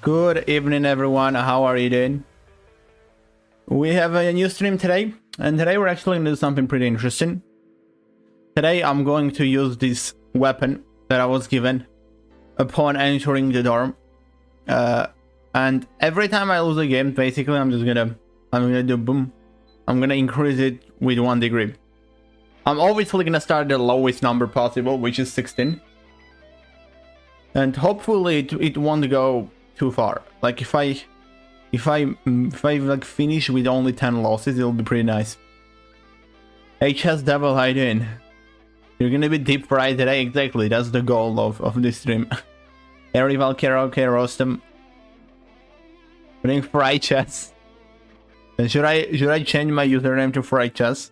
Good evening, everyone. How are you doing? We have a new stream today, and today we're actually going to do something pretty interesting. Today I'm going to use this weapon that I was given upon entering the dorm. And every time I lose a game, basically I'm gonna do boom. I'm gonna increase it with 1 degree. I'm obviously gonna start the lowest number possible, which is 16. And hopefully it won't go too far. Like if I like finish with only 10 losses, it'll be pretty nice. HS Devil, how you doing? You're gonna be deep fried today, exactly. That's the goal of this stream. Eri Valkyra, okay, roast them. Putting fried chess. And should I change my username to fried chess?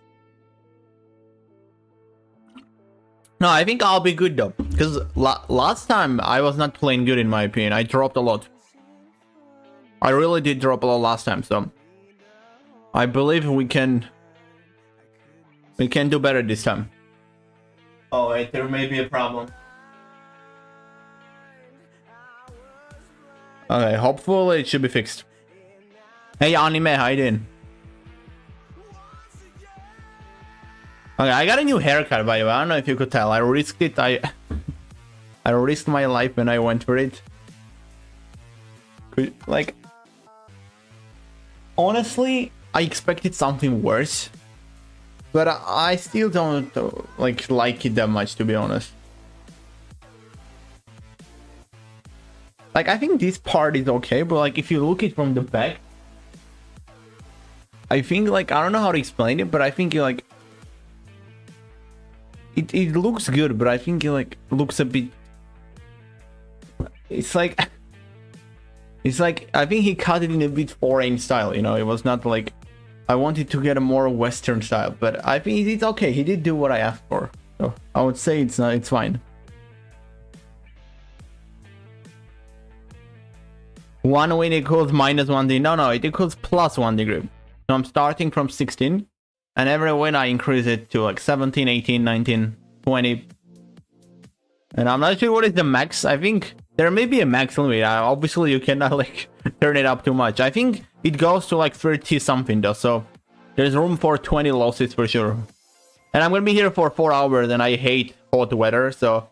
No, I think I'll be good though, because last time I was not playing good in my opinion. I dropped a lot. I really did drop a lot last time, so I believe we can do better this time. Oh wait, there may be a problem. Okay, hopefully it should be fixed. Hey Anime, how you doing? Okay, I got a new haircut by the way. I don't know if you could tell. I risked it. I risked my life when I went for it. Like, honestly, I expected something worse, but I still don't like it that much, to be honest. Like, I think this part is okay, but like if you look it from the back, I think like I don't know how to explain it, but I think like it looks good, but I think it like looks a bit. It's like I think he cut it in a bit foreign style, you know. It was not like I wanted to get a more Western style, but I think it's okay. He did do what I asked for, so I would say it's fine. One win equals -1 degree. No, it equals +1 degree. So I'm starting from 16, and every win I increase it to like 17, 18, 19, 20. And I'm not sure what is the max. I think there may be a max limit. Obviously, you cannot like turn it up too much. I think it goes to like 30 something though, so there's room for 20 losses for sure. And I'm gonna be here for 4 hours, and I hate hot weather, so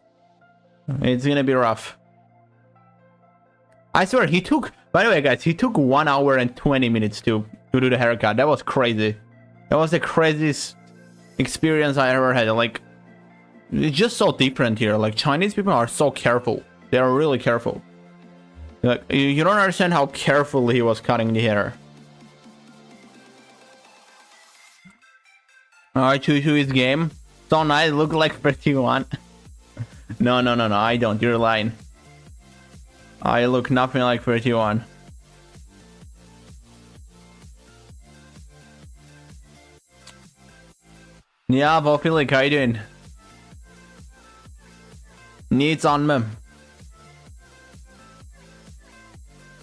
it's gonna be rough. I swear, he took, by the way guys, he took 1 hour and 20 minutes to do the haircut. That was crazy. That was the craziest experience I ever had. Like, it's just so different here. Like, Chinese people are so careful. They are really careful. Like, you don't understand how carefully he was cutting the hair. Alright, choose his game. So nice, look like 31. No, I don't. You're lying. I look nothing like 31. Yeah, Vophilic, how you doing? Needs on me.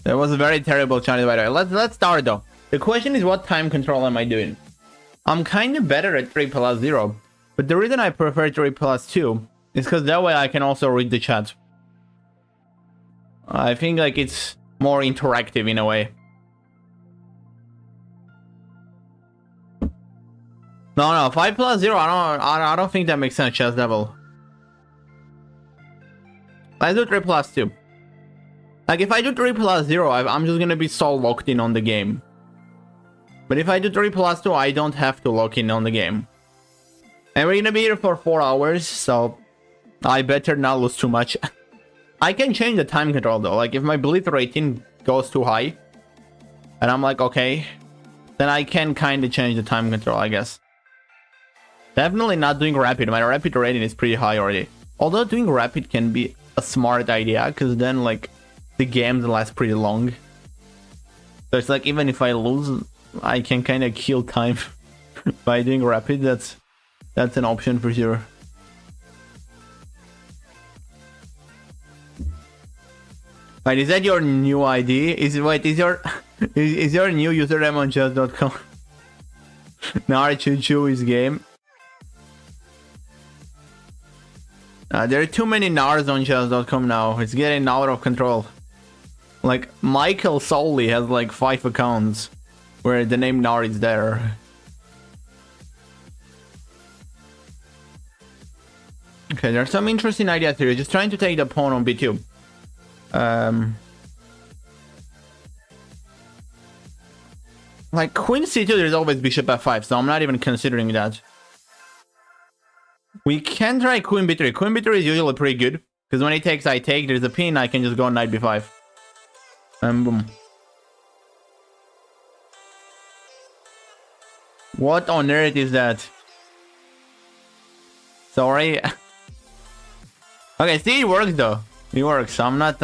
That was a very terrible Chinese, by the way. Let's start though. The question is, what time control am I doing? I'm kind of better at 3+0, but the reason I prefer 3+2 is because that way I can also read the chat. I think like it's more interactive in a way. No, 5+0. I don't think that makes sense, Chess Devil. Let's do 3+2. Like if I do 3+0, I'm just gonna be so locked in on the game. But if I do 3+2, I don't have to lock in on the game. And we're gonna be here for 4 hours, so I better not lose too much. I can change the time control though. Like if my Blitz rating goes too high, and I'm like, okay, then I can kind of change the time control, I guess. Definitely not doing rapid. My rapid rating is pretty high already. Although doing rapid can be a smart idea, because then like the games last pretty long. So it's like even if I lose, I can kind of kill time by doing rapid. That's an option for sure. Wait, is that your new ID? Is your new username on chess.com? Nar Choo is game. There are too many Nars on chess.com now. It's getting out of control. Like, Michael solely has like 5 accounts where the name Nar is there. Okay, there's some interesting ideas here. Just trying to take the pawn on b2. Like, queen c2, there's always bishop f5, so I'm not even considering that. We can try queen b3. Queen b3 is usually pretty good, because when he takes, I take. There's a pin, I can just go knight b5. And boom. What on earth is that? Sorry. Okay, see, it works though. It works. I'm not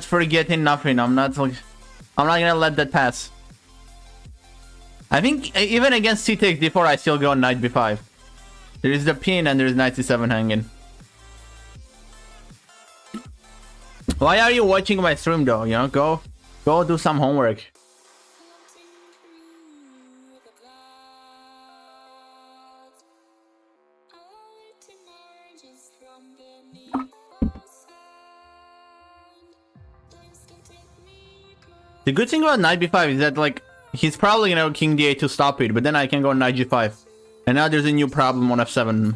forgetting nothing. I'm not gonna let that pass. I think even against c takes d4, I still go knight b5. There is the pin and there's knight c7 hanging. Why are you watching my stream though? You know, go do some homework. The good thing about knight b5 is that, like, he's probably gonna go king d8 to stop it, but then I can go knight g5. And now there's a new problem on f7.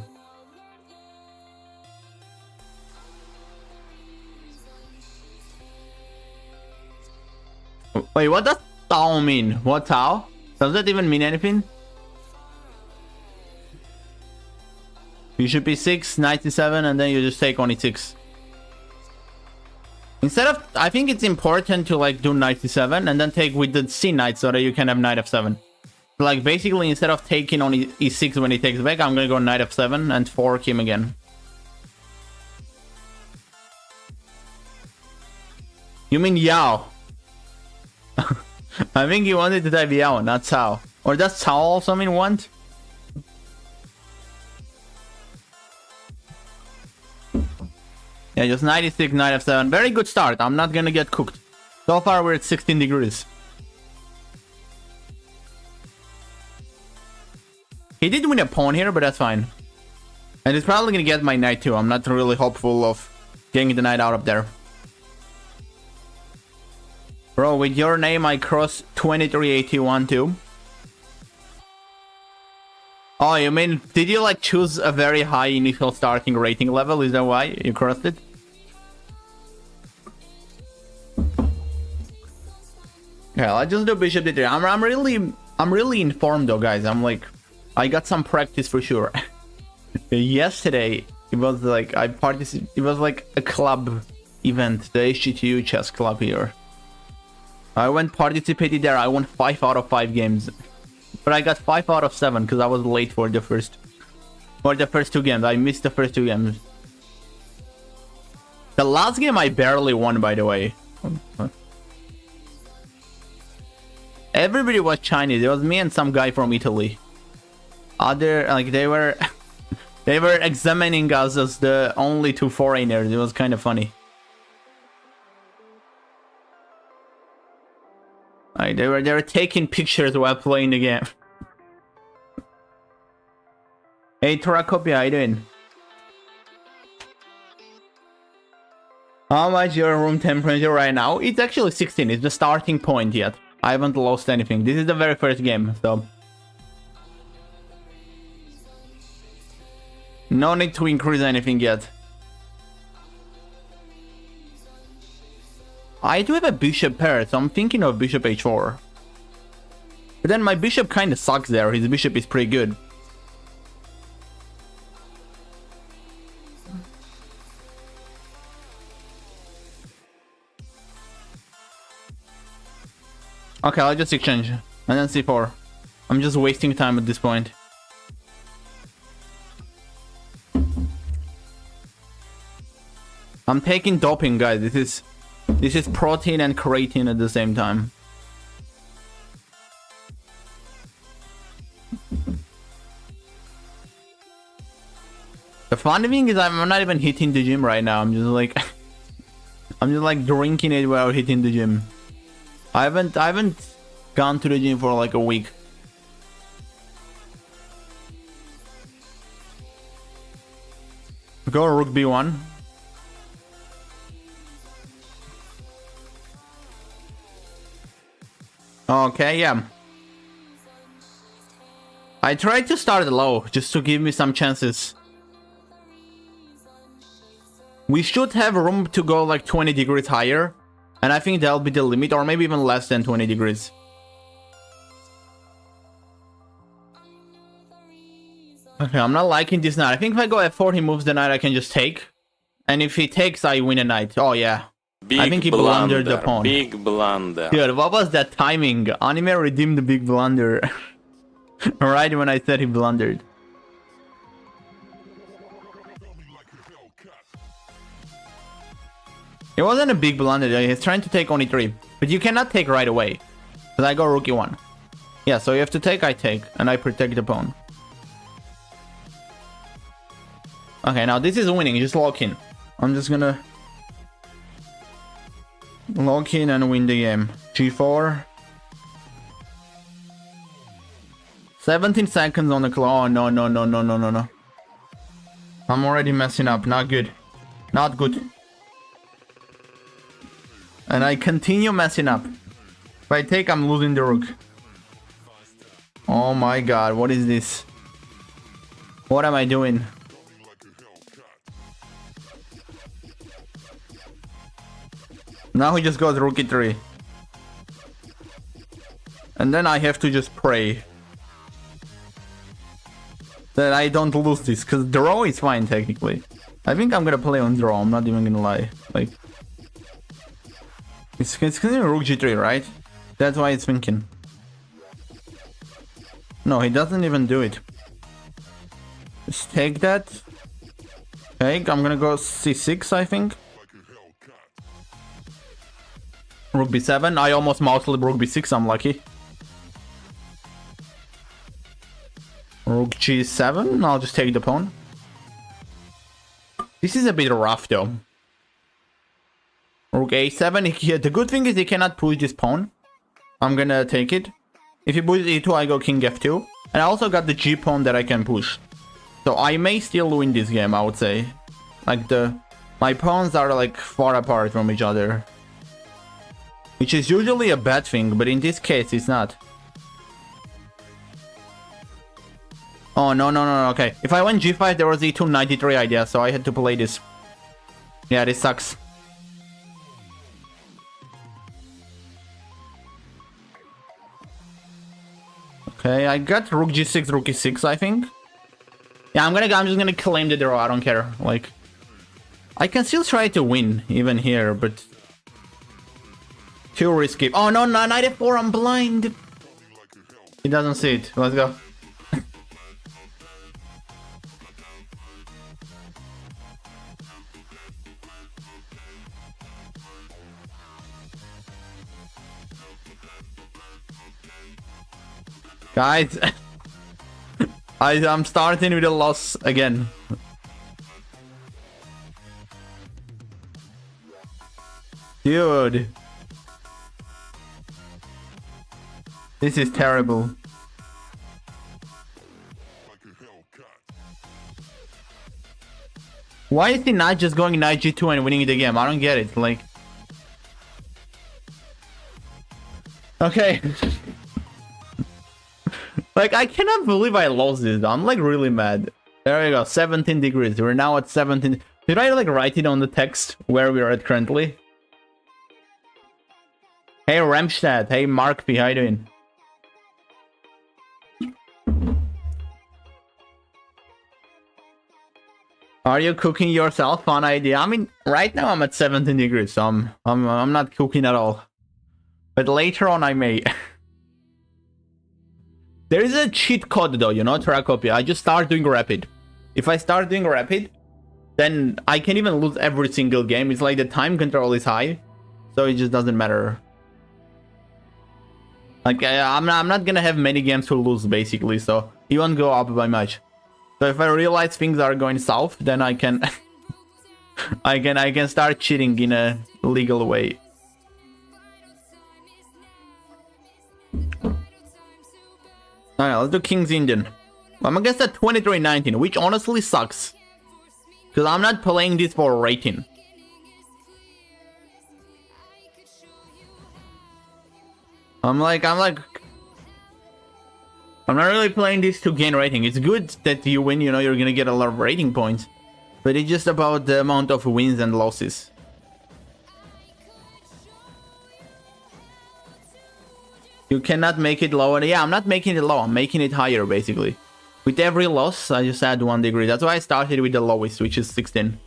Wait, what does Tao mean? What Tao? Does that even mean anything? Bishop e6, knight e7, and then you just take on e6. Instead of, I think it's important to like do knight e7 and then take with the c knight so that you can have knight f7. Like basically instead of taking on e6 when he takes back, I'm gonna go knight f7 and fork him again. You mean Yao? I think you wanted to type Yao, not Cao. Or does Cao also mean want? Yeah, just 96, knight f7. Very good start. I'm not gonna get cooked. So far, we're at 16 degrees. He did win a pawn here, but that's fine. And he's probably gonna get my knight too. I'm not really hopeful of getting the knight out of there. Bro, with your name, I cross 2381 too. Oh, you mean, did you like choose a very high initial starting rating level? Is that why you crossed it? Yeah, let's just do bishop d3. I'm really informed though, guys. I got some practice for sure. Yesterday, it was like it was like a club event, the HGTU chess club here. I participated there. I won 5 out of 5 games. But I got 5 out of 7 because I was late for the first 2 games. I missed the first 2 games. The last game I barely won, by the way. Everybody was Chinese. It was me and some guy from Italy. They were examining us as the only 2 foreigners. It was kind of funny. They were taking pictures while playing the game. Hey Torakopia, how you doing? How much your room temperature right now? It's actually 16. It's the starting point yet. I haven't lost anything. This is the very first game, so no need to increase anything yet. I do have a bishop pair, so I'm thinking of bishop h4. But then my bishop kind of sucks there. His bishop is pretty good. Okay, I'll just exchange. And then c4. I'm just wasting time at this point. I'm taking doping, guys. This is protein and creatine at the same time. The funny thing is I'm not even hitting the gym right now. I'm just like drinking it while hitting the gym. I haven't gone to the gym for like a week. Go rook b1. Okay, yeah. I tried to start low, just to give me some chances. We should have room to go like 20 degrees higher. And I think that'll be the limit, or maybe even less than 20 degrees. Okay, I'm not liking this knight. I think if I go f4, he moves the knight I can just take. And if he takes, I win a knight. Oh, yeah. I think he blundered the pawn. Big blunder. Dude, what was that timing? Anime redeemed the big blunder. Right when I said he blundered. It wasn't a big blunder. He's trying to take only 3. But you cannot take right away. Because I go rook e1. Yeah, so you have to take, I take. And I protect the pawn. Okay, now this is winning. Just lock in. I'm just gonna lock in and win the game. G4. 17 seconds on the clock. Oh, no, no, no, no, no, no, no. I'm already messing up. Not good. Not good. And I continue messing up. If I take, I'm losing the rook. Oh my god, what is this? What am I doing? Now he just goes rook e3. And then I have to just pray that I don't lose this, because draw is fine technically. I think I'm gonna play on draw, I'm not even gonna lie. Like, it's considered rook g3, right? That's why it's thinking. No, he doesn't even do it. Just take that. Take, I'm gonna go c6, I think. Rook b7. I almost moused rook b6, I'm lucky. Rook g7. I'll just take the pawn. This is a bit rough though. Rook a7. The good thing is he cannot push this pawn. I'm gonna take it. If he pushes e2, I go king f2. And I also got the g pawn that I can push. So I may still win this game, I would say. Like my pawns are like far apart from each other. Which is usually a bad thing, but in this case it's not. Oh, no, no, no, okay. If I went g5, there was e2 93 idea, so I had to play this. Yeah, this sucks. Okay, I got rook g6, rook e6, I think. Yeah, I'm just gonna claim the draw, I don't care. Like, I can still try to win, even here, but too risky. Oh, no, no, knight f4, I'm blind. He doesn't see it. Let's go. Guys, I'm starting with a loss again. Dude. This is terrible. Why is he not just going knight g2 and winning the game? I don't get it. Like, okay. Like, I cannot believe I lost this. I'm like really mad. There we go, 17 degrees. We're now at 17. Did I like write it on the text where we are at currently? Hey Ramstad, hey Mark P, how you doing? Are you cooking yourself? Fun idea. I mean, right now I'm at 17 degrees, so I'm not cooking at all. But later on I may. There is a cheat code though, you know, Terracopia. I just start doing rapid. If I start doing rapid, then I can even lose every single game. It's like the time control is high, so it just doesn't matter. Like, I'm not gonna have many games to lose, basically, so it won't go up by much. So if I realize things are going south, then I can... I can start cheating in a legal way. Alright, let's do King's Indian. I'm against a 23-19, which honestly sucks. Because I'm not playing this for rating. I'm not really playing this to gain rating. It's good that you win, you know, you're gonna get a lot of rating points. But it's just about the amount of wins and losses. You cannot make it lower. Yeah, I'm not making it low. I'm making it higher, basically. With every loss, I just add 1 degree. That's why I started with the lowest, which is 16.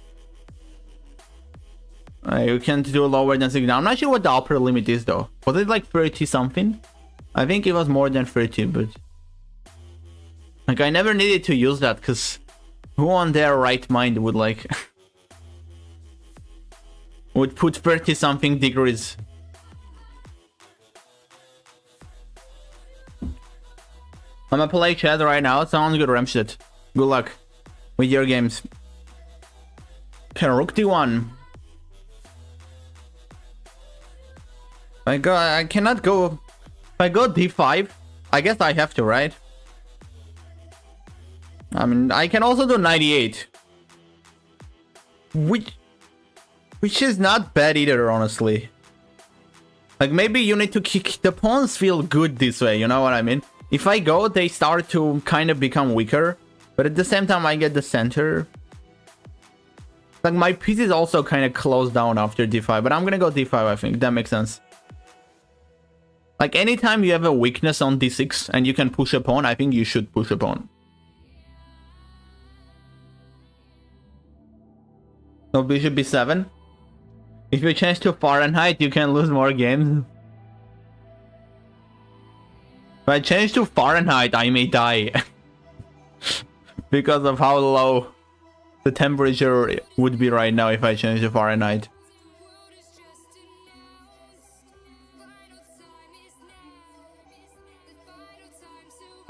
You can't do lower than 16. I'm not sure what the upper limit is, though. Was it like 30 something? I think it was more than 30, but... like, I never needed to use that, because... who on their right mind would, like... would put 30 something degrees? I'm gonna play chat right now. Sounds good, Ramstead. Good luck with your games. Okay, Rook D1. I cannot go... if I go D5, I guess I have to, right? I mean, I can also do 98. Which is not bad either, honestly. Like, maybe you need to kick... the pawns feel good this way, you know what I mean? If I go, they start to kind of become weaker. But at the same time, I get the center. Like, my piece is also kind of closed down after D5. But I'm gonna go D5, I think. That makes sense. Like, anytime you have a weakness on D6 and you can push a pawn, I think you should push a pawn. So bishop B7. If you change to Fahrenheit, you can lose more games. If I change to Fahrenheit, I may die. Because of how low the temperature would be right now if I change to Fahrenheit.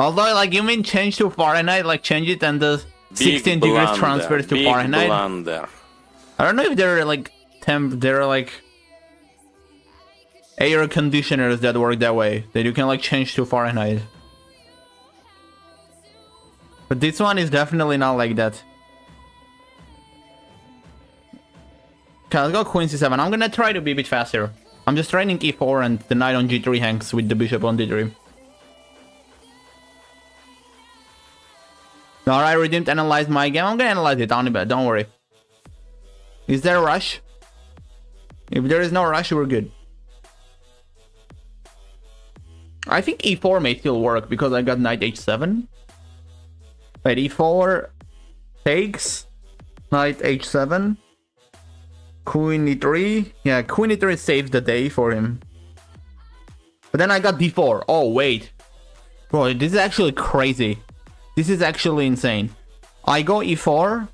Although, like, you mean change to Fahrenheit, like change it and the 16 degrees transfers to Fahrenheit? Blunder. I don't know if they're like they're like air conditioners that work that way, that you can like change to Fahrenheit. But this one is definitely not like that. Okay, let's go Queen C7. I'm gonna try to be a bit faster. I'm just training E4 and the knight on G3 hangs with the bishop on D3. Alright, we didn't analyze my game. I'm gonna analyze it, don't worry. Is there a rush? If there is no rush, we're good. I think E4 may still work because I got knight H7. Wait, E4 takes knight H7. Queen E3. Yeah, Queen E3 saves the day for him. But then I got D4. Oh, wait. Bro, this is actually crazy. This is actually insane. I go E4.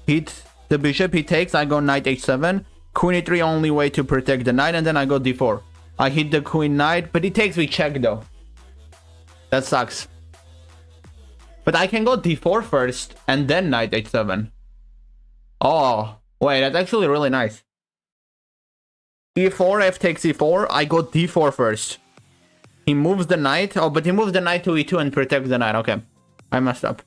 Hit the bishop, he takes, I go knight H7. Queen E3 only way to protect the knight, and then I go D4. I hit the queen knight, but he takes with check though. That sucks. But I can go D4 first, and then knight H7. Oh, wait, that's actually really nice. E4, F takes E4, I go D4 first. He moves the knight, oh, but he moves the knight to E2 and protects the knight, okay. I messed up.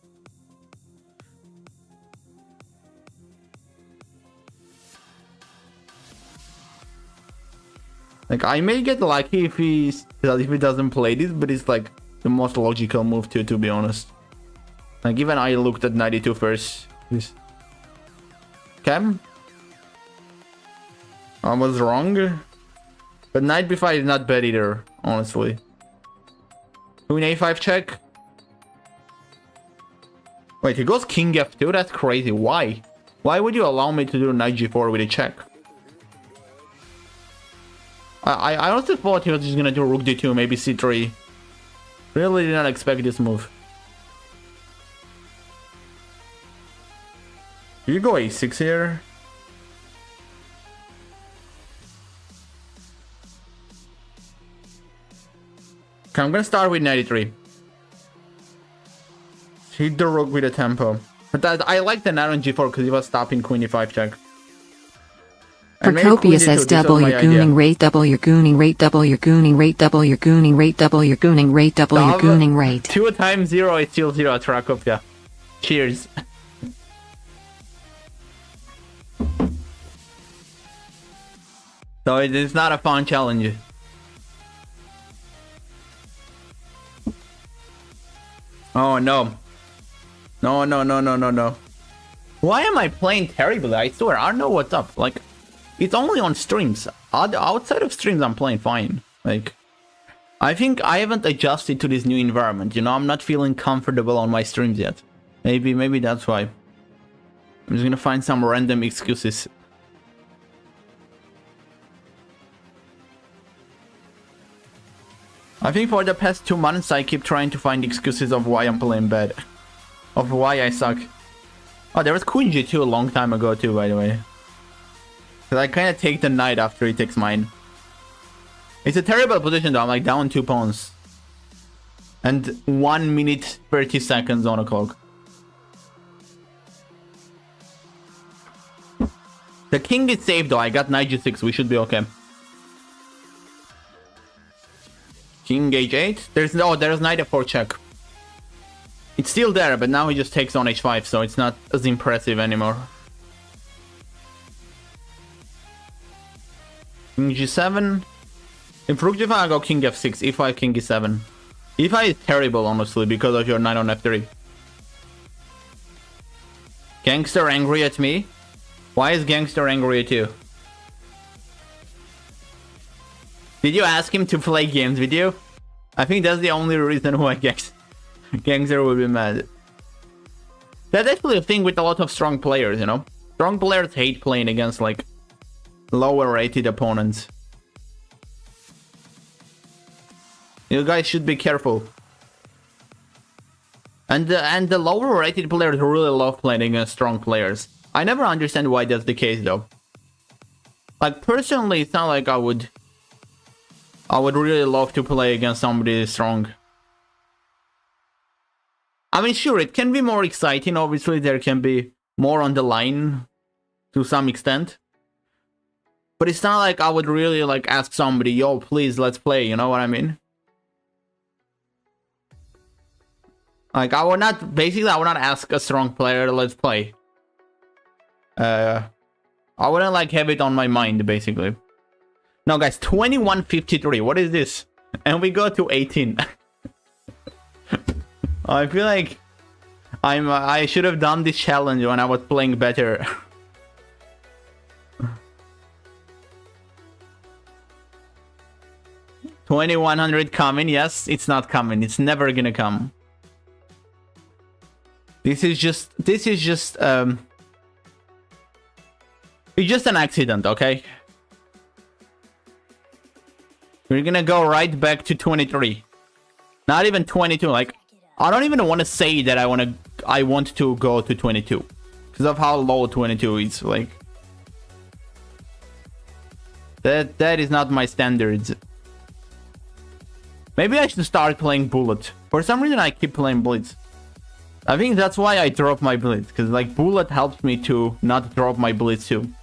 Like, I may get lucky if he doesn't play this, but it's like the most logical move to be honest. Like, even I looked at 92 first. Okay. I was wrong. But knight b5 is not bad either, honestly. Queen a5 check. Wait, he goes king f2? That's crazy. Why? Why would you allow me to do knight g4 with a check? I honestly thought he was just gonna do rook d2, maybe c3. Really did not expect this move. You go a6 here. Okay, I'm gonna start with 93. Hit the rook with a tempo. But I like the knight on g4 because he was stopping queen e5 check. Procopius says double your gooning rate, double your gooning rate, double your gooning rate, double your gooning rate, double your gooning rate, double your gooning rate. 2 times 0 is still 0, Trakopia. Cheers. So it is not a fun challenge. Oh no. No, no, no, no, no, no. Why am I playing terribly? I swear, I don't know what's up. Like, it's only on streams. Outside of streams, I'm playing fine. Like, I think I haven't adjusted to this new environment. You know, I'm not feeling comfortable on my streams yet. Maybe that's why. I'm just gonna find some random excuses. I think for the past 2 months, I keep trying to find excuses of why I'm playing bad. Of why I suck. Oh, there was Queen G2 a long time ago too, by the way. Because I kind of take the knight after he takes mine. It's a terrible position though, I'm like down 2 pawns. And 1 minute 30 seconds on a clock. The king is safe though, I got knight G6, we should be okay. King H8, there's knight F4 check. It's still there, but now he just takes on H5, so it's not as impressive anymore. King G7. If Rook G5, I go King F6, E5, King E7. E5 is terrible, honestly, because of your knight on F3. Gangster angry at me? Why is Gangster angry at you? Did you ask him to play games with you? I think that's the only reason why Gangster would be mad. That's actually a thing with a lot of strong players, you know? Strong players hate playing against, like, lower rated opponents. You guys should be careful. And the lower rated players really love playing against strong players. I never understand why that's the case, though. Like, personally, it's not like I would really love to play against somebody strong. I mean, sure, it can be more exciting. Obviously, there can be more on the line to some extent. But it's not like I would really, like, ask somebody, yo, please, let's play, you know what I mean? Like, I would not ask a strong player, let's play. I wouldn't, like, have it on my mind, basically. No, guys, 21:53. What is this? And we go to 18. I feel like I should have done this challenge when I was playing better. $2,100 coming? Yes, it's not coming. It's never gonna come. This is just it's just an accident, okay? We're gonna go right back to 23. Not even 22. Like, I don't even want to say that I want to go to 22 because of how low 22 is. Like, that is not my standards. Maybe I should start playing Bullet. For some reason, I keep playing Blitz. I think that's why I drop my Blitz, because like Bullet helps me to not drop my Blitz too.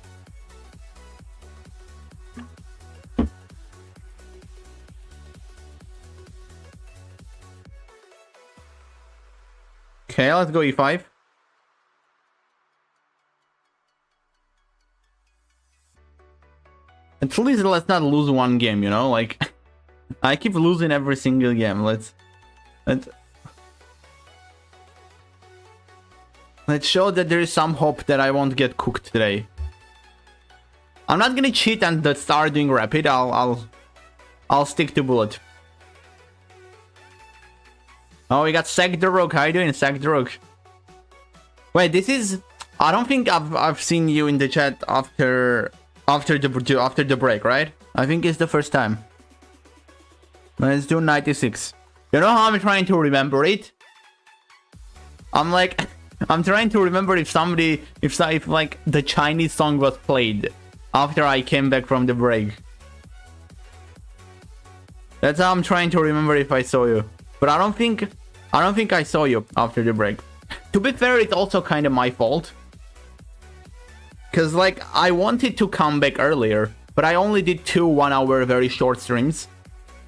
Okay, let's go E5. At least let's not lose one game, you know? Like, I keep losing every single game. Let's show that there is some hope that I won't get cooked today. I'm not gonna cheat and start doing rapid. I'll stick to Bullet. Oh, we got Sack the Rook. How you doing, Sack the Rook? Wait, this is... I don't think I've seen you in the chat after the break, right? I think it's the first time. Let's do 96. You know how I'm trying to remember it? I'm trying to remember if like the Chinese song was played after I came back from the break. That's how I'm trying to remember if I saw you. But I don't think I saw you after the break. To be fair, it's also kind of my fault. Cause like I wanted to come back earlier, but I only did 2 1-hour very short streams.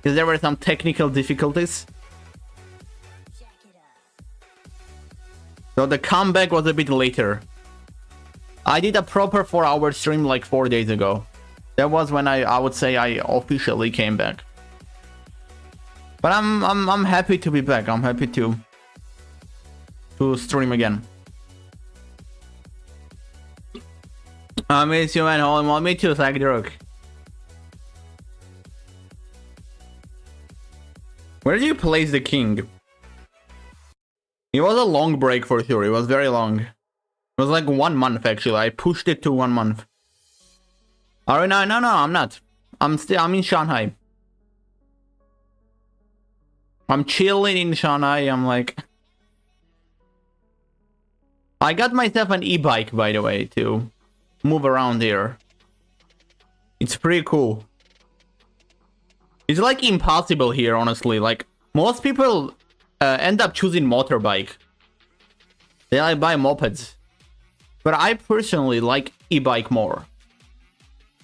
Because there were some technical difficulties. So the comeback was a bit later. I did a proper 4-hour stream like 4 days ago. That was when I would say I officially came back. But I'm happy to be back. I'm happy to to stream again. I miss you, man. Hold on, me too, Sagdruk. Where do you place the king? It was a long break for sure. It was very long. It was like 1 month actually. I pushed it to 1 month. Alright, no, I'm not. I'm in Shanghai. I'm chilling in Shanghai. I'm like, I got myself an e-bike, by the way, to move around here. It's pretty cool. It's like impossible here, honestly. Like, most people end up choosing motorbike. They like buy mopeds. But I personally like e-bike more.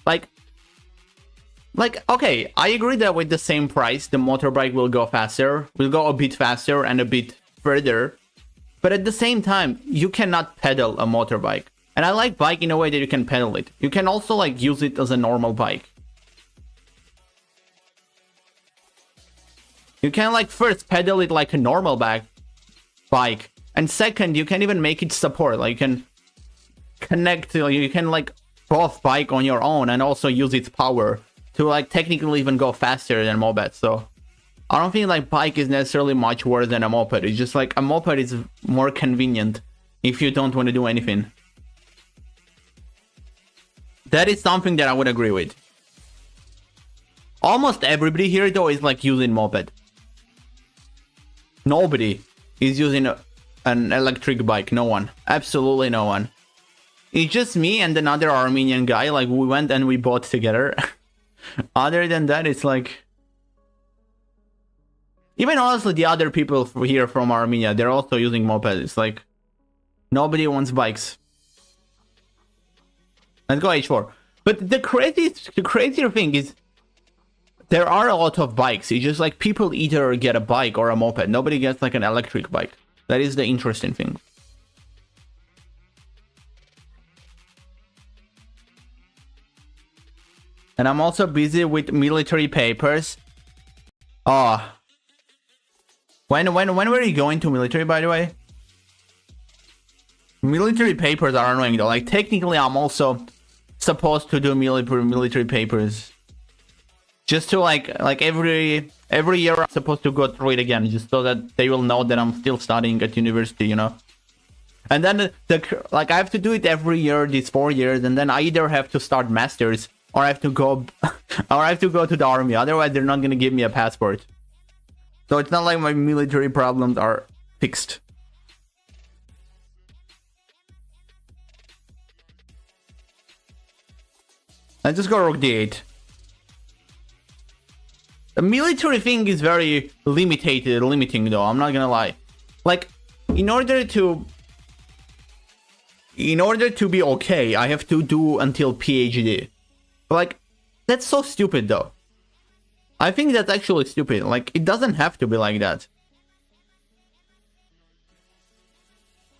Like, okay, I agree that with the same price, the motorbike will go faster. Will go a bit faster and a bit further. But at the same time, you cannot pedal a motorbike. And I like bike in a way that you can pedal it. You can also like use it as a normal bike. You can like first pedal it like a normal bike. And second, you can even make it support. Like you can connect, you can like both bike on your own and also use its power to like technically even go faster than moped. So I don't think like bike is necessarily much worse than a moped. It's just like a moped is more convenient if you don't want to do anything. That is something that I would agree with. Almost everybody here though is like using moped. Nobody is using an electric bike. No one. Absolutely no one. It's just me and another Armenian guy. Like we went and we bought together. Other than that, it's like... Even honestly, the other people here from Armenia, they're also using mopeds. It's like... Nobody wants bikes. Let's go H4. But the crazier thing is... There are a lot of bikes. It's just like people either get a bike or a moped. Nobody gets like an electric bike. That is the interesting thing. And I'm also busy with military papers. Oh. When were you going to military, by the way? Military papers are annoying though. Like technically I'm also supposed to do military papers. Just to like every year I'm supposed to go through it again, just so that they will know that I'm still studying at university, you know. And then like I have to do it every year, these 4 years, and then I either have to start masters or I have to go to the army. Otherwise they're not gonna give me a passport. So it's not like my military problems are fixed. Let's just go rook d8. The military thing is very limiting though, I'm not gonna lie. Like, in order to be okay, I have to do until PhD. Like, that's so stupid though. I think that's actually stupid. Like, it doesn't have to be like that.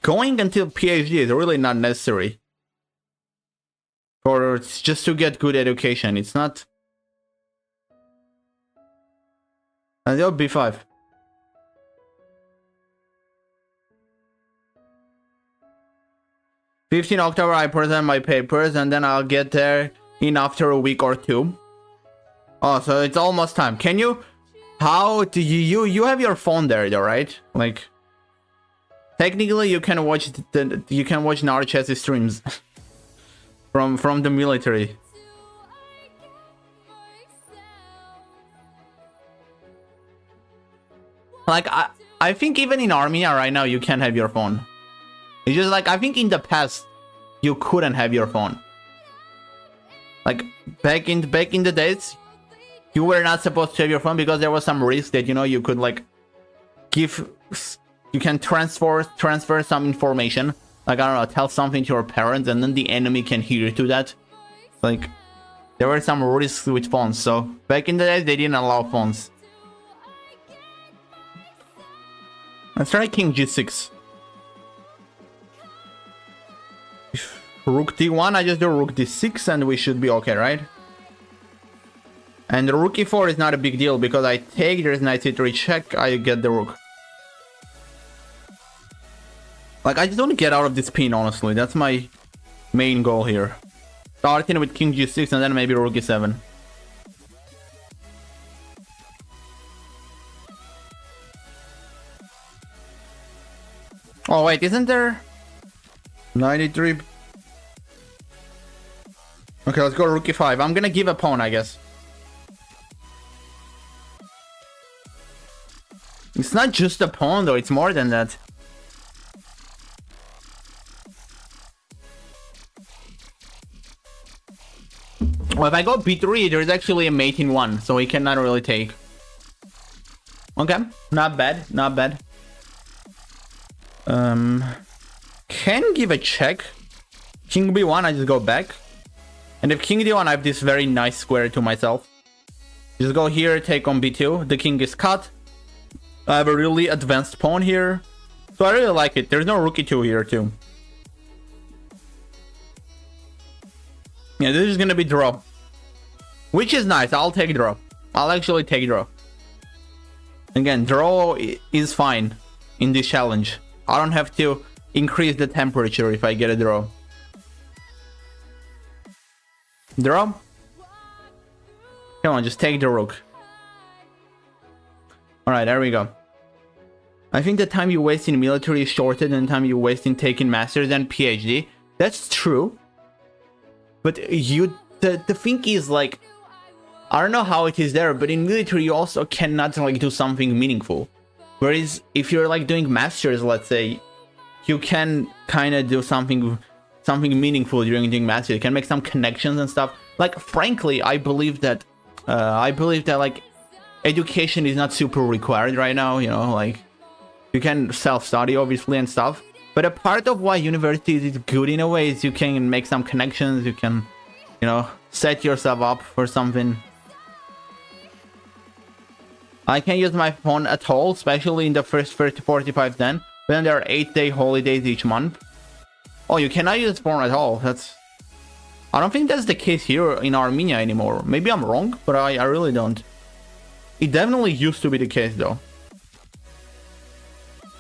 Going until PhD is really not necessary. Or it's just to get good education. It's not... And they'll b5. 15 October I present my papers and then I'll get there in after a week or two. Oh, so it's almost time. Can you... How do you have your phone there though, right? Like... Technically you can watch Narchess's streams. from the military. Like, I think even in Armenia right now, you can have your phone. It's just like, I think in the past, you couldn't have your phone. Like, back in the days, you were not supposed to have your phone because there was some risk that, you know, you could, like, you can transfer some information. Like, I don't know, tell something to your parents, and then the enemy can hear to that. Like, there were some risks with phones, so back in the days, they didn't allow phones. Let's try King G6. Rook D1, I just do Rook D6 and we should be okay, right? And Rook E4 is not a big deal because I take, there's Knight C3 check, I get the Rook. Like, I just want to get out of this pin, honestly. That's my main goal here. Starting with king g6 and then maybe rook e7. Oh wait, isn't there 93? Okay, let's go rook e5. I'm gonna give a pawn, I guess. It's not just a pawn though, it's more than that. Well, if I go b3, there's actually a mate in one, so he cannot really take. Okay, not bad, not bad. Can give a check. King b1, I just go back. And if king d1, I have this very nice square to myself. Just go here, take on b2. The king is cut. I have a really advanced pawn here. So I really like it. There's no rook e2 here too. Yeah, this is gonna be draw. Which is nice. I'll take draw. I'll actually take draw. Again, draw is fine in this challenge. I don't have to increase the temperature if I get a draw. Draw? Come on, just take the rook. Alright, there we go. I think the time you waste in military is shorter than the time you waste in taking masters and PhD. That's true. But the thing is, like, I don't know how it is there, but in military you also cannot like do something meaningful. Whereas if you're like doing masters, let's say, you can kind of do something meaningful during doing masters. You can make some connections and stuff. Like, frankly, I believe that like education is not super required right now. You know, like you can self-study obviously and stuff. But a part of why university is good in a way is you can make some connections. You can, you know, set yourself up for something. I can't use my phone at all, especially in the first 45 then. Then there are 8-day holidays each month. Oh, you cannot use phone at all. I don't think that's the case here in Armenia anymore. Maybe I'm wrong, but I really don't. It definitely used to be the case though.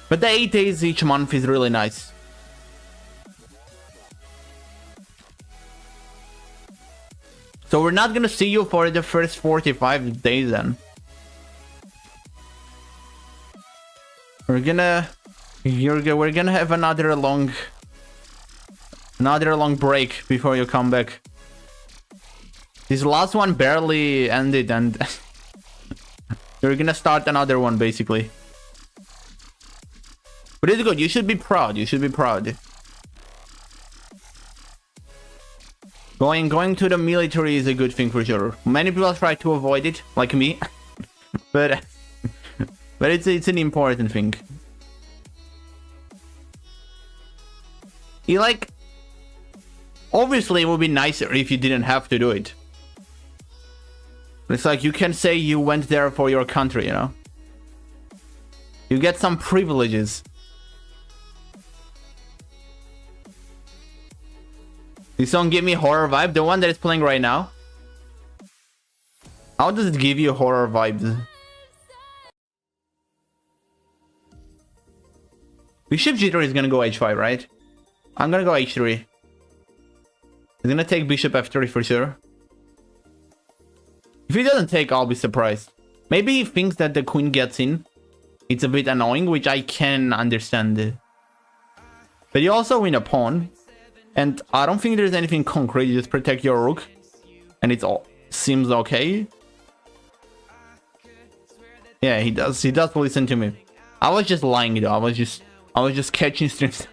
But the 8 days each month is really nice. So we're not gonna see you for the first 45 days then. We're gonna have another long break before you come back. This last one barely ended and you're gonna start another one basically. But it's good. You should be proud. You should be proud. Going to the military is a good thing for sure. Many people try to avoid it, like me, but it's an important thing. You like, obviously it would be nicer if you didn't have to do it. But it's like you can say you went there for your country, you know. You get some privileges. This song give me horror vibe, the one that is playing right now. How does it give you horror vibes? Bishop g3 is gonna go h5, right? I'm gonna go h3. He's gonna take bishop f3 for sure. If he doesn't take, I'll be surprised. Maybe he thinks that the queen gets in. It's a bit annoying, which I can understand. But you also win a pawn. And I don't think there's anything concrete. You just protect your rook. And it all seems okay. Yeah, he does listen to me. I was just lying though. I was just catching streams.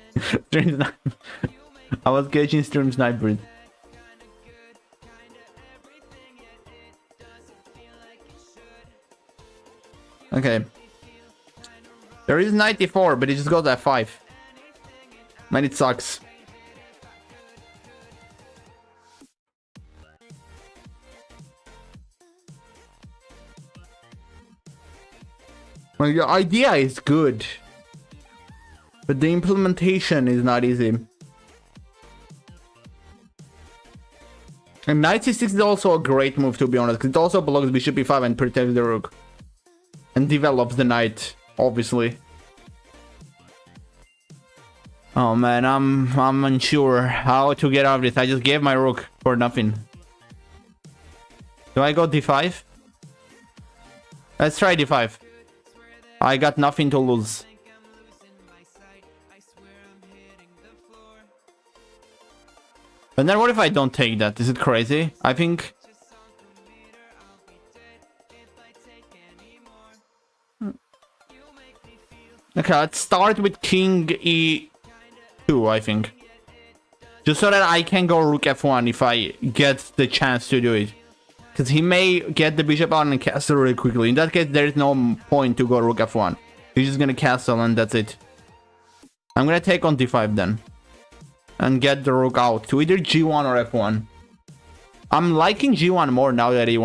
I was catching stream snipers. Okay. There is 94, but it just goes f5. Man, it sucks. Well, your idea is good, but the implementation is not easy. And knight c6 is also a great move, to be honest, because it also blocks bishop e5 and protects the rook. And develops the knight, obviously. Oh man, I'm unsure how to get out of this. I just gave my rook for nothing. Do I go d5? Let's try d5. I got nothing to lose. And then what if I don't take that? Is it crazy? I think... Okay, let's start with king e2, I think. Just so that I can go rook f1 if I get the chance to do it. Because he may get the bishop out and castle really quickly. In that case, there is no point to go rook f1. He's just gonna castle and that's it. I'm gonna take on d5 then. And get the rook out to either g1 or f1. I'm liking g1 more now that he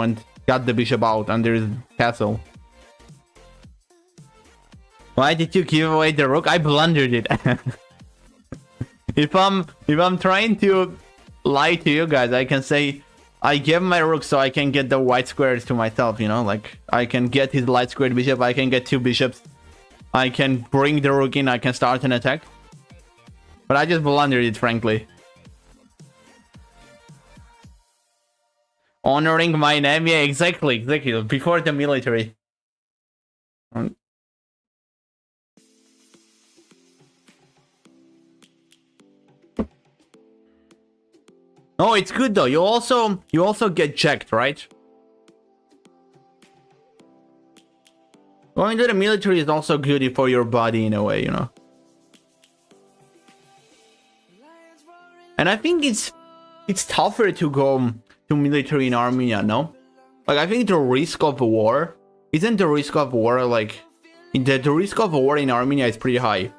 got the bishop out and there's castle. Why did you give away the rook? I blundered it. If I'm trying to lie to you guys, I can say I gave my rook so I can get the white squares to myself, you know, like I can get his light squared bishop, I can get 2 bishops, I can bring the rook in, I can start an attack. But I just blundered it, frankly. Honoring my name, yeah, exactly, before the military. Oh, it's good though. You also get checked, right? Going to the military is also good for your body in a way, you know. And I think it's tougher to go to military in Armenia, no? Like I think the risk of war isn't the risk of war like the risk of war in Armenia is pretty high.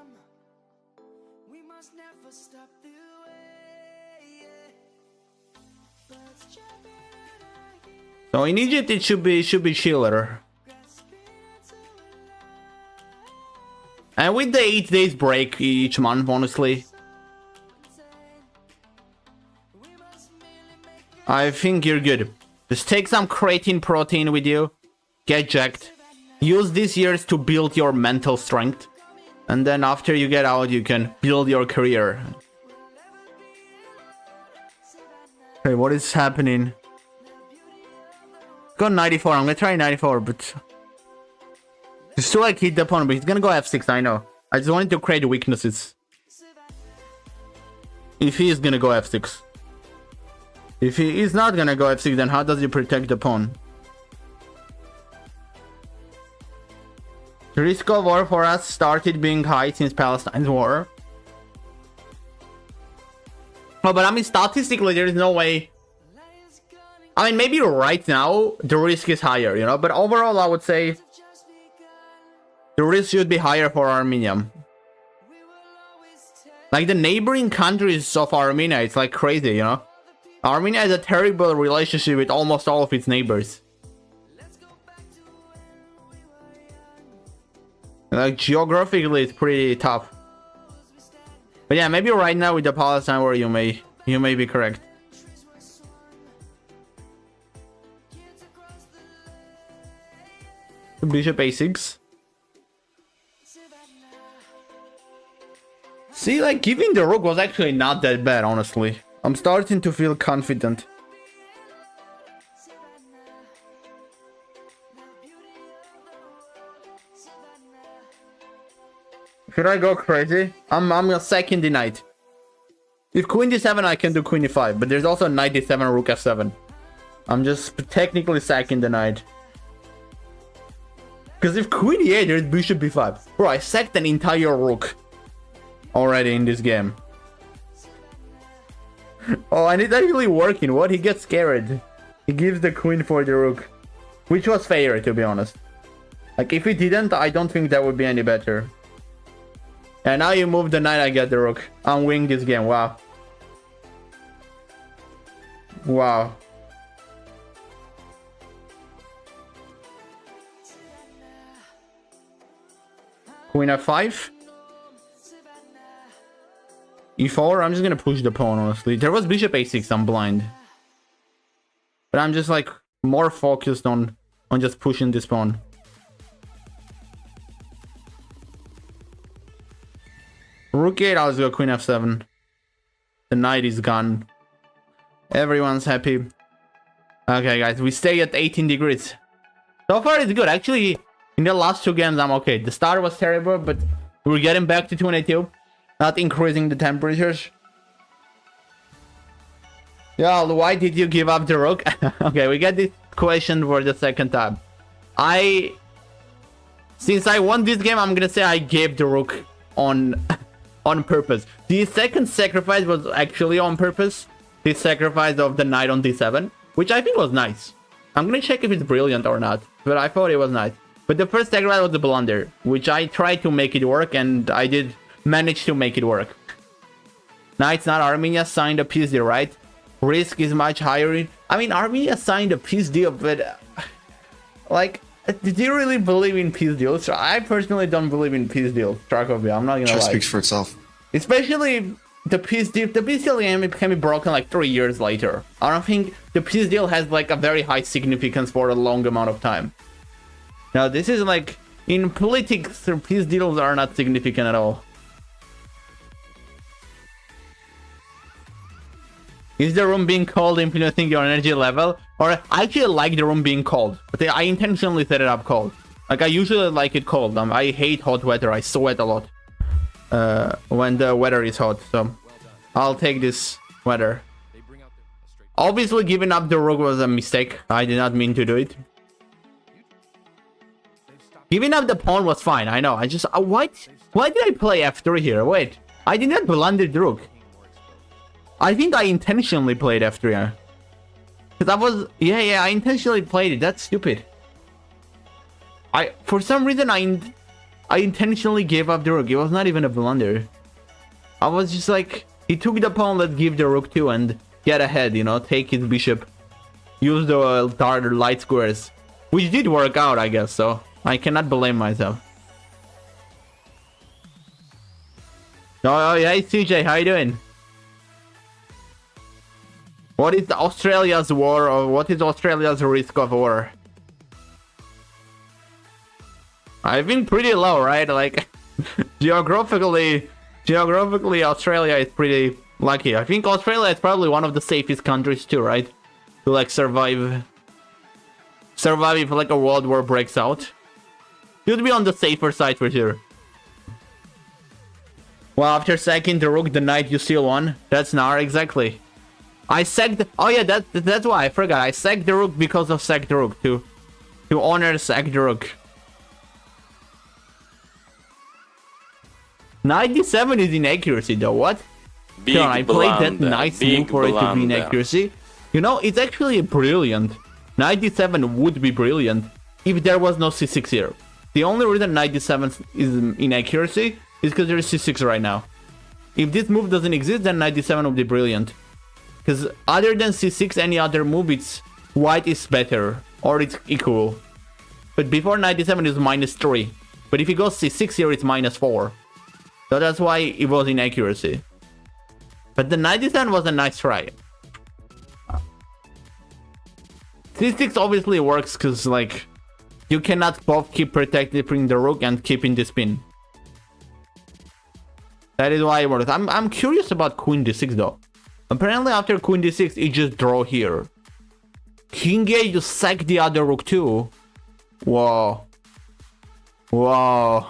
So in Egypt it should be chiller. And with the 8 days break each month, honestly, I think you're good. Just take some creatine protein with you, get jacked, use these years to build your mental strength, and then after you get out you can build your career. Okay, what is happening? Go 94. I'm gonna try 94, but just to like hit the opponent, but he's gonna go f6. I know. I just wanted to create weaknesses. If he is gonna go f6. If he is not gonna go f6, then how does he protect the pawn? The risk of war for us started being high since Palestine's war. Oh, but I mean, statistically, there is no way. I mean, maybe right now, the risk is higher, you know? But overall, I would say the risk should be higher for Armenia. Like, the neighboring countries of Armenia, it's like crazy, you know? Armenia has a terrible relationship with almost all of its neighbors. Like, geographically, it's pretty tough. But yeah, maybe right now with the Palestine war, you may be correct. Bishop a6. See, like, giving the rook was actually not that bad, honestly. I'm starting to feel confident. Should I go crazy? I'm gonna second the knight. If queen d7, I can do queen e5, but there's also knight d7, rook f7. I'm just technically sacking the knight. Because if queen e8, there's bishop b5. Bro, I sacked an entire rook already in this game. Oh, and it's actually working. What? He gets scared. He gives the queen for the rook. Which was fair, to be honest. Like, if he didn't, I don't think that would be any better. And now you move the knight, I get the rook. I'm winning this game. Wow. Wow. Queen f5. e4. I'm just gonna push the pawn, honestly. There was bishop a6. I'm blind. But I'm just like more focused on just pushing this pawn. Rook 8, let's go queen f7. The knight is gone. Everyone's happy. Okay, guys, we stay at 18 degrees. So far, it's good. Actually, in the last 2 games, I'm okay. The start was terrible, but we're getting back to 22. Not increasing the temperatures. Yeah, why did you give up the rook? Okay, we get this question for the second time. Since I won this game, I'm gonna say I gave the rook on purpose. The second sacrifice was actually on purpose. The sacrifice of the knight on d7, which I think was nice. I'm gonna check if it's brilliant or not, but I thought it was nice. But the first sacrifice was a blunder, which I tried to make it work, and I did manage to make it work. Knight's not Armenia signed a peace deal, right? Risk is much higher. I mean, Armenia signed a peace deal, but like, did you really believe in peace deals? I personally don't believe in peace deals. Trakovia, I'm not gonna lie. It speaks for itself. Especially the peace deal. The peace deal can be broken like 3 years later. I don't think the peace deal has like a very high significance for a long amount of time. Now, this is like in politics, peace deals are not significant at all. Is the room being cold influencing your energy level? Or I actually like the room being cold, but I intentionally set it up cold. Like, I usually like it cold. I hate hot weather. I sweat a lot when the weather is hot. So I'll take this weather. Obviously, giving up the rook was a mistake. I did not mean to do it. Giving up the pawn was fine. I know. I just why did I play f3 here? Wait, I did not blunder the rook. I think I intentionally played f3. Because I was... Yeah, I intentionally played it. That's stupid. For some reason, I intentionally gave up the rook. It was not even a blunder. I was just like... He took the pawn, let's give the rook 2 and get ahead, you know? Take his bishop. Use the dark light squares. Which did work out, I guess, so... I cannot blame myself. Oh, hey, CJ, how you doing? What is Australia's war, or what is Australia's risk of war? I think pretty low, right? Like, geographically, Australia is pretty lucky. I think Australia is probably one of the safest countries too, right? To like survive if like a world war breaks out. Should be on the safer side for sure. Well, after sacking the rook, the knight you still won. That's not exactly. I sacked... Oh yeah, that's why I forgot. I sacked the rook because of sack the rook to honor sack the rook. Knight d7 is inaccuracy though. What? Big Come on, I played that blunder, nice move for it to be inaccuracy. You know, it's actually brilliant. Knight d7 would be brilliant if there was no c6 here. The only reason knight d7 is inaccuracy is because there is c6 right now. If this move doesn't exist, then knight d7 would be brilliant. Because other than c6, any other move, it's white is better or it's equal. But before knight d7 is -3. But if he goes c6 here, it's -4. So that's why it was inaccuracy. But the knight d7 was a nice try. c6 obviously works because like you cannot both keep protecting the rook and keeping the spin. That is why it works. I'm curious about queen d6 though. Apparently after queen d6, it just draw here. King a, you sack the other rook too. Whoa. Whoa.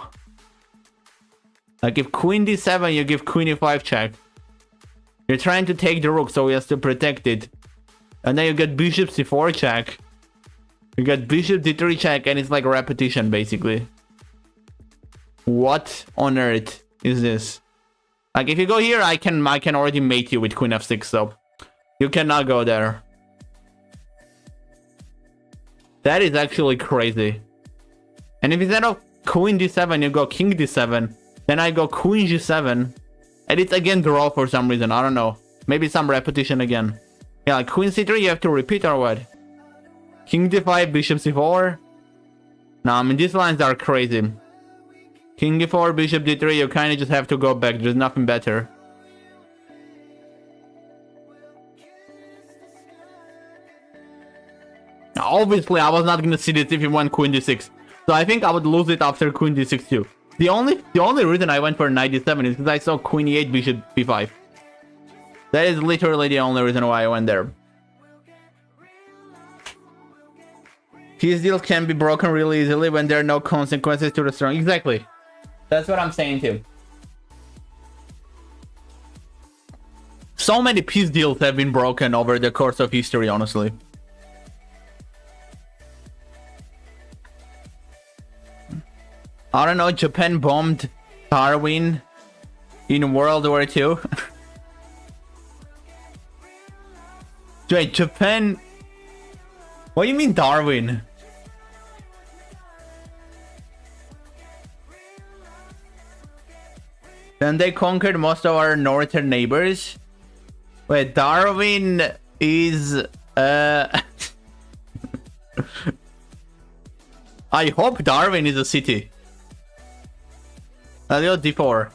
Like if queen d7, you give queen e5 check. You're trying to take the rook, so he has to protect it. And then you get bishop c4 check. You get bishop d3 check, and it's like a repetition basically. What on earth is this? Like if you go here, I can already mate you with queen f6, so you cannot go there. That is actually crazy. And if instead of queen d7, you go king d7, then I go queen g7, and it's again draw for some reason. I don't know. Maybe some repetition again. Yeah, like queen c3, you have to repeat or what? King d5, bishop c4. No, I mean these lines are crazy. King d4, bishop d3, you kind of just have to go back. There's nothing better. Obviously, I was not going to see this if he went queen d6. So I think I would lose it after queen d6 too. The only reason I went for knight d7 is because I saw queen e8, bishop b5. That is literally the only reason why I went there. His deals can be broken really easily when there are no consequences to the strong. Exactly. That's what I'm saying too. So many peace deals have been broken over the course of history, honestly. I don't know, Japan bombed Darwin in World War II. Wait, Japan... What do you mean Darwin? Then they conquered most of our northern neighbors. Wait, Darwin is... I hope Darwin is a city. D4.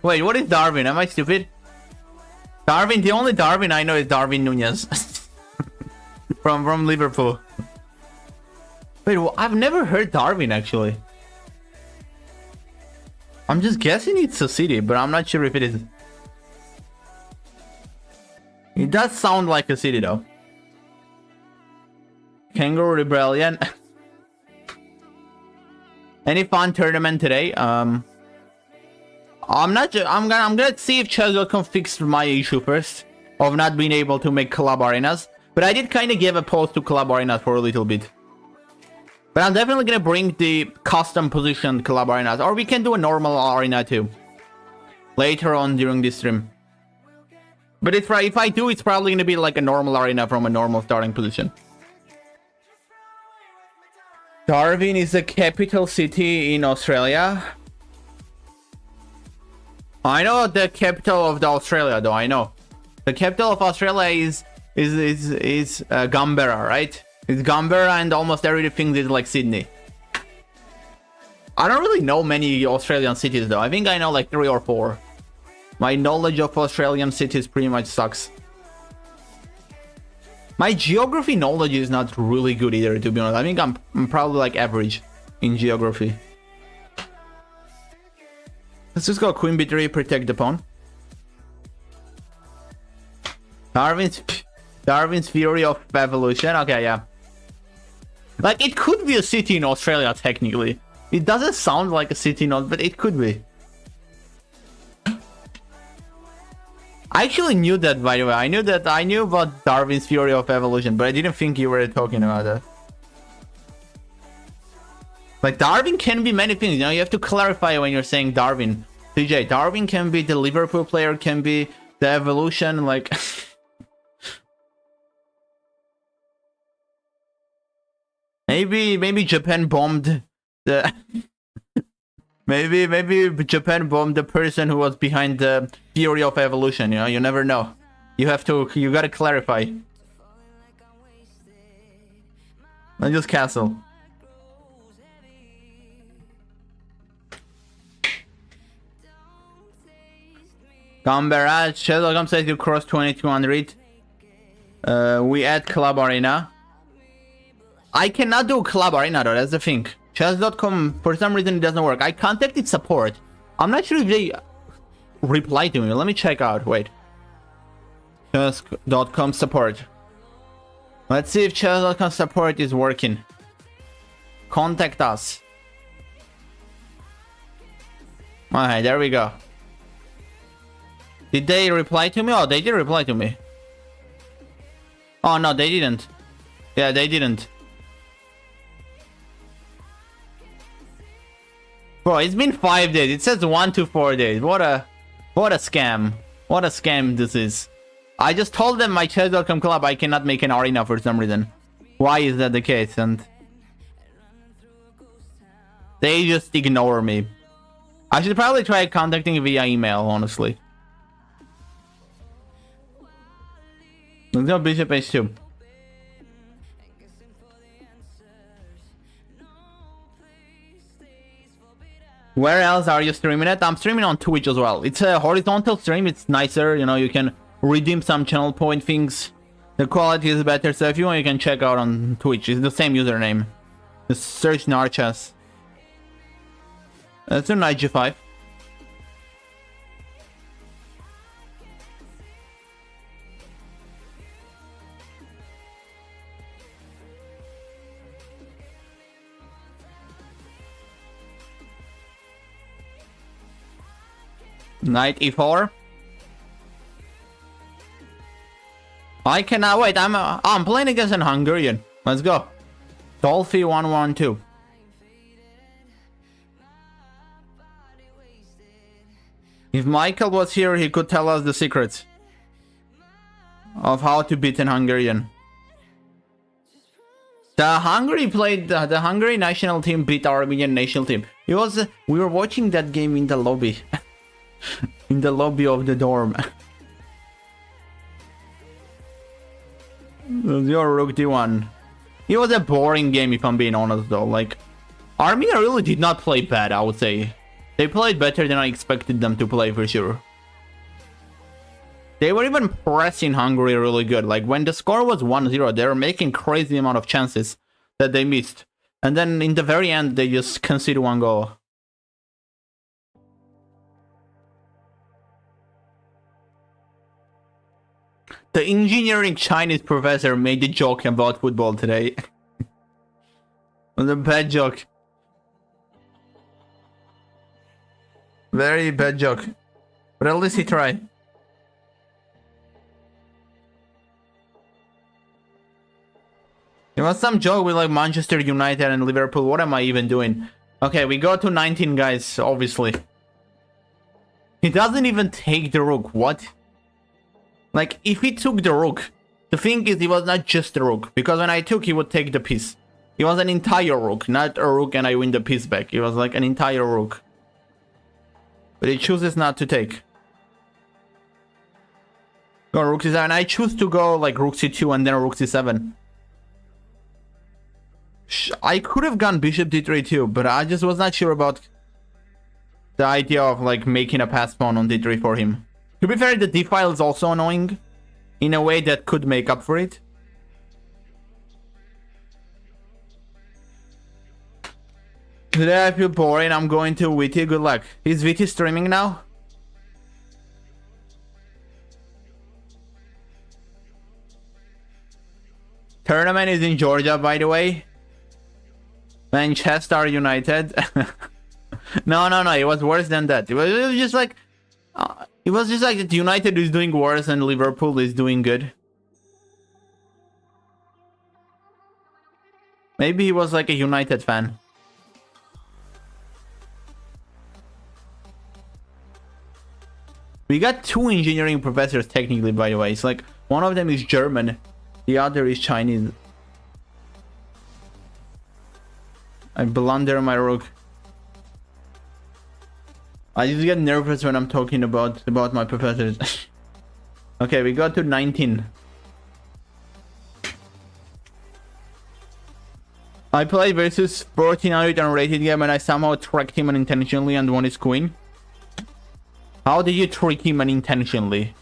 Wait, what is Darwin? Am I stupid? Darwin, the only Darwin I know is Darwin Nunez. from Liverpool. Wait, well, I've never heard Darwin actually. I'm just guessing it's a city, but I'm not sure if it is. It does sound like a city though. Kangaroo Rebellion. Any fun tournament today? I'm gonna see if chess.com fixed my issue first of not being able to make club arenas. But I did kind of give a pause to club arenas for a little bit. But I'm definitely gonna bring the custom positioned club arenas, or we can do a normal arena too later on during this stream. But if I do, it's probably gonna be like a normal arena from a normal starting position. Darwin is the capital city in Australia. I know the capital of Australia though. I know the capital of Australia is Canberra, right? It's Canberra, and almost everything is like Sydney. I don't really know many Australian cities though. I think I know like 3 or 4. My knowledge of Australian cities pretty much sucks. My geography knowledge is not really good either, to be honest. I think I'm probably like average in geography. Let's just go Queen B3, protect the pawn. Darwin's theory of evolution. Okay, yeah. Like, it could be a city in Australia, technically. It doesn't sound like a city, but it could be. I actually knew that, by the way. I knew about Darwin's theory of evolution, but I didn't think you were talking about that. Like, Darwin can be many things, you know. You have to clarify when you're saying Darwin. TJ, Darwin can be the Liverpool player, can be the evolution, like... Maybe Japan bombed the... Maybe Japan bombed the person who was behind the theory of evolution, you know, you never know. You gotta clarify. Let's just castle. Canberra, Shadow says you cross 2200. We add club arena. I cannot do club arena though, that's the thing. Chess.com, for some reason it doesn't work. I contacted support. I'm not sure if they reply to me. Let me check out. Wait. Chess.com support. Let's see if Chess.com support is working. Contact us. Alright, there we go. Did they reply to me? Oh, they did reply to me. Oh, no, they didn't. Yeah, they didn't. Bro, it's been 5 days. It says 1 to 4 days. What a scam. What a scam this is. I just told them my chess.com club I cannot make an arena for some reason. Why is that the case? And they just ignore me. I should probably try contacting via email, honestly. Let's go bishop h2. Where else are you streaming it? I'm streaming on Twitch as well. It's a horizontal stream. It's nicer. You know, you can redeem some channel point things. The quality is better. So if you want, you can check out on Twitch. It's the same username. Just search Narchas. Let's do knight g5. Knight e4. I cannot wait. I'm playing against an Hungarian. Let's go. Dolphy 112. If Michael was here, he could tell us the secrets of how to beat an Hungarian. The Hungary national team beat our Armenian national team. It was we were watching that game in the lobby. In the lobby of the dorm. Your rook d1. It was a boring game, if I'm being honest, though. Like, Armenia really did not play bad, I would say. They played better than I expected them to play, for sure. They were even pressing Hungary really good. Like, when the score was 1-0, they were making crazy amount of chances that they missed. And then in the very end, they just conceded one goal. The engineering Chinese professor made a joke about football today. It was a bad joke. Very bad joke. But at least he tried. It was some joke with like Manchester United and Liverpool. What am I even doing? Okay, we go to 19, guys, obviously. He doesn't even take the rook. What? Like, if he took the rook, the thing is, it was not just the rook. Because when I took, he would take the piece. It was an entire rook, not a rook and I win the piece back. It was like an entire rook. But he chooses not to take. Go rook c7. I choose to go like rook c2 and then rook c7. I could have gone bishop d3 too, but I just was not sure about the idea of like making a pass pawn on d3 for him. To be fair, the d file is also annoying in a way that could make up for it. Today I feel boring. I'm going to Witty. Good luck. Is Witty streaming now? Tournament is in Georgia, by the way. Manchester United. No. It was worse than that. It was just like... it was just like that United is doing worse and Liverpool is doing good. Maybe he was like a United fan. We got two engineering professors technically, by the way. It's like one of them is German, the other is Chinese. I blunder my rook. I just get nervous when I'm talking about my professors. Okay, we got to 19. I played versus 1400 unrated game and I somehow tricked him unintentionally and won his queen. How did you trick him unintentionally?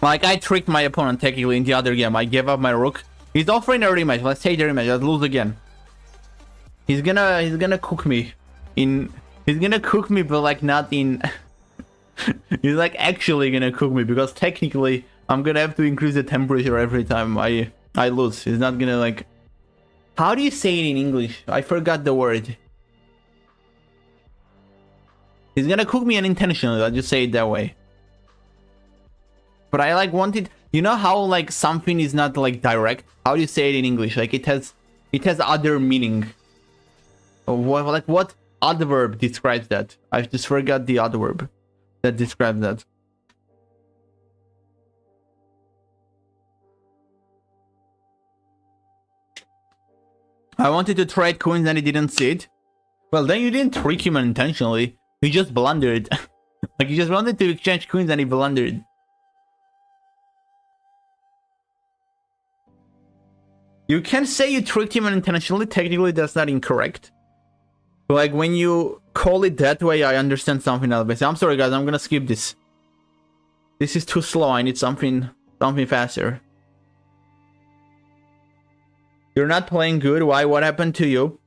Like, I tricked my opponent technically in the other game. I gave up my rook. He's offering a rematch. Let's take the rematch. Let's lose again. He's gonna cook me. He's gonna cook me, but like not in... He's like actually gonna cook me, because technically I'm gonna have to increase the temperature every time I lose. He's not gonna like... How do you say it in English? I forgot the word. He's gonna cook me unintentionally. I'll just say it that way. But I like wanted... You know how like something is not like direct? How do you say it in English? Like it has other meaning. What adverb describes that? I just forgot the adverb that describes that. I wanted to trade queens and he didn't see it. Well, then you didn't trick him unintentionally. He just blundered. Like, you just wanted to exchange queens and he blundered. You can say you tricked him unintentionally. Technically, that's not incorrect. But like, when you call it that way, I understand something else. I'm sorry, guys. I'm gonna skip this. This is too slow. I need something faster. You're not playing good. Why? What happened to you?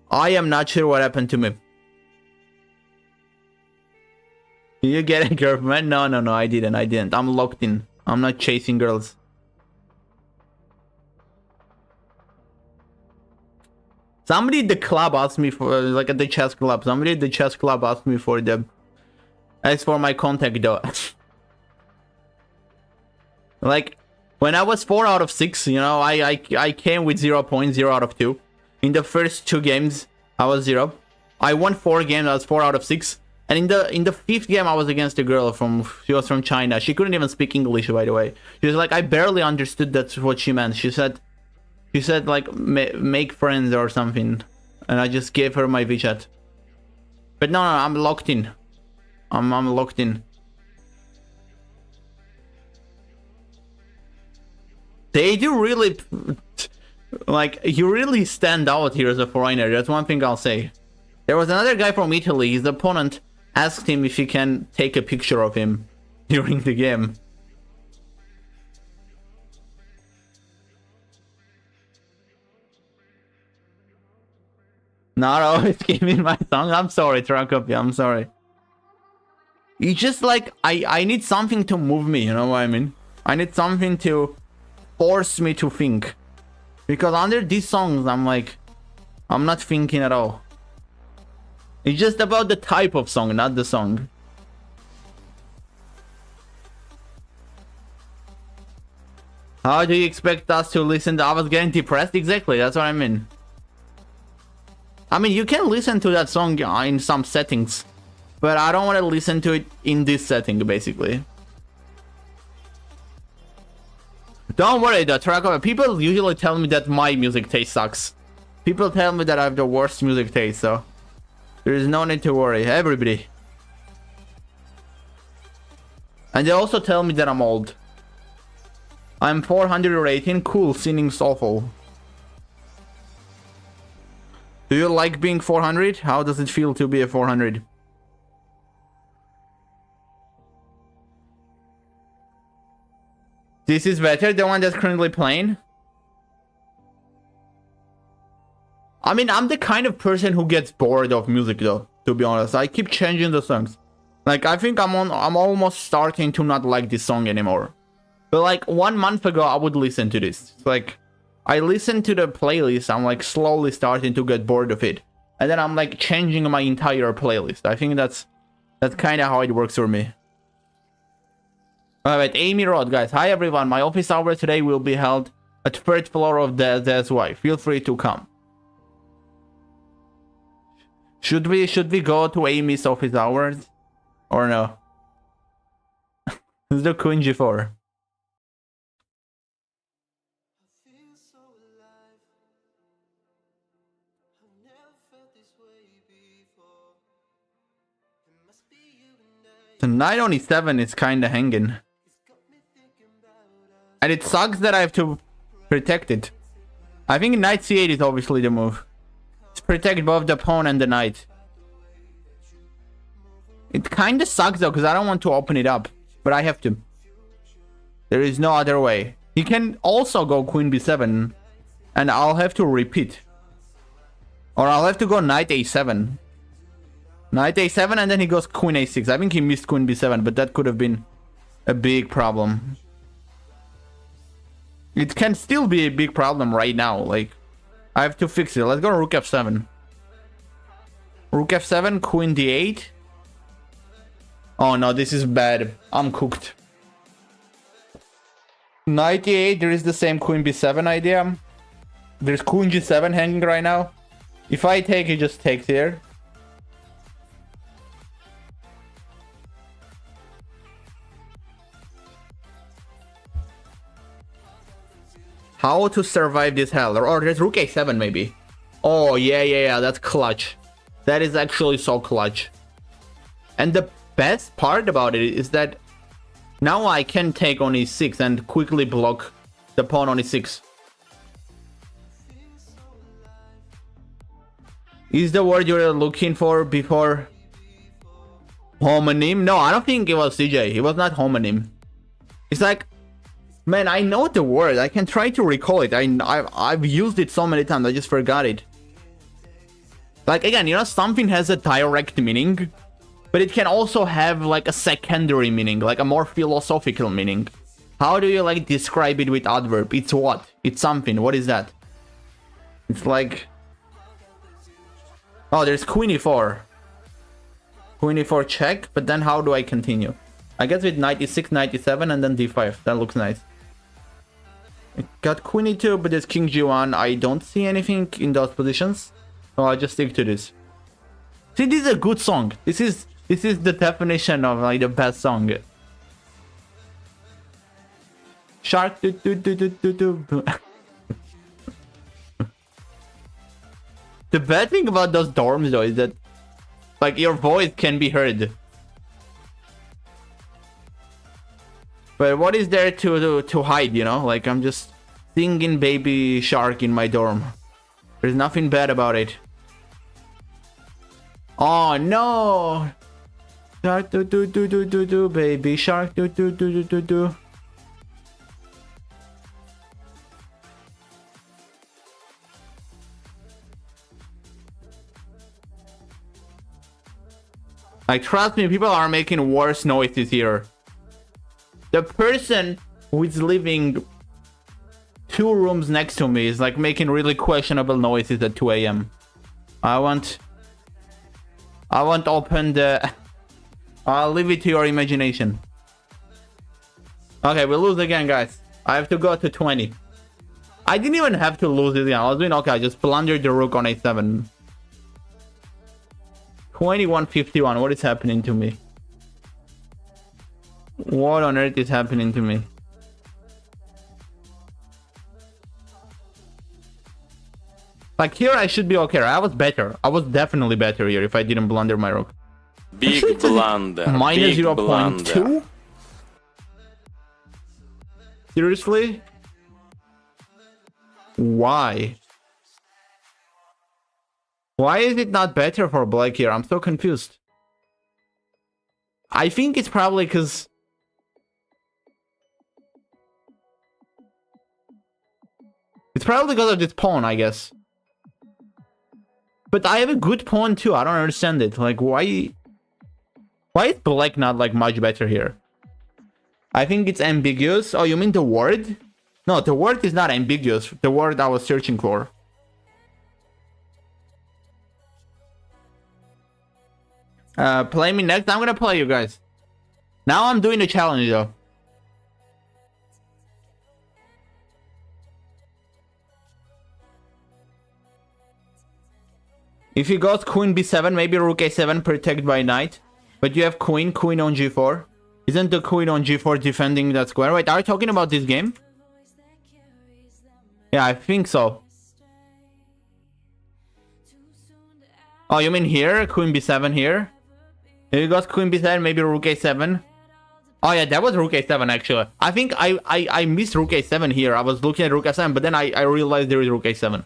I am not sure what happened to me. Did you get a girlfriend? No, I didn't. I'm locked in. I'm not chasing girls. Somebody at the club asked me for, like at the chess club, somebody at the chess club asked me for the, as for my contact though. Like, when I was 4 out of 6, you know, I came with 0.0 out of 2. In the first 2 games, I was 0. I won 4 games, I was 4 out of 6. And in the 5th game, I was against a girl she was from China. She couldn't even speak English, by the way. She was like, I barely understood that's what she meant. She said like, make friends or something. And I just gave her my WeChat. But no, I'm locked in. I'm locked in. They do really, like, you really stand out here as a foreigner. That's one thing I'll say. There was another guy from Italy. His opponent asked him if he can take a picture of him during the game. Not always giving my song. I'm sorry, Trakopia. I'm sorry. It's just like, I need something to move me, you know what I mean? I need something to force me to think. Because under these songs, I'm like, I'm not thinking at all. It's just about the type of song, not the song. How do you expect us to listen to... I was getting depressed? Exactly, that's what I mean. I mean, you can listen to that song in some settings. But I don't want to listen to it in this setting, basically. Don't worry, the track of people usually tell me that my music taste sucks. People tell me that I have the worst music taste, so there is no need to worry, everybody. And they also tell me that I'm old. I'm 418, cool, singing's awful. Do you like being 400? How does it feel to be a 400? This is better, the one that's currently playing. I mean, I'm the kind of person who gets bored of music though, to be honest. I keep changing the songs. Like, I think I'm almost starting to not like this song anymore. But like 1 month ago, I would listen to this. It's like, I listen to the playlist, I'm like slowly starting to get bored of it. And then I'm like changing my entire playlist. I think that's kind of how it works for me. Alright, Amy Road, guys. Hi everyone, my office hour today will be held at 3rd floor of the SY. Feel free to come. Should we go to Amy's office hours? Or no? It's the Queen G4. The knight on e7 is kinda hanging. And it sucks that I have to protect it. I think knight c8 is obviously the move. To protect both the pawn and the knight. It kinda sucks though, because I don't want to open it up. But I have to. There is no other way. He can also go queen b7. And I'll have to repeat. Or I'll have to go knight a7. Knight a7 and then he goes queen a6. I think he missed queen b7, but that could have been a big problem. It can still be a big problem right now. Like, I have to fix it. Let's go rook f7. Rook f7, queen d8. Oh no, this is bad. I'm cooked. Knight e8, there is the same queen b7 idea. There's queen g7 hanging right now. If I take, he just takes here. How to survive this hell? Or there's rook a7 maybe. Oh, yeah, that's clutch. That is actually so clutch. And the best part about it is that now I can take on e6 and quickly block the pawn on e6. Is the word you're looking for before homonym? No, I don't think it was CJ. It was not homonym. It's like Man, I know the word. I can try to recall it. I've used it so many times. I just forgot it. Like, again, you know, something has a direct meaning, but it can also have, like, a secondary meaning, like a more philosophical meaning. How do you, like, describe it with adverb? It's what? It's something. What is that? It's like... Oh, there's queen e4. Queen e4 check, but then how do I continue? I guess with knight e6, knight e7, and then d5. That looks nice. I got queen e2, but there's king g1. I don't see anything in those positions. So I'll just stick to this. See, this is a good song. This is the definition of like the best song. Shark do do do do do do. The bad thing about those dorms though is that like your voice can be heard. But what is there to hide, you know? Like I'm just singing Baby Shark in my dorm. There's nothing bad about it. Oh no! Shark do do do do do do, baby shark do do do do do do. Like trust me, people are making worse noises here. The person who is living 2 rooms next to me is like making really questionable noises at 2 a.m. I want open the... I'll leave it to your imagination. Okay, we lose again, guys. I have to go to 20. I didn't even have to lose it again. I was doing okay. I just blundered the rook on a7. 21-51. What is happening to me? What on earth is happening to me? Like here I should be okay. I was better. I was definitely better here if I didn't blunder my rook. Big blunder. Minus 0.2? Seriously? Why? Why is it not better for black here? I'm so confused. I think it's probably because... It's probably because of this pawn, I guess. But I have a good pawn too. I don't understand it. Like, why is black not, like, much better here? I think it's ambiguous. Oh, you mean the word? No, the word is not ambiguous. The word I was searching for. Play me next. I'm gonna play you guys. Now I'm doing the challenge though. If he goes queen b7, maybe rook a7 protected by knight. But you have queen on g4. Isn't the queen on g4 defending that square? Wait, are you talking about this game? Yeah, I think so. Oh, you mean here? Queen b7 here? If he goes queen b7, maybe rook a7. Oh yeah, that was rook a7 actually. I think I missed rook a7 here. I was looking at rook a7, but then I realized there is rook a7.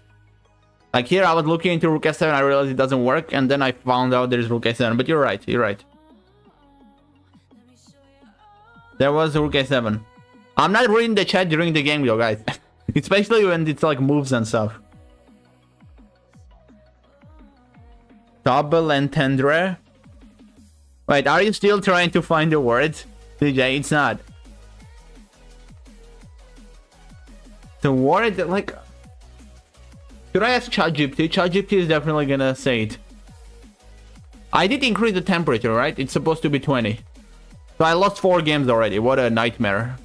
Like here, I was looking into rook a7, I realized it doesn't work, and then I found out there's rook a7. But you're right, you're right. There was rook a7. I'm not reading the chat during the game though, guys. Especially when it's like moves and stuff. Double entendre. Wait, are you still trying to find the word? DJ, it's not. The word, like... Should I ask ChatGPT? ChatGPT is definitely gonna say it. I did increase the temperature, right? It's supposed to be 20. So I lost 4 games already. What a nightmare.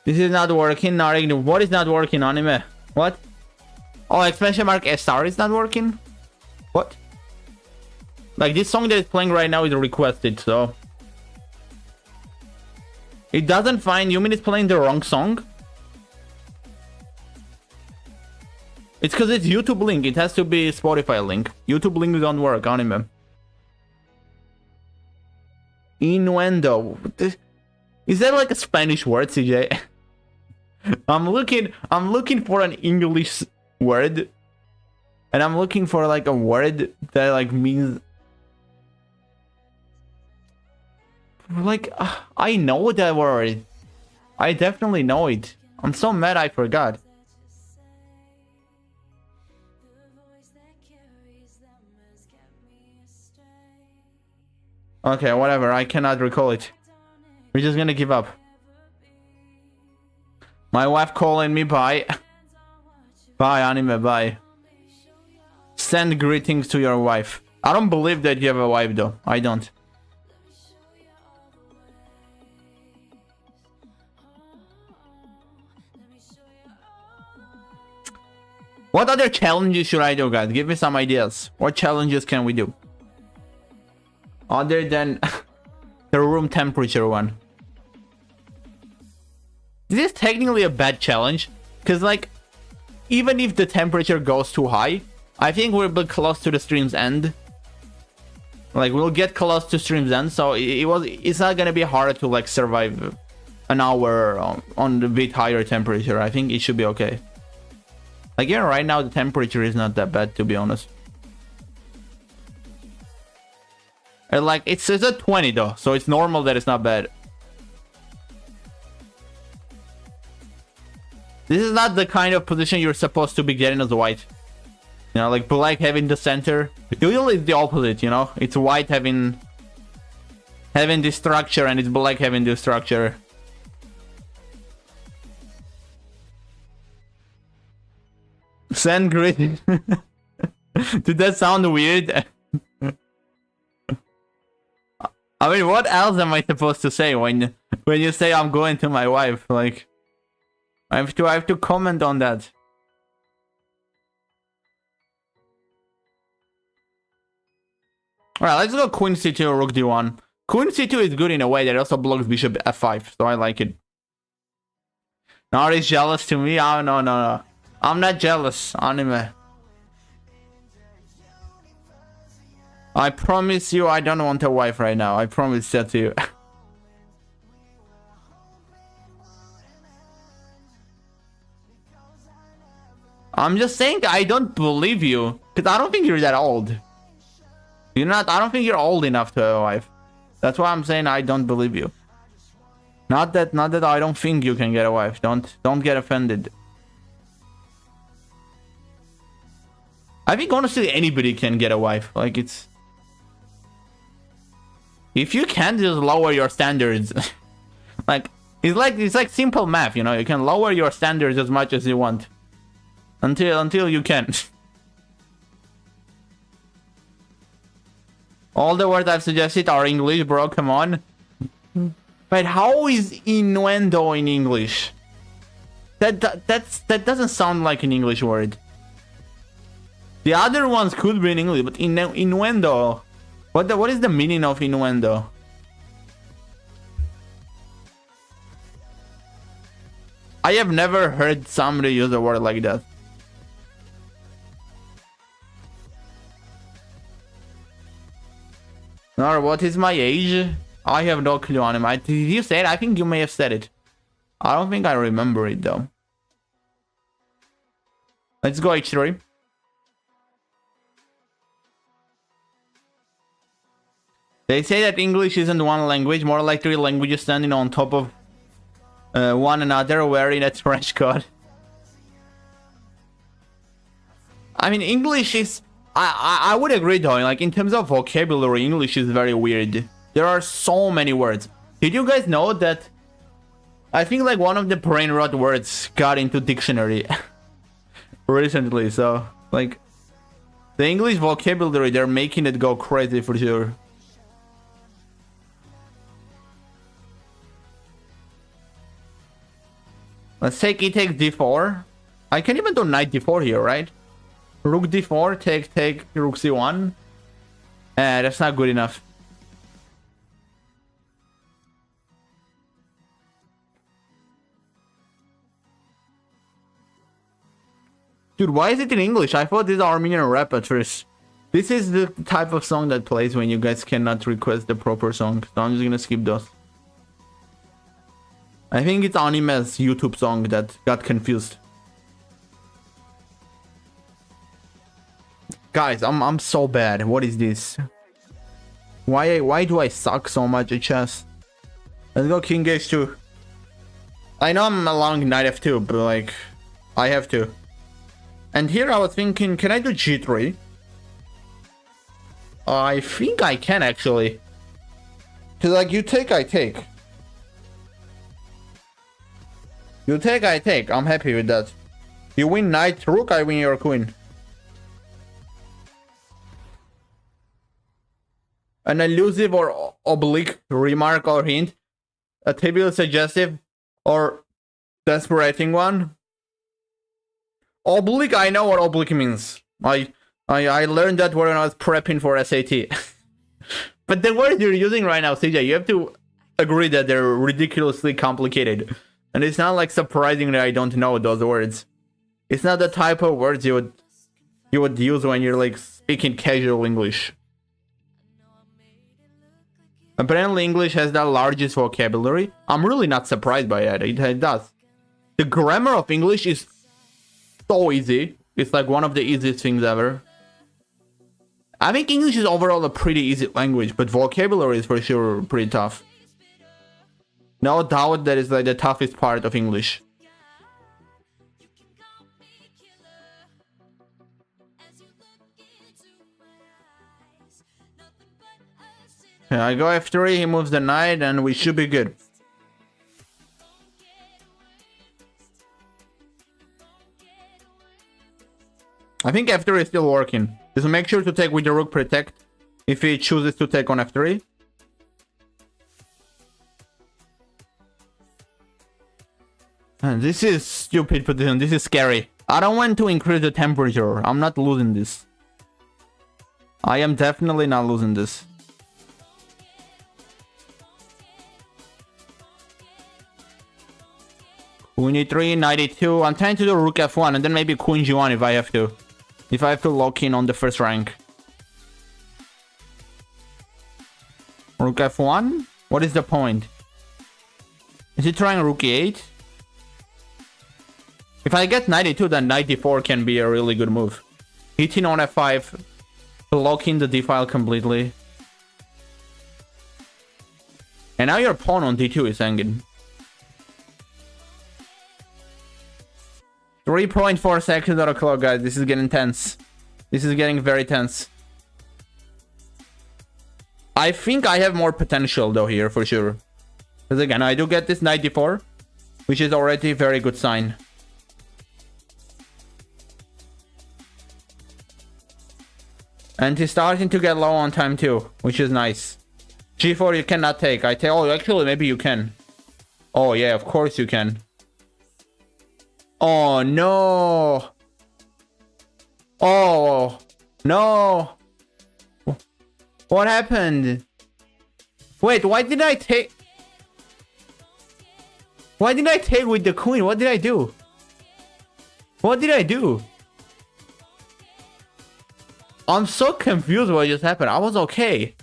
This is not working. What is not working, anime? What? Oh, exclamation mark SR is not working? What? Like this song that is playing right now is requested, so... It doesn't find... You mean it's playing the wrong song? It's because it's YouTube link. It has to be Spotify link. YouTube links don't work, anime. Innuendo. Is that like a Spanish word, CJ? I'm looking for an English word. And I'm looking for like a word that like means... Like, I know that word. I definitely know it. I'm so mad I forgot. Okay, whatever. I cannot recall it. We're just gonna give up. My wife calling me. Bye. Bye, anime. Bye. Send greetings to your wife. I don't believe that you have a wife, though. I don't. What other challenges should I do, guys? Give me some ideas. What challenges can we do? Other than the room temperature one. This is technically a bad challenge. Because, like, even if the temperature goes too high, I think we'll be close to the stream's end. Like, we'll get close to stream's end. So it's not gonna be hard to, like, survive an hour on the bit higher temperature. I think it should be okay. Like, yeah, right now the temperature is not that bad, to be honest. And like, it's at 20 though, so it's normal that it's not bad. This is not the kind of position you're supposed to be getting as a white. You know, like black having the center. Usually it's the opposite, you know? It's white having this structure and it's black having this structure. Send greetings. Did that sound weird? I mean, what else am I supposed to say when you say I'm going to my wife? Like, I have to comment on that. Alright, let's go Queen C2, Rook D1. Queen C2 is good in a way that it also blocks Bishop F5, so I like it. Now he's jealous to me? Oh, no. I'm not jealous, anime. I promise you I don't want a wife right now. I promise that to you. I'm just saying I don't believe you. Because I don't think you're that old. You're not. I don't think you're old enough to have a wife. That's why I'm saying I don't believe you. Not that I don't think you can get a wife. Don't get offended. I think honestly anybody can get a wife. Like, it's... If you can't, just lower your standards. Like, it's like simple math, you know? You can lower your standards as much as you want. Until you can. All the words I've suggested are English, bro. Come on. But how is innuendo in English? That doesn't sound like an English word. The other ones could be in English, but innuendo. What is the meaning of innuendo? I have never heard somebody use a word like that. Or what is my age? I have no clue on him. Did you say it? I think you may have said it. I don't think I remember it though. Let's go H3. They say that English isn't one language, more like 3 languages standing on top of one another, wearing a trash code. I mean, English is... I would agree though, like in terms of vocabulary, English is very weird. There are so many words. Did you guys know that... I think like one of the brain rot words got into dictionary recently, so like... The English vocabulary, they're making it go crazy for sure. Let's take e takes d4. I can even do knight d4 here, right? Rook d4, take rook c1. That's not good enough. Dude, why is it in English? I thought this is Armenian rap at first. This is the type of song that plays when you guys cannot request the proper song. So I'm just gonna skip those. I think it's Anime's YouTube song that got confused. Guys, I'm so bad. What is this? Why do I suck so much at chess? Let's go king h2. I know I'm along knight f2, but like, I have to. And here I was thinking, can I do g3? I think I can actually. Cause like, you take, I take. You take, I take. I'm happy with that. You win knight, rook, I win your queen. An elusive or oblique remark or hint. A trivial suggestive or desperating one. Oblique, I know what oblique means. I learned that when I was prepping for SAT. But the words you're using right now, CJ, you have to agree that they're ridiculously complicated. And it's not like surprising that I don't know those words. It's not the type of words you would use when you're like speaking casual English. Apparently English has the largest vocabulary. I'm really not surprised by that. It does. The grammar of English is so easy. It's like one of the easiest things ever. I think English is overall a pretty easy language, but vocabulary is for sure pretty tough. No doubt that is like the toughest part of English. Yeah, I go f3, he moves the knight, and we should be good. I think f3 is still working. Just make sure to take with the rook protect if he chooses to take on f3. And this is stupid position. This is scary. I don't want to increase the temperature. I'm not losing this. I am definitely not losing this. Queen e3, knight e2. I'm trying to do rook f1 and then maybe queen g1 if I have to. If I have to lock in on the first rank. Rook f1? What is the point? Is he trying rook e8? If I get knight e2, then knight d4 can be a really good move. Hitting on f5. Blocking the d file completely. And now your pawn on d2 is hanging. 3.4 seconds on the clock, guys. This is getting tense. This is getting very tense. I think I have more potential though here for sure. Because again, I do get this knight d4, which is already a very good sign. And he's starting to get low on time too, which is nice. g4 you cannot take. I take. Oh, actually, maybe you can. Oh yeah, of course you can. Oh no. Oh no. What happened? Wait, why did I take? Why did I take with the queen? What did I do? What did I do? I'm so confused what just happened. I was okay.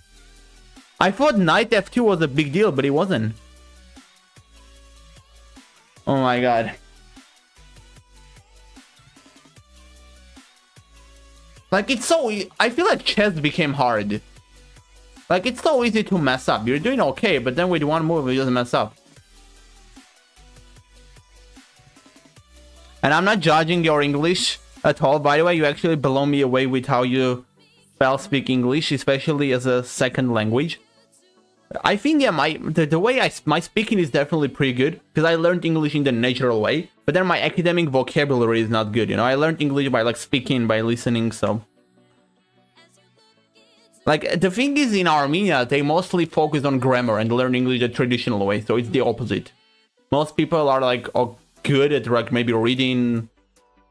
I thought knight f2 was a big deal, but it wasn't. Oh my god. Like, it's so... I feel like chess became hard. Like, it's so easy to mess up. You're doing okay, but then with one move, you just mess up. And I'm not judging your English at all. By the way, you actually blow me away with how you speak English, especially as a second language. I think, yeah, the way my speaking is definitely pretty good, because I learned English in the natural way, but then my academic vocabulary is not good, you know? I learned English by, like, speaking, by listening, so... Like, the thing is, in Armenia, they mostly focus on grammar and learn English the traditional way, so it's the opposite. Most people are, like, good at, like, maybe reading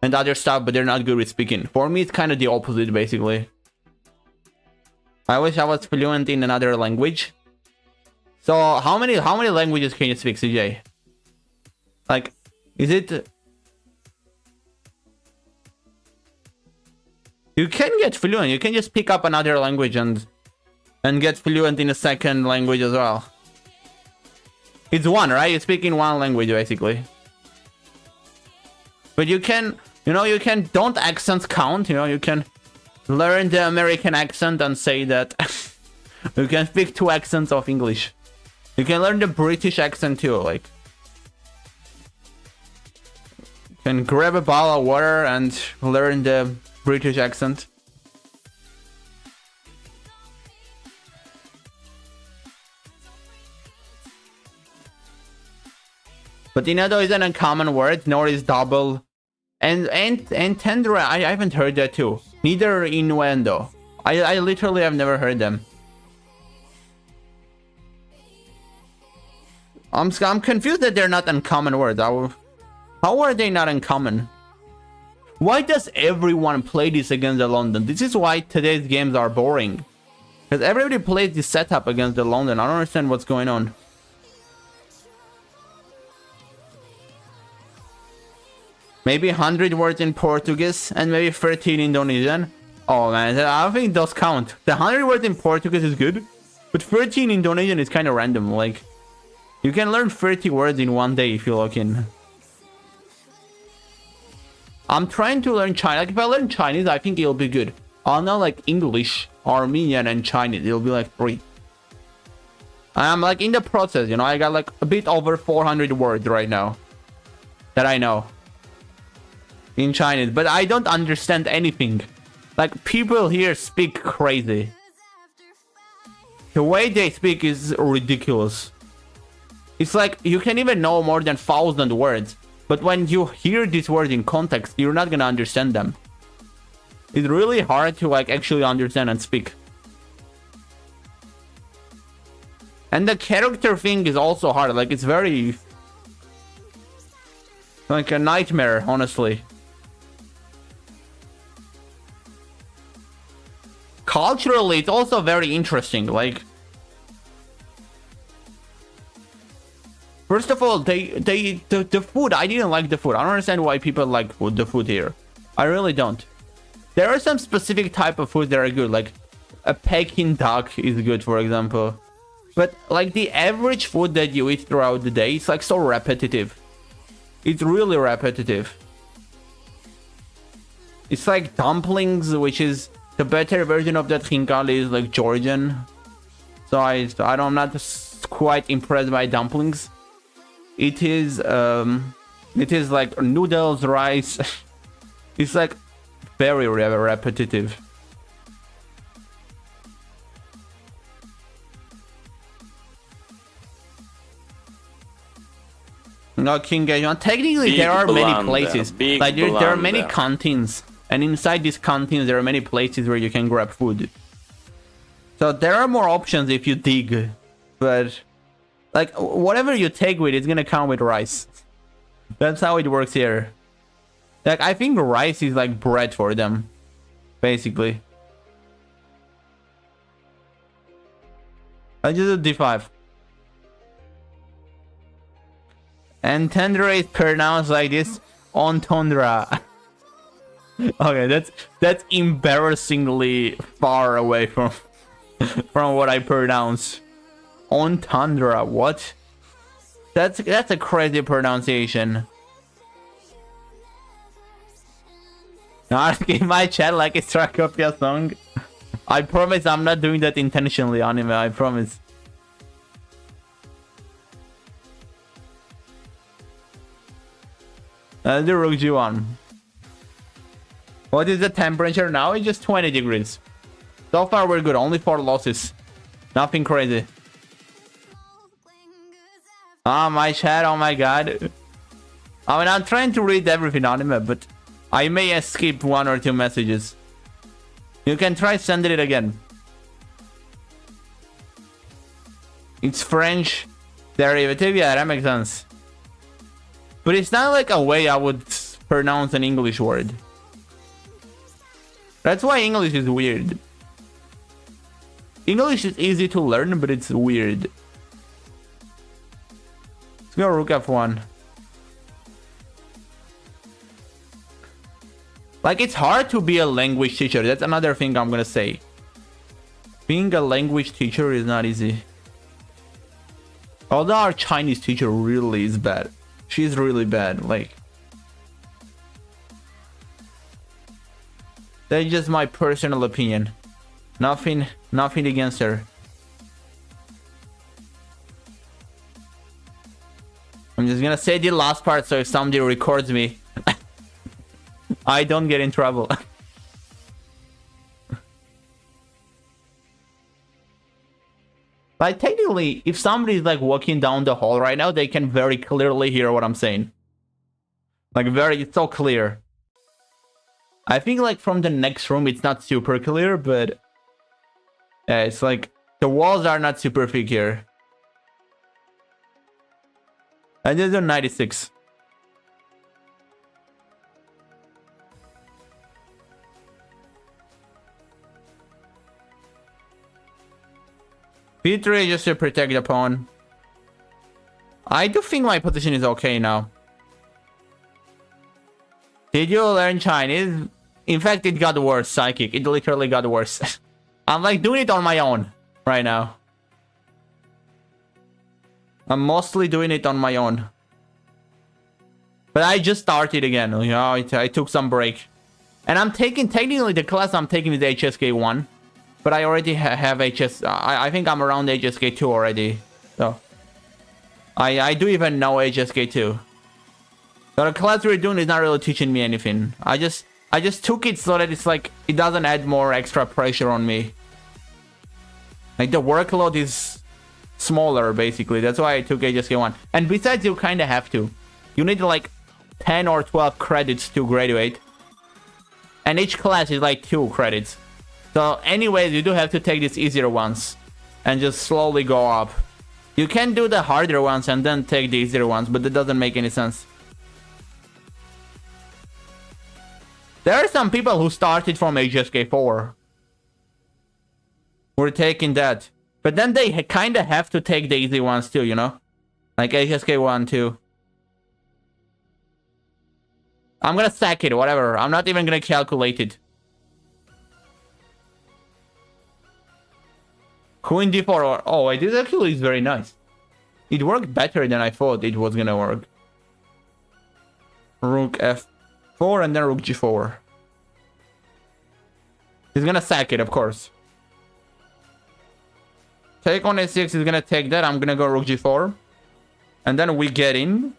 and other stuff, but they're not good with speaking. For me, it's kind of the opposite, basically. I wish I was fluent in another language. So, how many languages can you speak, CJ? Like, is it... You can get fluent. You can just pick up another language and get fluent in a second language as well. It's one, right? You speak in one language, basically. But you can, you know, you can... Don't accents count, you know? You can learn the American accent and say that... You can speak 2 accents of English. You can learn the British accent too, like. You can grab a bottle of water and learn the British accent. But Inado is an uncommon word, nor is double. And tendra, I haven't heard that too. Neither innuendo. I literally have never heard them. I'm confused that they're not uncommon words. How are they not uncommon? Why does everyone play this against the London? This is why today's games are boring. Because everybody plays this setup against the London. I don't understand what's going on. Maybe 100 words in Portuguese and maybe 13 Indonesian. Oh man, I think those count. The 100 words in Portuguese is good, but 13 Indonesian is kind of random. Like, you can learn 30 words in one day if you look in. I'm trying to learn Chinese. Like, if I learn Chinese, I think it'll be good. I'll know like English, Armenian, and Chinese. It'll be like 3. I'm like in the process, you know. I got like a bit over 400 words right now that I know in Chinese, but I don't understand anything. Like, people here speak crazy. The way they speak is ridiculous. It's like you can even know more than 1,000 words, but when you hear these words in context, you're not gonna understand them. It's really hard to like actually understand and speak. And the character thing is also hard. Like, it's very like a nightmare, honestly. Culturally, it's also very interesting. Like, first of all, the food. I didn't like the food. I don't understand why people like the food here. I really don't. There are some specific type of food that are good, like a Peking duck is good, for example. But like the average food that you eat throughout the day, it's like so repetitive. It's really repetitive. It's like dumplings, which is the better version of that khinkali is like Georgian. So I'm not quite impressed by dumplings. It is like noodles, rice. It's like very repetitive. No, King Gajon. Technically, there are many places. Like there are many canteens, and inside these canteens, there are many places where you can grab food. So there are more options if you dig, but like whatever you take with, it's gonna come with rice. That's how it works here. Like, I think rice is like bread for them, basically. I just do D5. And tundra is pronounced like this, on tundra. Okay, that's embarrassingly far away from what I pronounce. On tundra, what? That's a crazy pronunciation. Asking my chat like it's Trakopia song. I promise I'm not doing that intentionally, anime. I promise. The Rugji one. What is the temperature now? It's just 20 degrees. So far we're good. Only 4 losses. Nothing crazy. Ah, my chat. Oh my god. I mean, I'm trying to read everything anime, but I may skip 1 or 2 messages. You can try sending it again. It's French derivative. Yeah, that makes sense. But it's not like a way I would pronounce an English word. That's why English is weird. English is easy to learn, but it's weird. Let's go Rook F1. Like, it's hard to be a language teacher. That's another thing I'm gonna say. Being a language teacher is not easy. Although our Chinese teacher really is bad. She's really bad. Like, that's just my personal opinion. Nothing against her. just gonna say the last part so if somebody records me, I don't get in trouble. Like, technically, if somebody's like walking down the hall right now, they can very clearly hear what I'm saying. Like, it's so clear. I think like from the next room, it's not super clear, but yeah, it's like the walls are not super thick here. I just do 96. P3 just to protect the pawn. I do think my position is okay now. Did you learn Chinese? In fact, it got worse, Psychic. It literally got worse. I'm like doing it on my own right now. I'm mostly doing it on my own. But I just started again. You know, I took some break. And I'm taking, technically the class I'm taking is HSK 1. But I already have HS... I think I'm around HSK 2 already. So... I do even know HSK 2. So the class we're doing is not really teaching me anything. I just took it so that it's like... It doesn't add more extra pressure on me. Like the workload is smaller, basically. That's why I took HSK 1. And besides, you kind of have to. You need like 10 or 12 credits to graduate. And each class is like 2 credits. So anyways, you do have to take these easier ones and just slowly go up. You can do the harder ones and then take the easier ones, but that doesn't make any sense. There are some people who started from HSK 4. We're taking that. But then they kind of have to take the easy ones too, you know? Like HSK 1, 2. I'm gonna sack it, whatever. I'm not even gonna calculate it. Queen d4. Oh, wait, this actually is very nice. It worked better than I thought it was gonna work. Rook f4 and then rook g4. He's gonna sack it, of course. Take on a6 is gonna take that. I'm gonna go rook g4. And then we get in.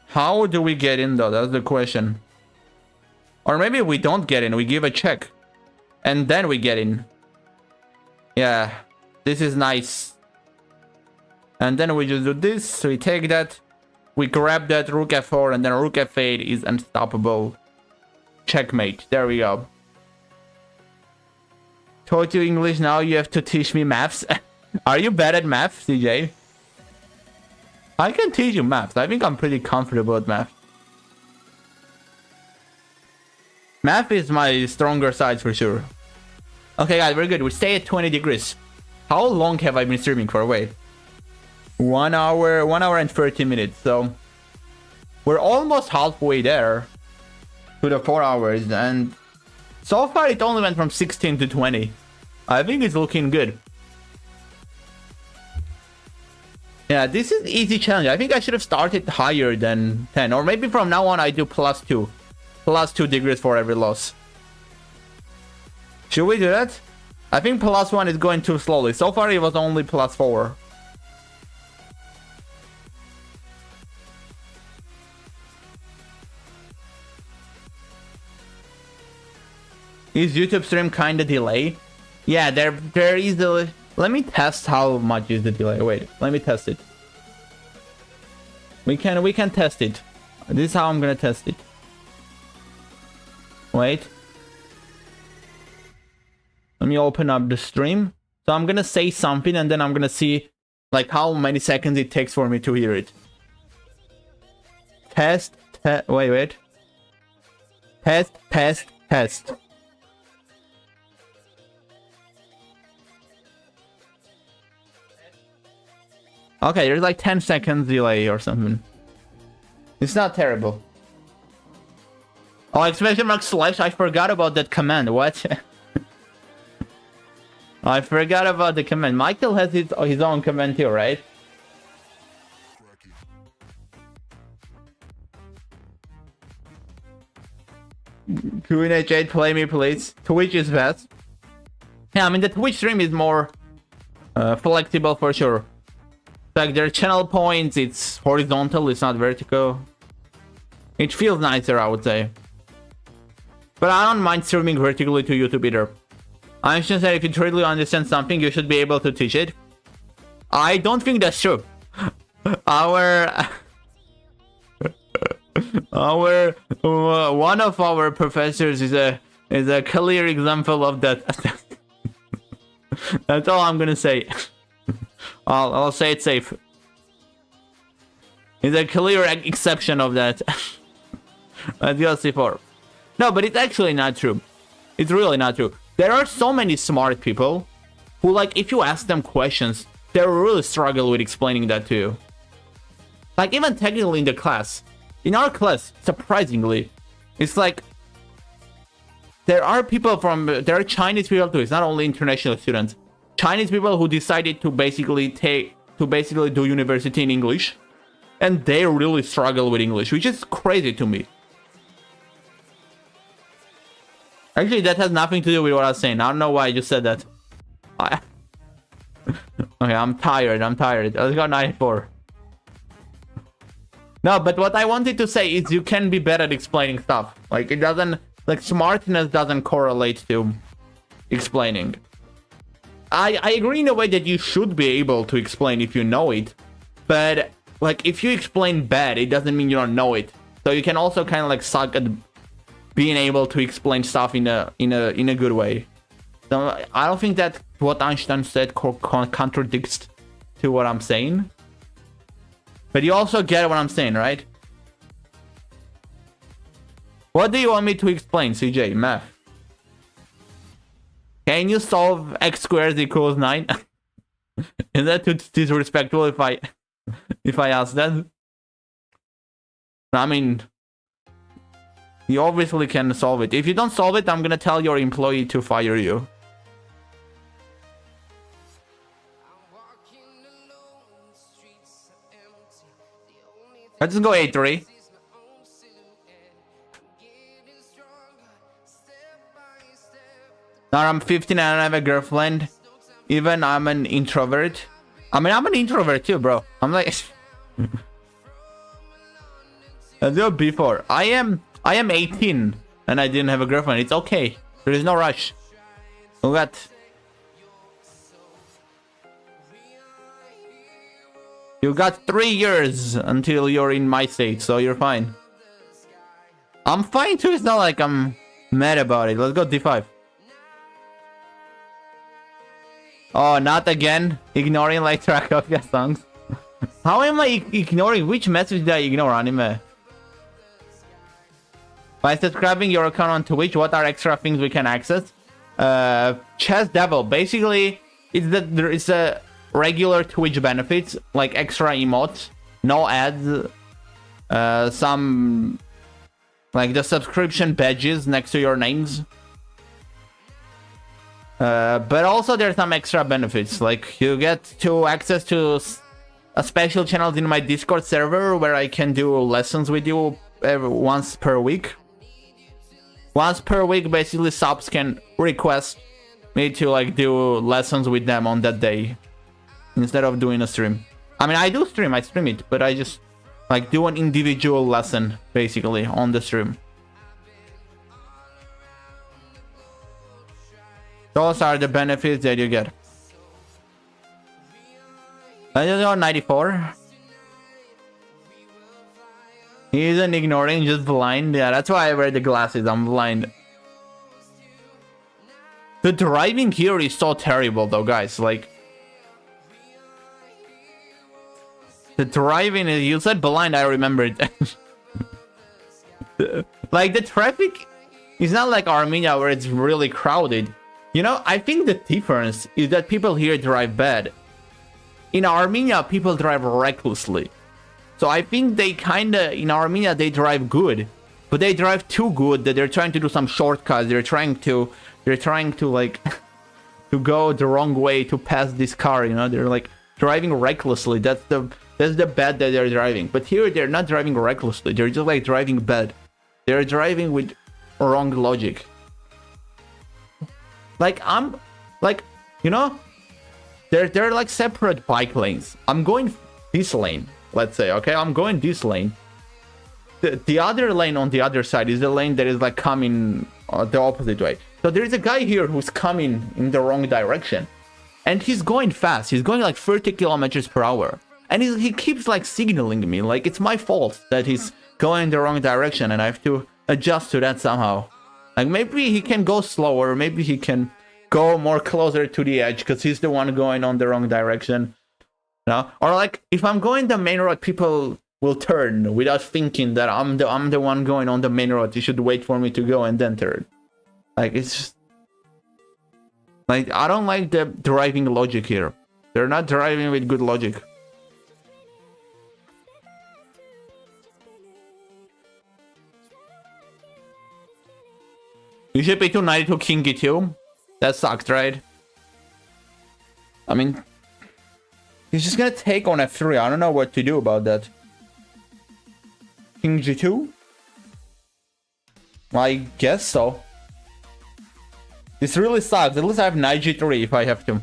How do we get in though? That's the question. Or maybe we don't get in. We give a check. And then we get in. Yeah. This is nice. And then we just do this. So we take that. We grab that rook f4 and then rook f8 is unstoppable. Checkmate. There we go. Taught you English, now you have to teach me maths. Are you bad at math, CJ? I can teach you maths. I think I'm pretty comfortable at math. Math is my stronger side for sure. Okay guys, we're good. We stay at 20 degrees. How long have I been streaming for? Wait. 1 hour and 30 minutes. So we're almost halfway there to the 4 hours, and so far it only went from 16 to 20. I think it's looking good. Yeah, this is easy challenge. I think I should have started higher than 10, or maybe from now on I do +2. +2 degrees for every loss. Should we do that? I think +1 is going too slowly. So far it was only +4. Is YouTube stream kind of delay? Yeah, there is a... Let me test how much is the delay. Wait, let me test it. We can test it. This is how I'm gonna test it. Wait. Let me open up the stream. So I'm gonna say something and then I'm gonna see like how many seconds it takes for me to hear it. Wait. Test. Okay, there's like 10 seconds delay or something. It's not terrible. Oh, exclamation mark slash, I forgot about that command. What? I forgot about the command. Michael has his own command too, right? Queen play me please. Twitch is best. Yeah, I mean the Twitch stream is more flexible for sure. Like their channel points, it's horizontal, it's not vertical. It feels nicer, I would say. But I don't mind streaming vertically to YouTube either. I'm just saying if you truly understand something, you should be able to teach it. I don't think that's true. Our one of our professors is a clear example of that. That's all I'm gonna say. I'll say it safe. It's a clear exception of that. Let's go C4. No, but it's actually not true. It's really not true. There are so many smart people who, like, if you ask them questions, they really struggle with explaining that to you. Like, even technically in the class. In our class, surprisingly, it's like there are Chinese people too. It's not only international students. Chinese people who decided to basically do university in English, and they really struggle with English, which is crazy to me. Actually, that has nothing to do with what I was saying. I don't know why I just said that. Okay, I'm tired. Let's go 94. No, but what I wanted to say is you can be better at explaining stuff. Like, it doesn't... Like, smartness doesn't correlate to explaining. I agree in a way that you should be able to explain if you know it. But, like, if you explain bad, it doesn't mean you don't know it. So you can also kind of, like, suck at being able to explain stuff in a good way. So I don't think that what Einstein said contradicts to what I'm saying. But you also get what I'm saying, right? What do you want me to explain, CJ? Math. Can you solve x squared equals 9? Is that too disrespectful if I ask that? I mean, you obviously can solve it. If you don't solve it, I'm gonna tell your employee to fire you. Let's go A3. Now I'm 15 and I don't have a girlfriend. Even I'm an introvert. I mean, I'm an introvert too, bro. I'm like... Let's go B4. I am 18 and I didn't have a girlfriend. It's okay. There is no rush. We got... You got 3 years until you're in my state, so you're fine. I'm fine too. It's not like I'm mad about it. Let's go D5. Oh, not again. Ignoring like track of your songs. How am I ignoring? Which message did I ignore, Anime? By subscribing your account on Twitch, what are extra things we can access? Chess Devil. Basically, it's a regular Twitch benefits, like extra emotes, no ads, some like the subscription badges next to your names. But also there's some extra benefits, like you get to access to a special channel in my Discord server where I can do lessons with you once per week. Once per week, basically subs can request me to like do lessons with them on that day instead of doing a stream. I mean, I do stream, I stream it, but I just like do an individual lesson basically on the stream. Those are the benefits that you get. I just got 94. He isn't ignoring, just blind. Yeah, that's why I wear the glasses. I'm blind. The driving here is so terrible though, guys. Like, the driving, you said blind, I remembered. Like, the traffic is not like Armenia where it's really crowded. You know, I think the difference is that people here drive bad. In Armenia, people drive recklessly. So I think they kinda, in Armenia, they drive good. But they drive too good that they're trying to do some shortcuts. They're trying to like, to go the wrong way to pass this car, you know? They're like driving recklessly. That's the bad that they're driving. But here, they're not driving recklessly. They're just like driving bad. They're driving with wrong logic. Like, I'm like, you know, they're like separate bike lanes. I'm going this lane, let's say, okay? I'm going this lane. The other lane on the other side is the lane that is like coming the opposite way. So there is a guy here who's coming in the wrong direction. And he's going fast. He's going like 30 kilometers per hour. And he keeps like signaling me like it's my fault that he's going in the wrong direction and I have to adjust to that somehow. Like maybe he can go slower, maybe he can go more closer to the edge because he's the one going on the wrong direction. You know? Or like if I'm going the main road, people will turn without thinking that I'm the one going on the main road. You should wait for me to go and then turn. Like it's just, like I don't like the driving logic here. They're not driving with good logic. You should be 292 King E2. That sucked, right? I mean, he's just gonna take on F3. I don't know what to do about that. King G2? I guess so. This really sucks. At least I have Knight G3 if I have to.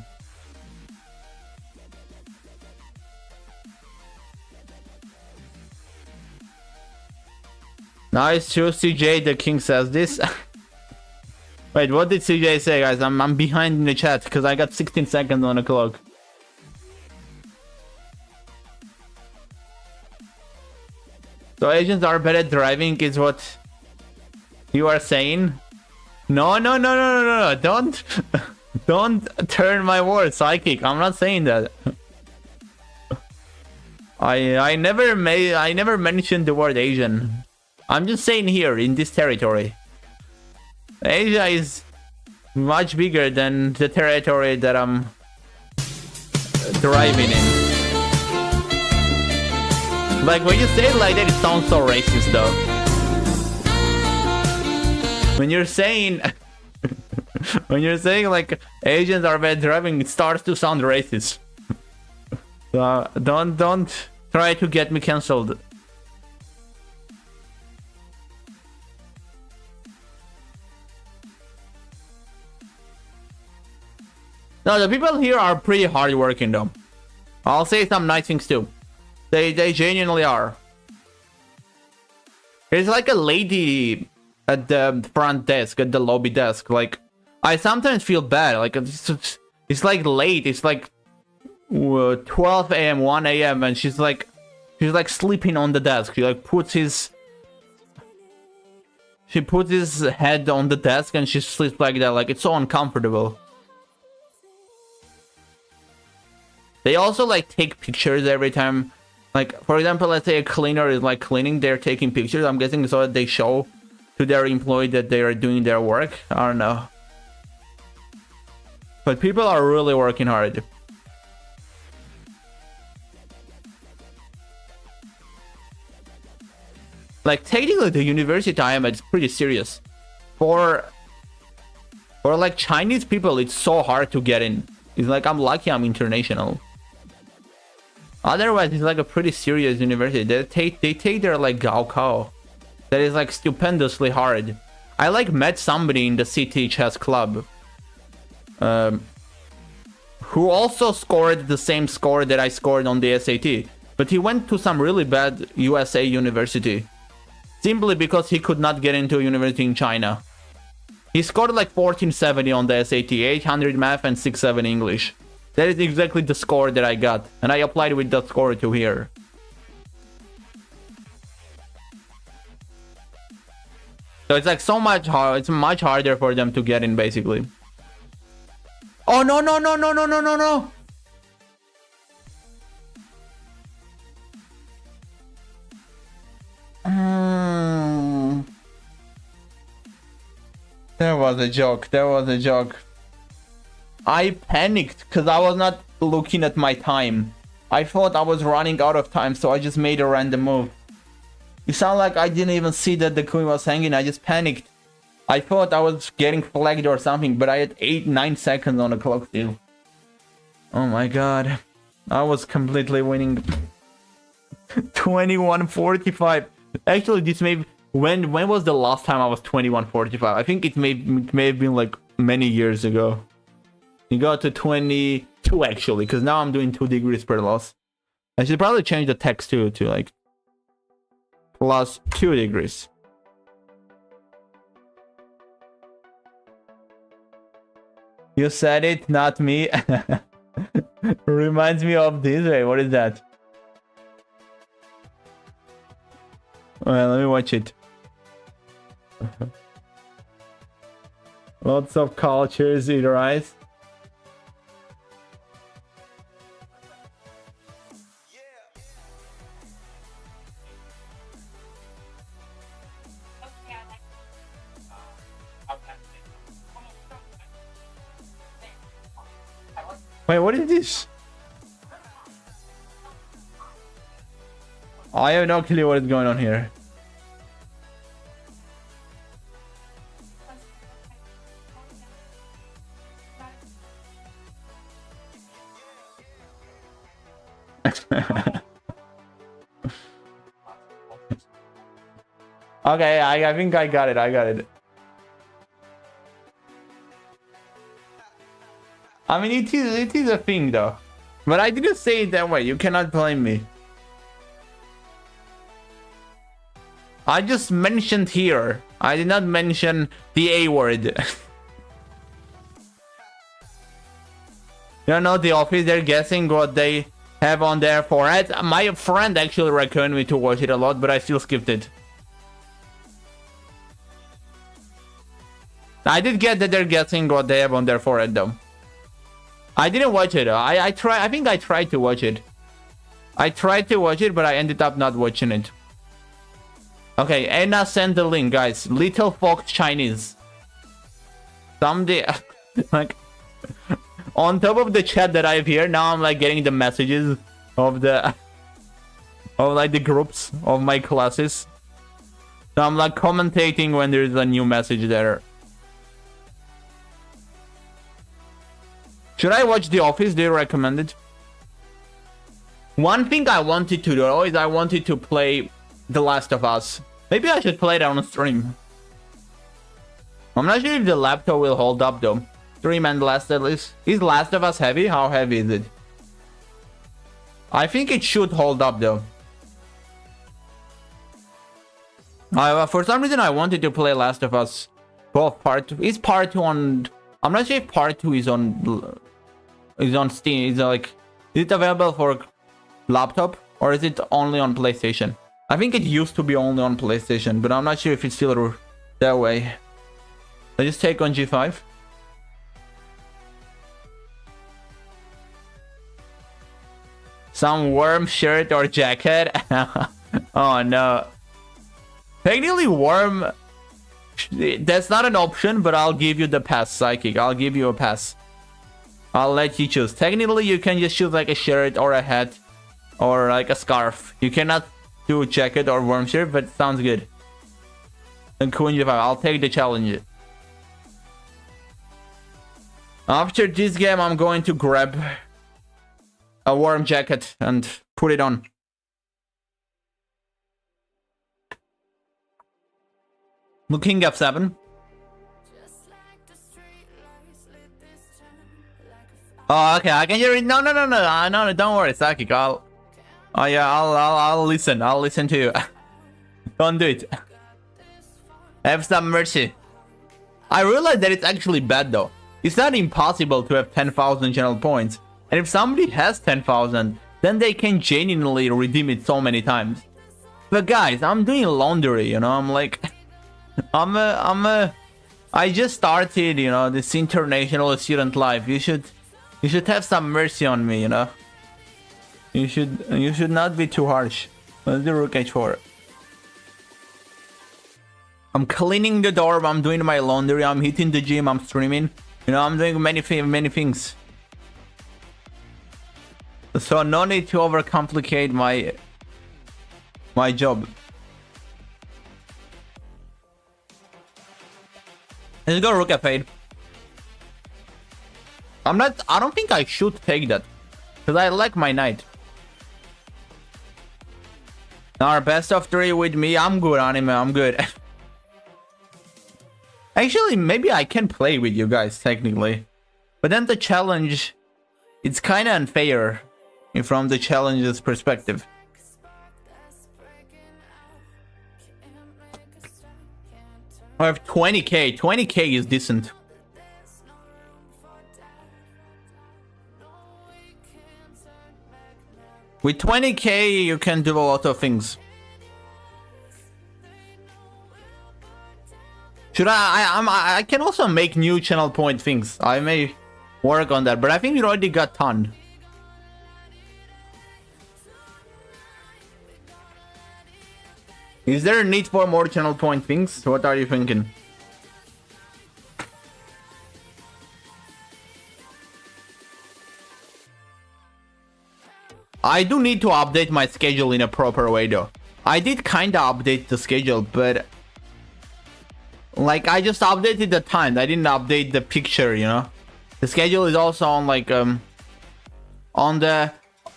Nice to CJ, the king says this. Wait, what did CJ say, guys? I'm behind in the chat because I got 16 seconds on the clock. So agents are bad at driving is what you are saying? No. Don't turn my words psychic. I'm not saying that. I never mentioned the word Asian. I'm just saying here in this territory. Asia is much bigger than the territory that I'm driving in. Like when you say it like that, it sounds so racist though. When you're saying like Asians are bad driving, it starts to sound racist. So don't try to get me cancelled. No, the people here are pretty hardworking though. I'll say some nice things too. They genuinely are. There's like a lady at the front desk, at the lobby desk. Like, I sometimes feel bad. Like, it's like late. It's like 12 a.m., 1 a.m. and she's like sleeping on the desk. She like puts his head on the desk and she sleeps like that. Like, it's so uncomfortable. They also like take pictures every time. Like, for example, let's say a cleaner is like cleaning, they're taking pictures. I'm guessing so that they show to their employee that they are doing their work. I don't know. But people are really working hard. Like, technically the university I am at is pretty serious. For like Chinese people, it's so hard to get in. It's like, I'm lucky I'm international. Otherwise, it's like a pretty serious university. They take their like Gaokao. That is like stupendously hard. I like met somebody in the CT chess club. Who also scored the same score that I scored on the SAT. But he went to some really bad USA university. Simply because he could not get into a university in China. He scored like 1470 on the SAT, 800 math and 670 English. That is exactly the score that I got. And I applied with that score to here. So it's like so much hard. It's much harder for them to get in basically. Oh no. That was a joke. I panicked because I was not looking at my time. I thought I was running out of time, so I just made a random move. You sound like I didn't even see that the queen was hanging. I just panicked. I thought I was getting flagged or something, but I had 8-9 seconds on the clock still. Oh my god. I was completely winning. 21:45. Actually, this may... When was the last time I was 21:45? I think it may have been like many years ago. You got to 22 actually, because now I'm doing 2 degrees per loss. I should probably change the text to like +2 degrees. You said it, not me. Reminds me of this. Wait, what is that? Well, let me watch it. Lots of cultures in rise. Wait, what is this? I have no clue what is going on here. Okay, I think I got it. I mean, it is a thing though, but I didn't say it that way. You cannot blame me. I just mentioned here. I did not mention the A word. You know, the office, they're guessing what they have on their forehead. My friend actually recommended me to watch it a lot, but I still skipped it. I did get that they're guessing what they have on their forehead though. I didn't watch it. I think I tried to watch it. I tried to watch it, but I ended up not watching it. Okay, Anna sent the link, guys. Little Fox Chinese. Someday, like, on top of the chat that I have here, now I'm like getting the messages of the, of like the groups of my classes. So I'm like commentating when there's a new message there. Should I watch The Office? Do you recommend it? One thing I wanted to do is I wanted to play The Last of Us. Maybe I should play it on stream. I'm not sure if the laptop will hold up though. Stream and Last at least. Is Last of Us heavy? How heavy is it? I think it should hold up though. For some reason I wanted to play Last of Us. Both part 2. Is part 2 on... I'm not sure if part 2 is on Steam. Is it available for laptop or is it only on PlayStation? I think it used to be only on PlayStation, but I'm not sure if it's still that way. I just take on G5. Some warm shirt or jacket. Oh no. Technically warm, that's not an option, but I'll give you the pass, Psychic. I'll give you a pass. I'll let you choose. Technically, you can just choose like a shirt or a hat or like a scarf. You cannot do a jacket or warm shirt, but it sounds good. And Queen G5, I'll take the challenge. After this game, I'm going to grab a warm jacket and put it on. Looking F7. Oh, okay. I can hear it. No, don't worry, Psychic. I'll listen. I'll listen to you. Don't do it. Have some mercy. I realize that it's actually bad though. It's not impossible to have 10,000 channel points, and if somebody has 10,000, then they can genuinely redeem it so many times. But guys, I'm doing laundry. You know, I'm like. I just started, you know, this international student life. You should have some mercy on me, you know. You should not be too harsh. Let's do Rook H4. I'm cleaning the dorm, I'm doing my laundry, I'm hitting the gym, I'm streaming. You know, I'm doing many things. So no need to overcomplicate my job. Let's go Rook F8. I don't think I should take that. Because I like my knight. Our best of 3 with me. I'm good, Anime. I'm good. Actually, maybe I can play with you guys, technically. But then the challenge, it's kind of unfair. from the challenge's perspective. I have 20k. 20k is decent. With 20k, you can do a lot of things. Should I can also make new channel point things. I may work on that, but I think we already got ton. Is there a need for more channel point things? What are you thinking? I do need to update my schedule in a proper way though. I did kinda update the schedule, but like I just updated the time. I didn't update the picture, you know. The schedule is also on like on the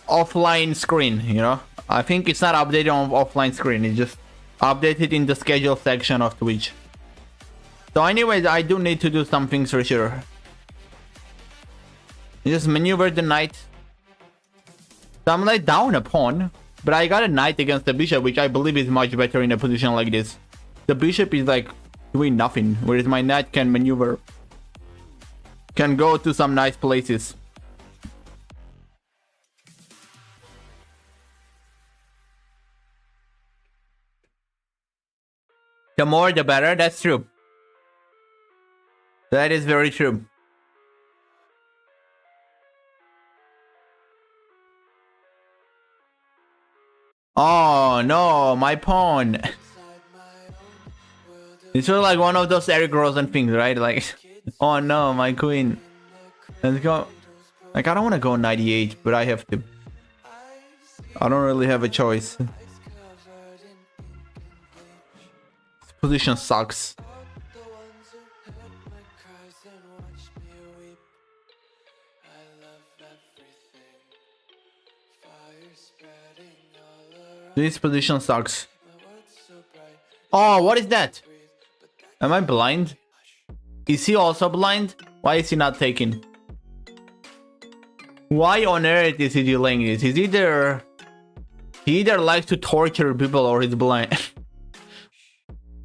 offline screen, you know. I think it's not updated on offline screen. It's just updated in the schedule section of Twitch. So anyways, I do need to do some things for sure. Just maneuver the knight. So I'm like down a pawn, but I got a knight against the bishop, which I believe is much better in a position like this. The bishop is like doing nothing, whereas my knight can maneuver, can go to some nice places. The more the better, that's true. That is very true. Oh no, my pawn. It's sort of like one of those Eric Rosen things, right? Like, oh no, my queen. Let's go. Like, I don't want to go 98, but I have to. I don't really have a choice. This position sucks. This position sucks. Oh, what is that? Am I blind? Is he also blind? Why is he not taking? Why on earth is he delaying this? He either likes to torture people or he's blind.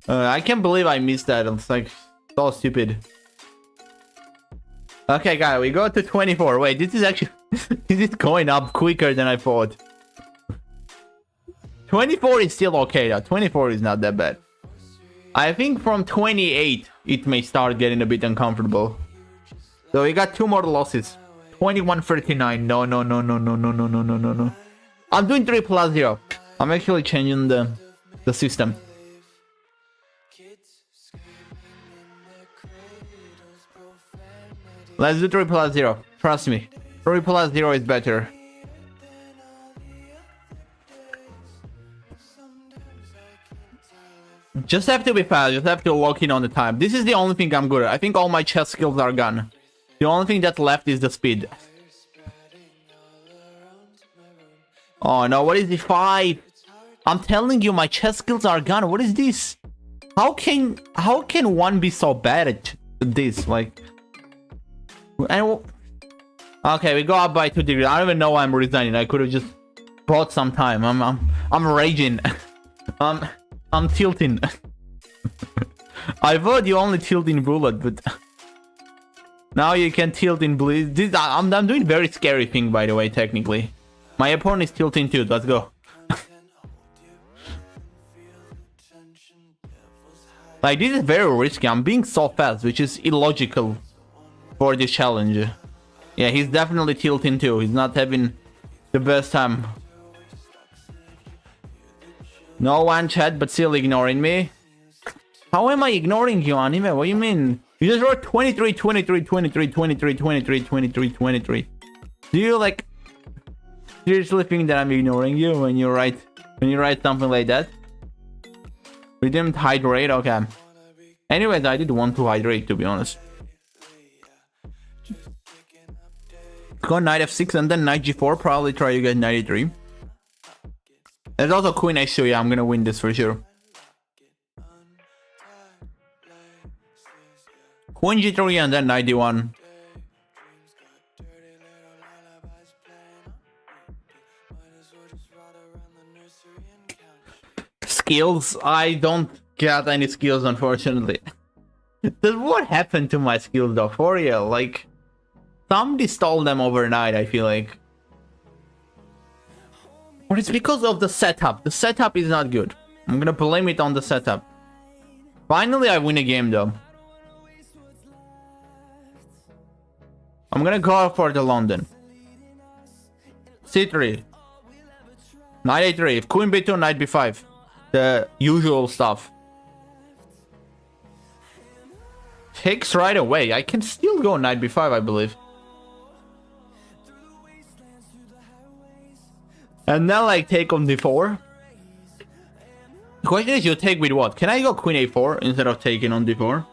I can't believe I missed that. It's like so stupid. Okay, guys, we go to 24. Wait, this is actually this is going up quicker than I thought. 24 is still okay though. 24 is not that bad. I think from 28 it may start getting a bit uncomfortable. So we got two more losses. 21-39. No. I'm doing 3+0. I'm actually changing the system. Let's do 3+0. Trust me. 3+0 is better. Just have to be fast, just have to lock in on the time. This is the only thing I'm good at. I think all my chess skills are gone. The only thing that's left is the speed. Oh no, what is the 5? I'm telling you, my chess skills are gone. What is this? How can one be so bad at this? Like, and okay, we go up by 2 degrees. I don't even know why I'm resigning. I could have just bought some time. I'm raging. I'm tilting. I thought you only tilt in bullet, but now you can tilt in Blitz. I'm doing very scary thing, by the way, technically. My opponent is tilting too. Let's go. Like, this is very risky. I'm being so fast, which is illogical for this challenge. Yeah, he's definitely tilting too. He's not having the best time. No one chat, but still ignoring me. How am I ignoring you, anime? What do you mean? You just wrote 23. Do you like seriously think that I'm ignoring you when you write something like that? Redeemed hydrate, okay. Anyways, I did want to hydrate, to be honest. Go knight f6 and then knight g4. Probably try to get 93. There's also queen h2. Yeah, I'm gonna win this for sure. Queen g3 and then 91. skills. I don't get any skills, unfortunately. What happened to my skills though? For real, like somebody stole them overnight, I feel like. Or it's because of the setup. The setup is not good. I'm gonna blame it on the setup. Finally, I win a game though. I'm gonna go for the London. C3. Knight A3. Queen B2, Knight B5. The usual stuff. Takes right away. I can still go Knight B5, I believe. And then like take on D4. The question is, you take with what? Can I go Queen A4 instead of taking on D4?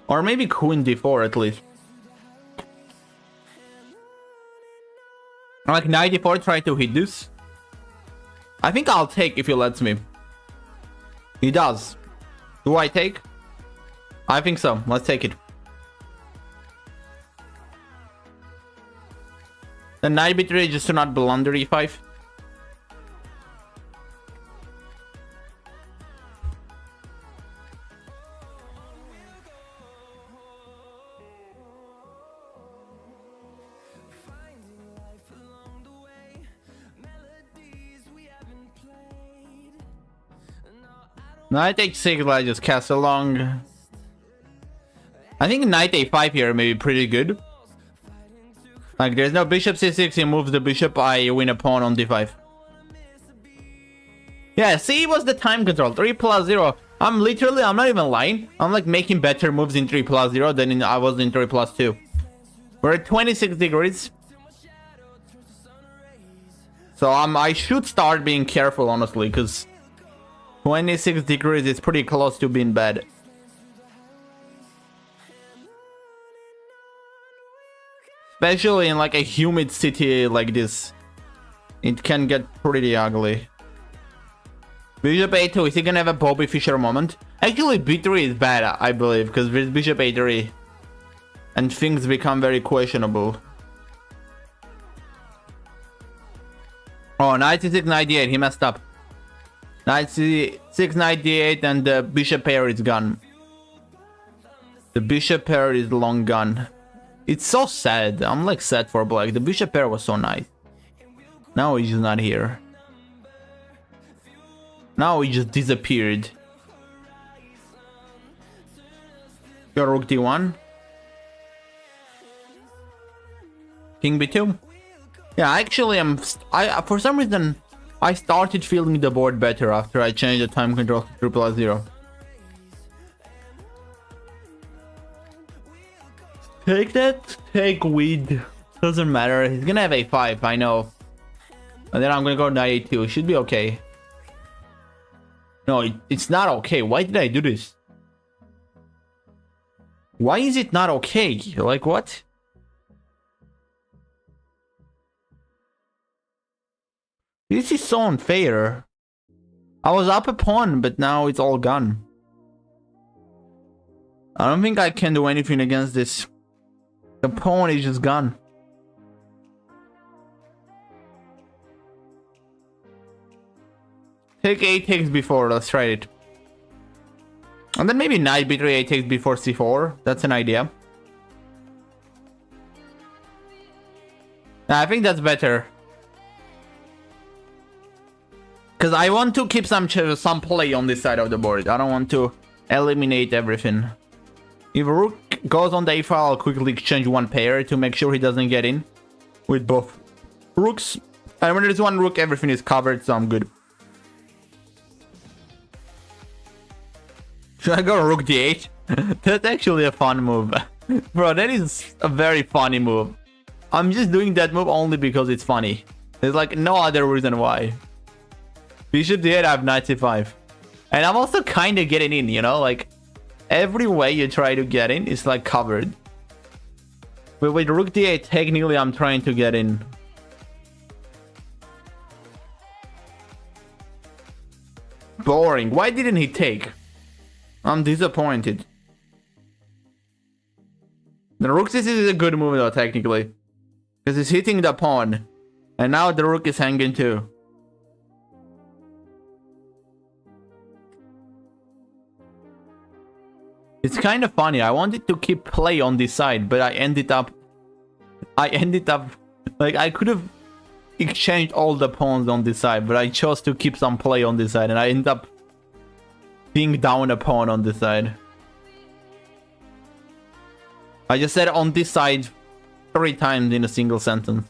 Or maybe Queen D4 at least. Like Knight D4, try to hit this. I think I'll take if he lets me. He does. Do I take? I think so. Let's take it. The Knight B3 just to not blunder E5. Knight H6, I just cast along. I think Knight A5 here may be pretty good. Like there's no bishop C6, he moves the bishop, I win a pawn on D5. Yeah, see, it was the time control, 3+0. I'm not even lying. I'm like making better moves in 3+0 than I was in 3+2. We're at 26 degrees. So I should start being careful, honestly, because 26 degrees is pretty close to being bad. Especially in like a humid city like this. It can get pretty ugly. Bishop A2, is he gonna have a Bobby Fischer moment? Actually, B3 is bad, I believe, because with Bishop A3. And things become very questionable. Oh, Knight C6, Knight D8, he messed up. Knight C6, Knight D8, and the bishop pair is gone. The bishop pair is long gone. It's so sad. I'm like sad for black. The bishop pair was so nice. Now he's just not here. Now he just disappeared. Your rook D1. King B2. Yeah, actually, I for some reason I started feeling the board better after I changed the time control to 3+0. Take that, take weed. Doesn't matter. He's gonna have A5, I know. And then I'm gonna go Knight A2. Should be okay. No, it's not okay. Why did I do this? Why is it not okay? Like what? This is so unfair. I was up a pawn, but now it's all gone. I don't think I can do anything against this. The pawn is just gone. Take A takes before, let's try it. And then maybe Knight B3 A takes before C4. That's an idea. I think that's better. Because I want to keep some play on this side of the board. I don't want to eliminate everything. If rook goes on the A file, I'll quickly exchange one pair to make sure he doesn't get in with both rooks. And when there's one rook, everything is covered, so I'm good. Should I go rook D8? That's actually a fun move. Bro, that is a very funny move. I'm just doing that move only because it's funny. There's like no other reason why. Bishop D8, I have Knight C5. And I'm also kind of getting in, you know? Like, every way you try to get in is like covered. But with rook D8, technically I'm trying to get in. Boring. Why didn't he take? I'm disappointed. The rook C6 is a good move though, technically. Because he's hitting the pawn. And now the rook is hanging too. It's kind of funny. I wanted to keep play on this side, but I ended up like I could have exchanged all the pawns on this side, but I chose to keep some play on this side, and I ended up being down a pawn on this side. I just said on this side 3 times in a single sentence.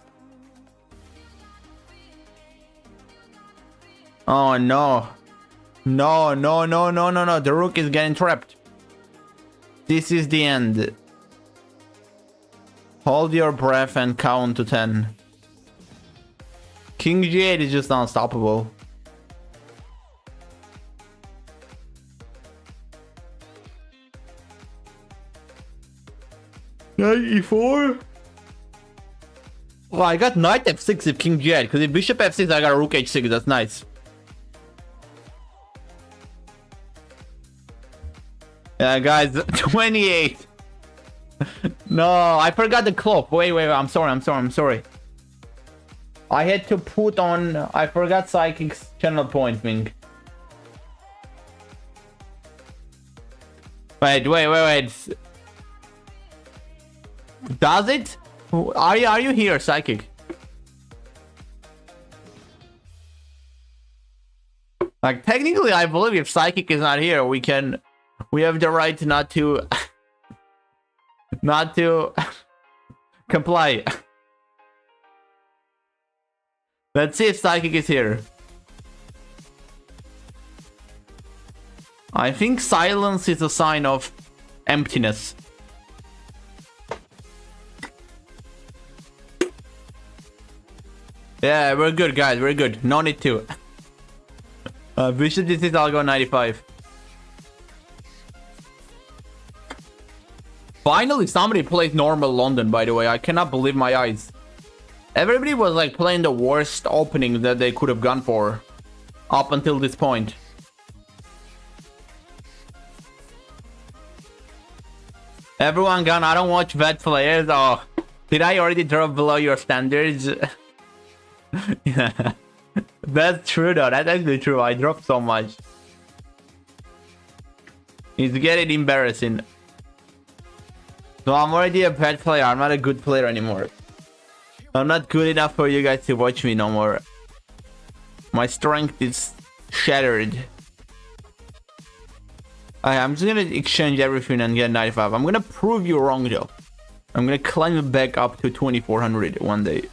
Oh no. No, no, no, no, no, no. The rook is getting trapped. This is the end. Hold your breath and count to 10. King g8 is just unstoppable. Knight e4? Oh, I got knight f6 if king g8, because if bishop f6 I got rook h6, that's nice. Yeah, guys, 28. No, I forgot the clock. Wait, I'm sorry. I had to put on... I forgot Psychic's channel point thing. Wait. Does it? Are you here, Psychic? Like, technically, I believe if Psychic is not here, we have the right not to... not to comply. Let's see if Psychic is here. I think silence is a sign of emptiness. Yeah, we're good, guys. We're good. No need to. Bishop d6, I'll go 95. Finally, somebody plays normal London, by the way. I cannot believe my eyes. Everybody was like playing the worst opening that they could have gone for up until this point. Everyone gone. I don't watch bad players. Oh, did I already drop below your standards? Yeah, that's true though. That's actually true. I dropped so much. It's getting embarrassing. So I'm already a bad player. I'm not a good player anymore. I'm not good enough for you guys to watch me no more. My strength is shattered. I'm just gonna exchange everything and get 95. I'm gonna prove you wrong though. I'm gonna climb it back up to 2400 one day.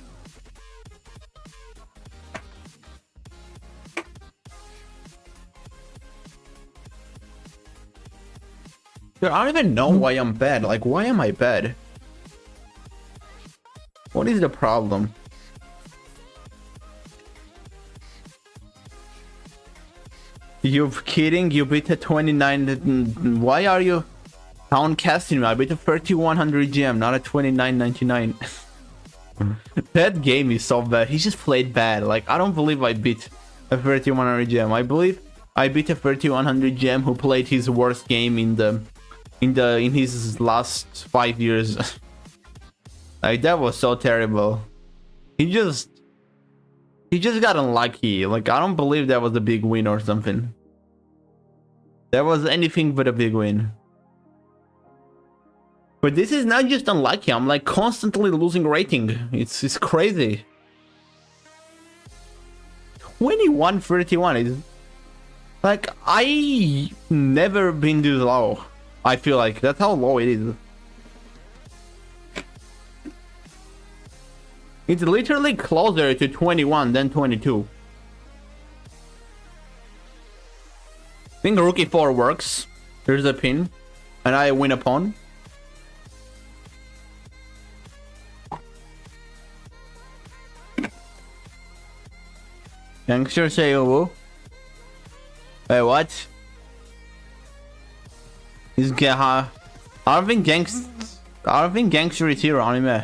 Dude, I don't even know why I'm bad. Like, why am I bad? What is the problem? You're kidding? You beat a 29. Why are you downcasting me? I beat a 3100 GM, not a 2999. That game is so bad. He just played bad. Like, I don't believe I beat a 3100 GM. I believe I beat a 3100 GM who played his worst game in his last 5 years. Like, that was so terrible. He just got unlucky. Like, I don't believe that was a big win or something. That was anything but a big win. But this is not just unlucky. I'm like constantly losing rating. It's crazy. 2131 is like, I never been this low. I feel like that's how low it is. It's literally closer to 21 than 22. I think rook e4 works. Here's a pin, and I win a pawn. Gangster say oh. Wait, what? Is I don't think gangster is here anime.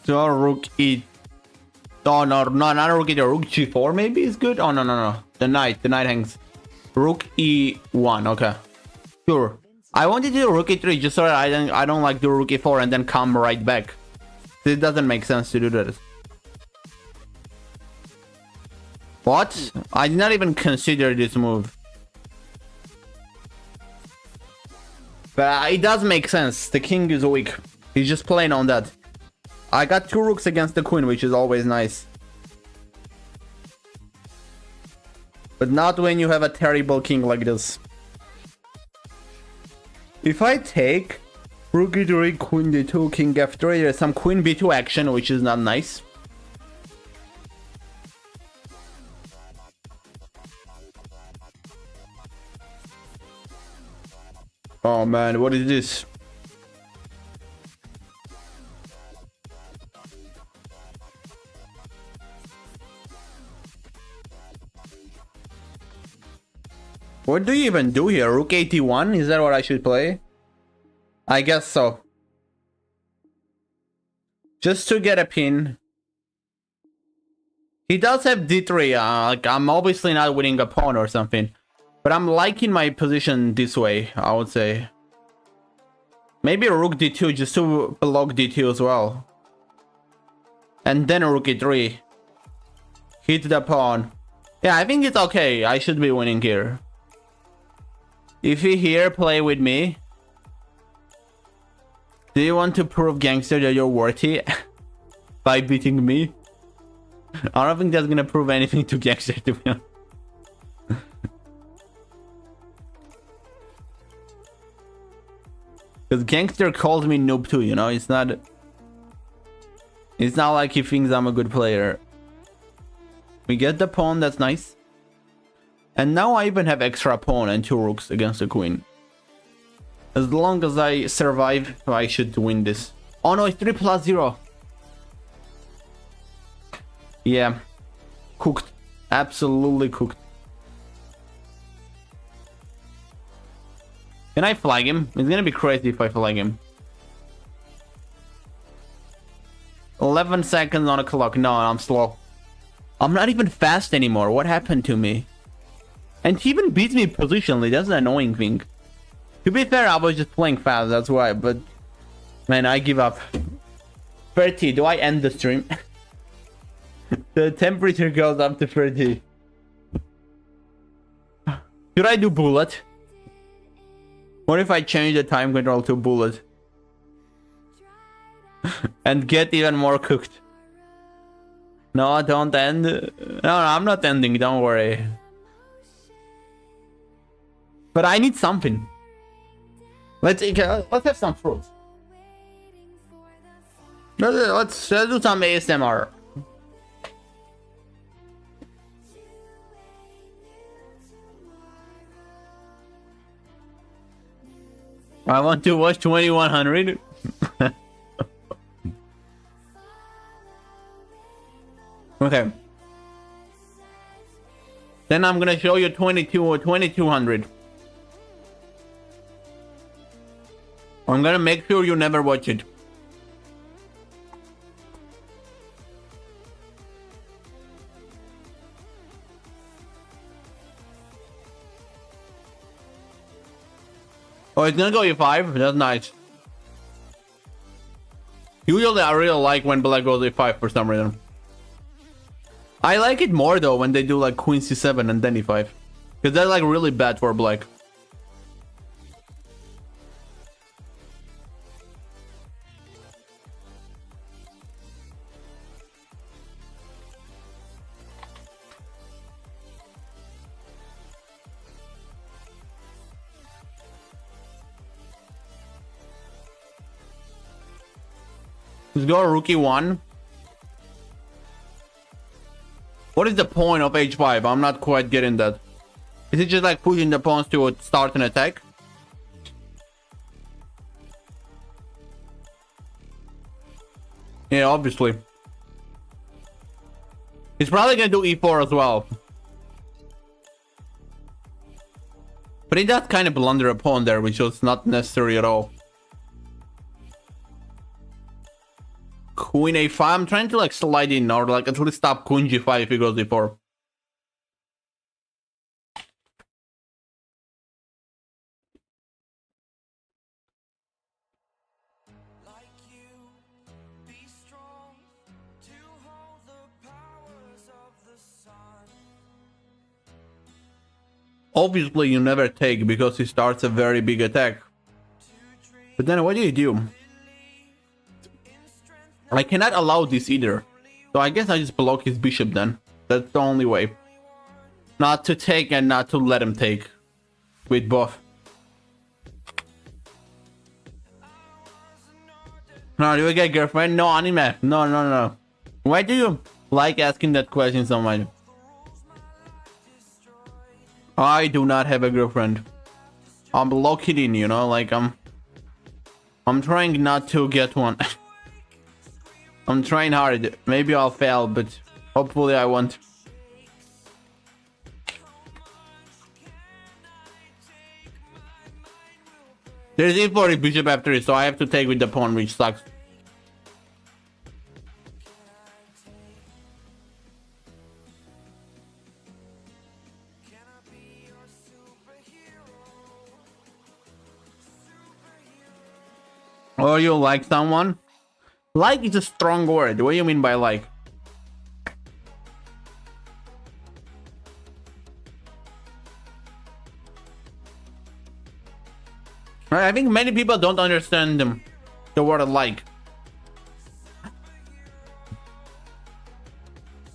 So rook e. Oh no, not rook e. Rook g4 maybe is good. Oh no. The knight hangs. Rook e1. Okay, sure. I wanted to do rook e3 just so that I don't like do rook e4 and then come right back. It doesn't make sense to do that. What? I did not even consider this move. But it does make sense. The king is weak. He's just playing on that. I got 2 rooks against the queen, which is always nice. But not when you have a terrible king like this. If I take rook e3, queen d2, king f3, there's some queen b2 action, which is not nice. Oh man, what is this? What do you even do here? Rook 81? Is that what I should play? I guess so. Just to get a pin. He does have d3. Like, I'm obviously not winning a pawn or something. But I'm liking my position this way, I would say. Maybe rook d2 just to block d2 as well. And then rook e3. Hit the pawn. Yeah, I think it's okay. I should be winning here. If you here play with me, do you want to prove, gangster, that you're worthy by beating me? I don't think that's gonna prove anything to gangster, to be honest. Because gangster called me noob too, you know. It's not like he thinks I'm a good player. We get the pawn, that's nice. And now I even have extra pawn and 2 rooks against the queen. As long as I survive, I should win this. Oh no, it's 3+0. Yeah. Cooked. Absolutely cooked. Can I flag him? It's gonna be crazy if I flag him. 11 seconds on a clock. No, I'm slow. I'm not even fast anymore. What happened to me? And he even beats me positionally. That's an annoying thing. To be fair, I was just playing fast. That's why. But man, I give up. 30. Do I end the stream? The temperature goes up to 30. Should I do bullet? What if I change the time control to bullet? And get even more cooked? No, don't end. No, I'm not ending. Don't worry. But I need something. Let's have some fruits. Let's do some ASMR. I want to watch 2100. Okay. Then I'm gonna show you 22 or 2200. I'm gonna make sure you never watch it. Oh, it's gonna go e5. That's nice. Usually I really like when black goes e5 for some reason. I like it more though when they do like queen c7 and then e5. Because that's like really bad for black. Let's go rookie 1. What is the point of h5? I'm not quite getting that. Is it just like pushing the pawns to start an attack? Yeah, obviously. He's probably gonna do e4 as well. But he does kind of blunder a pawn there, which was not necessary at all. Queen a5. I'm trying to like slide in or like at least stop queen g5 if he goes e4. Obviously, you never take because he starts a very big attack. But then what do you do? I cannot allow this either. So I guess I just block his bishop then. That's the only way. Not to take and not to let him take. With both. No, do you get girlfriend? No, anime. No. Why do you like asking that question so much? I do not have a girlfriend. I'm locking in, you know, like I'm trying not to get one. I'm trying hard. Maybe I'll fail, but hopefully I won't. There's e4 bishop f3, so I have to take with the pawn, which sucks. Or you like someone? Like is a strong word. What do you mean by like? I think many people don't understand the word like.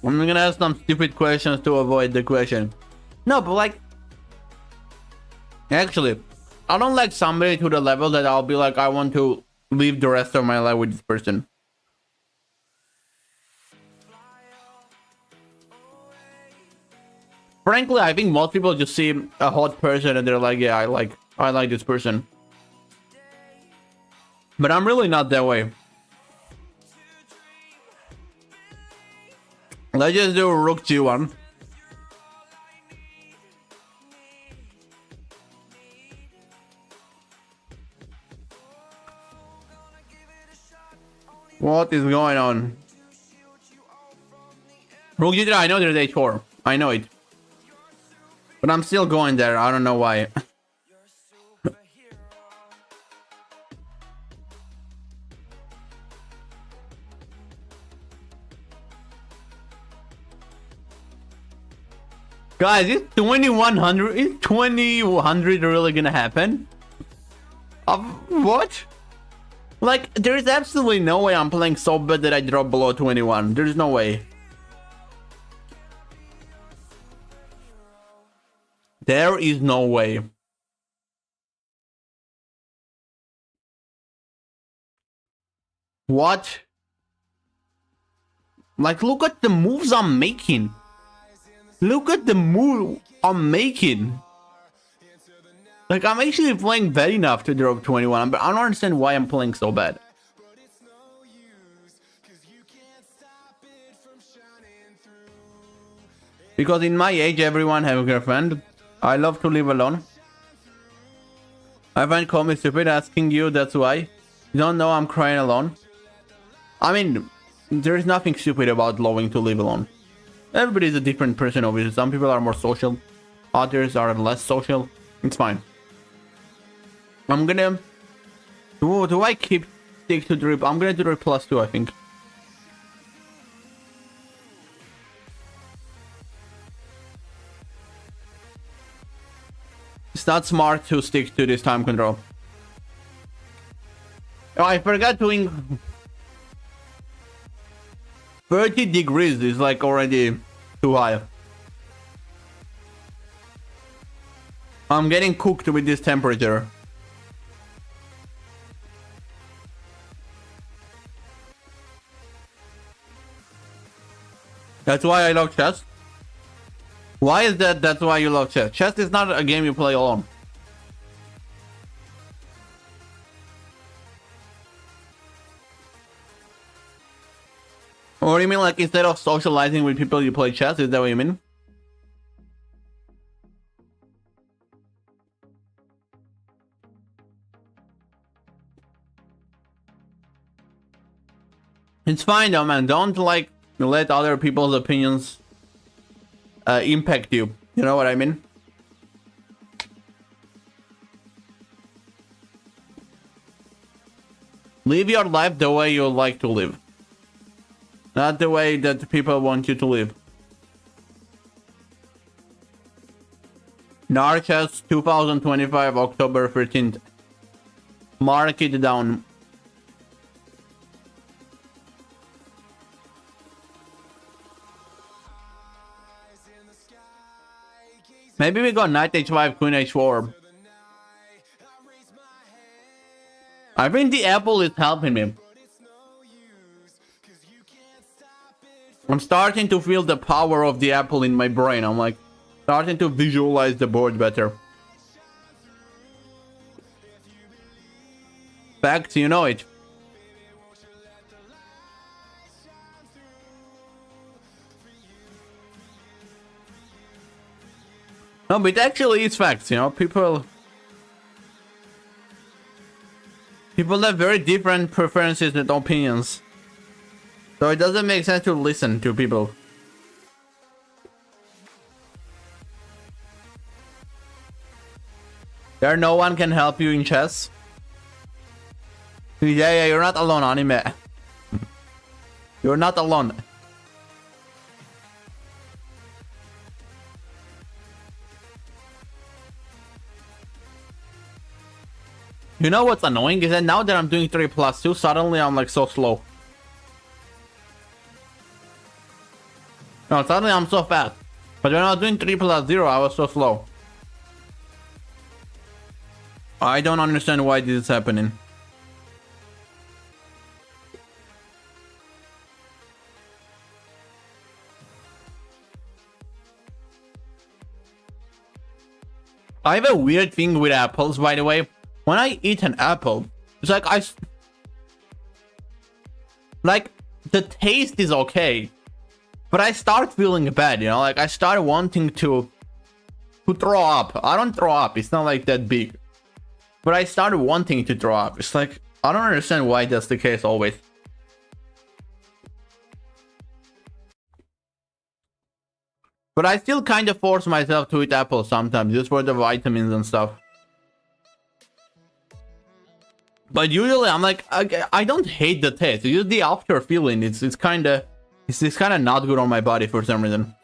I'm gonna ask some stupid questions to avoid the question. No, but like, actually, I don't like somebody to the level that I'll be like, I want to live the rest of my life with this person. Frankly, I think most people just see a hot person and they're like, yeah, I like this person. But I'm really not that way. Let's just do rook g1. What is going on? Rook g3, I know there's h4. I know it. But I'm still going there. I don't know why. Guys, is 2100 really gonna happen? What? Like, there's absolutely no way I'm playing so bad that I drop below 21. There's no way. There is no way. What? Like, look at the moves I'm making. Look at the move I'm making. Like, I'm actually playing bad enough to drop 21, but I don't understand why I'm playing so bad. Because in my age, everyone have a girlfriend. I love to live alone. I find call me stupid asking you, that's why. You don't know I'm crying alone. I mean, there is nothing stupid about loving to live alone. Everybody is a different person, obviously. Some people are more social. Others are less social. It's fine. I'm gonna... Do I keep stick to drip? I'm gonna do drip +2, I think. It's not smart to stick to this time control. Oh, I forgot doing... 30 degrees is like already too high. I'm getting cooked with this temperature. That's why I love chess. Why is that? That's why you love chess. Chess is not a game you play alone. Or do you mean like instead of socializing with people you play chess? Is that what you mean? It's fine though, man. Don't like let other people's opinions impact you. You know what I mean? Live your life the way you like to live. Not the way that people want you to live. Narcas 2025 October 13th. Mark it down. Maybe we got knight h5, queen h4. I think the apple is helping me. I'm starting to feel the power of the apple in my brain. I'm like starting to visualize the board better. Facts, you know it. No, but it actually is facts, you know. People have very different preferences and opinions. So it doesn't make sense to listen to people. There no one can help you in chess. Yeah, you're not alone, anime. You're not alone. You know what's annoying is that now that I'm doing 3+2, suddenly I'm like so slow. No, suddenly I'm so fast. But when I was doing 3+0, I was so slow. I don't understand why this is happening. I have a weird thing with apples, by the way. When I eat an apple, it's like like the taste is okay, but I start feeling bad, you know, like I start wanting to throw up. I don't throw up, it's not like that big, but I started wanting to throw up. It's like I don't understand why that's the case always. But I still kind of force myself to eat apples sometimes just for the vitamins and stuff. But usually I'm like, I don't hate the taste. It's just the after feeling. It's kind of not good on my body for some reason.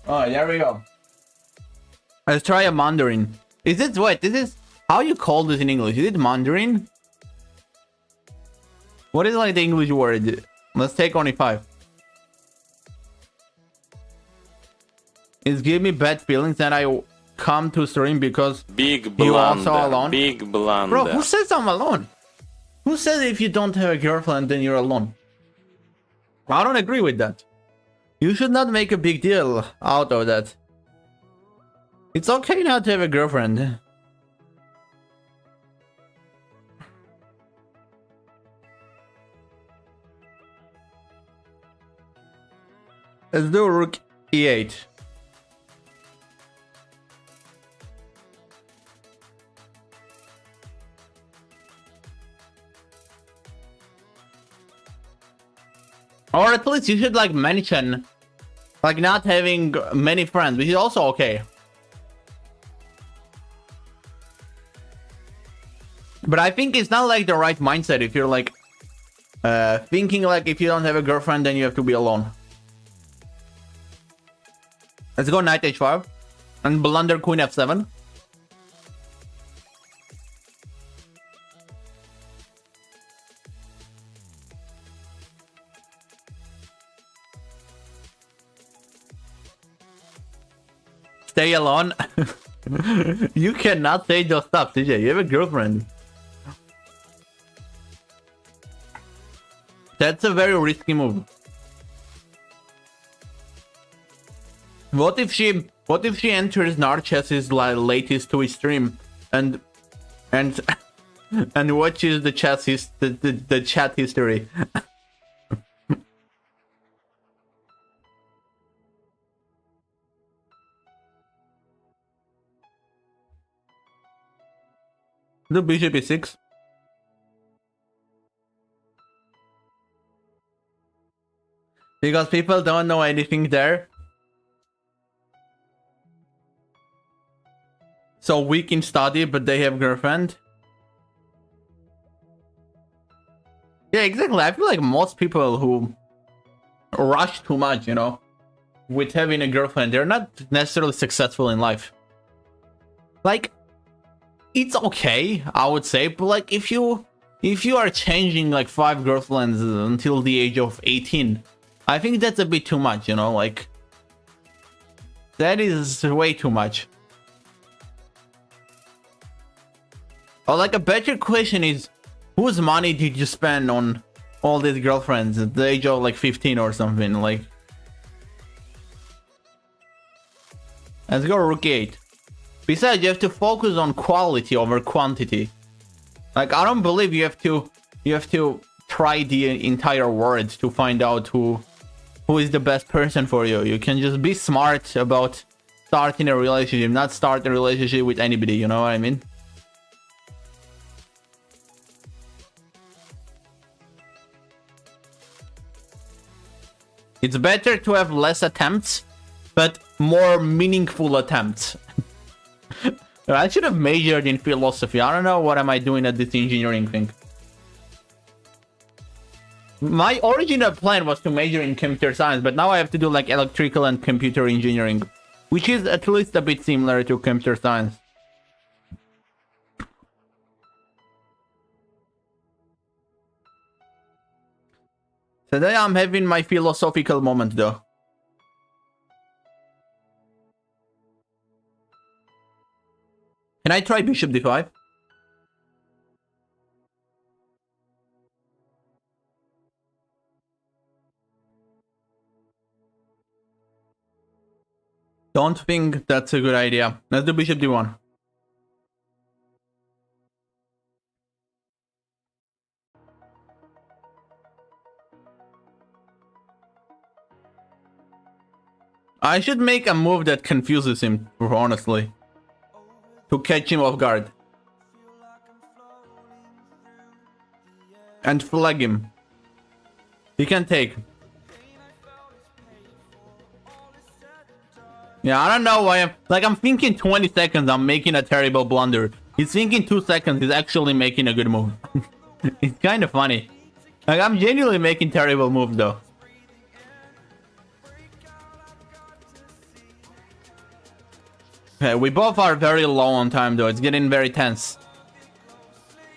Oh, there we go. Let's try a Mandarin. Is it what? This is how you call this in English? Is it Mandarin? What is like the English word? Let's take only 5. It's giving me bad feelings that I come to stream because Big you also blunder. alone. Big blunder. Bro, who says I'm alone? Who says if you don't have a girlfriend then you're alone? I don't agree with that. You should not make a big deal out of that. It's okay not to have a girlfriend. Let's do rook e8. Or at least you should like mention like not having many friends, which is also okay. But I think it's not like the right mindset if you're like thinking like if you don't have a girlfriend then you have to be alone. Let's go knight h5 and blunder queen f7. Stay alone. You cannot say those stuff, CJ. You have a girlfriend. That's a very risky move. What if she enters Narchess's latest Twitch stream and watches the chat history? The bishop e6. Because people don't know anything there. So weak in study, but they have girlfriend. Yeah, exactly. I feel like most people who rush too much, you know, with having a girlfriend, they're not necessarily successful in life. Like, it's okay, I would say, but like if you are changing like 5 girlfriends until the age of 18, I think that's a bit too much, you know, like that is way too much. Or like a better question is, whose money did you spend on all these girlfriends at the age of like 15 or something? Like, let's go rookie 8. Besides, you have to focus on quality over quantity. Like, I don't believe you have to try the entire world to find out who is the best person for you. You can just be smart about starting a relationship, not start a relationship with anybody, you know what I mean? It's better to have less attempts, but more meaningful attempts. I should have majored in philosophy. I don't know what am I doing at this engineering thing. My original plan was to major in computer science, but now I have to do like electrical and computer engineering, which is at least a bit similar to computer science. Today I'm having my philosophical moment though. Can I try bishop d5? Don't think that's a good idea. Let's do bishop d1. I should make a move that confuses him, honestly, to catch him off guard. And flag him. He can take. Yeah, I don't know why I'm thinking 20 seconds, I'm making a terrible blunder. He's thinking 2 seconds, he's actually making a good move. It's kind of funny. Like, I'm genuinely making terrible moves though. Okay, we both are very low on time though. It's getting very tense.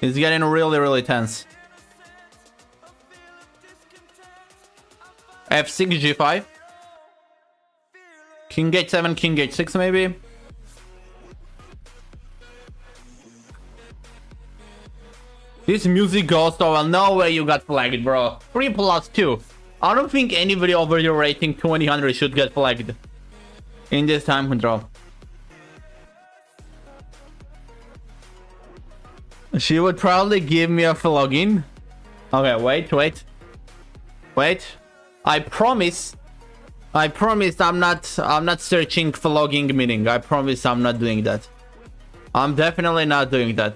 It's getting really, really tense. F6, G5. King H7, King H6 maybe. This music goes so well. No way you got flagged, bro. 3+2. I don't think anybody over your rating 2000 should get flagged in this time control. She would probably give me a flogging. Okay, wait. I promise I'm not searching flogging meaning. I promise I'm not doing that. I'm definitely not doing that.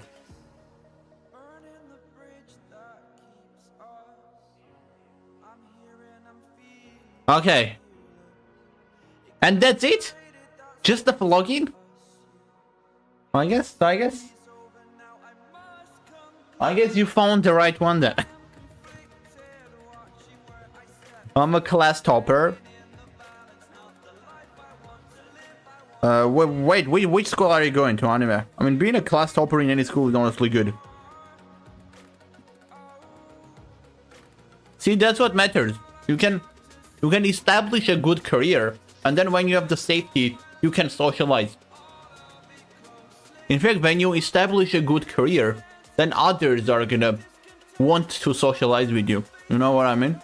Okay. And that's it? Just the flogging? I guess you found the right one there. I'm a class topper. Wait, which school are you going to, anime? I mean, being a class topper in any school is honestly good. See, that's what matters. You can establish a good career, and then when you have the safety, you can socialize. In fact, when you establish a good career, then others are gonna want to socialize with you. You know what I mean?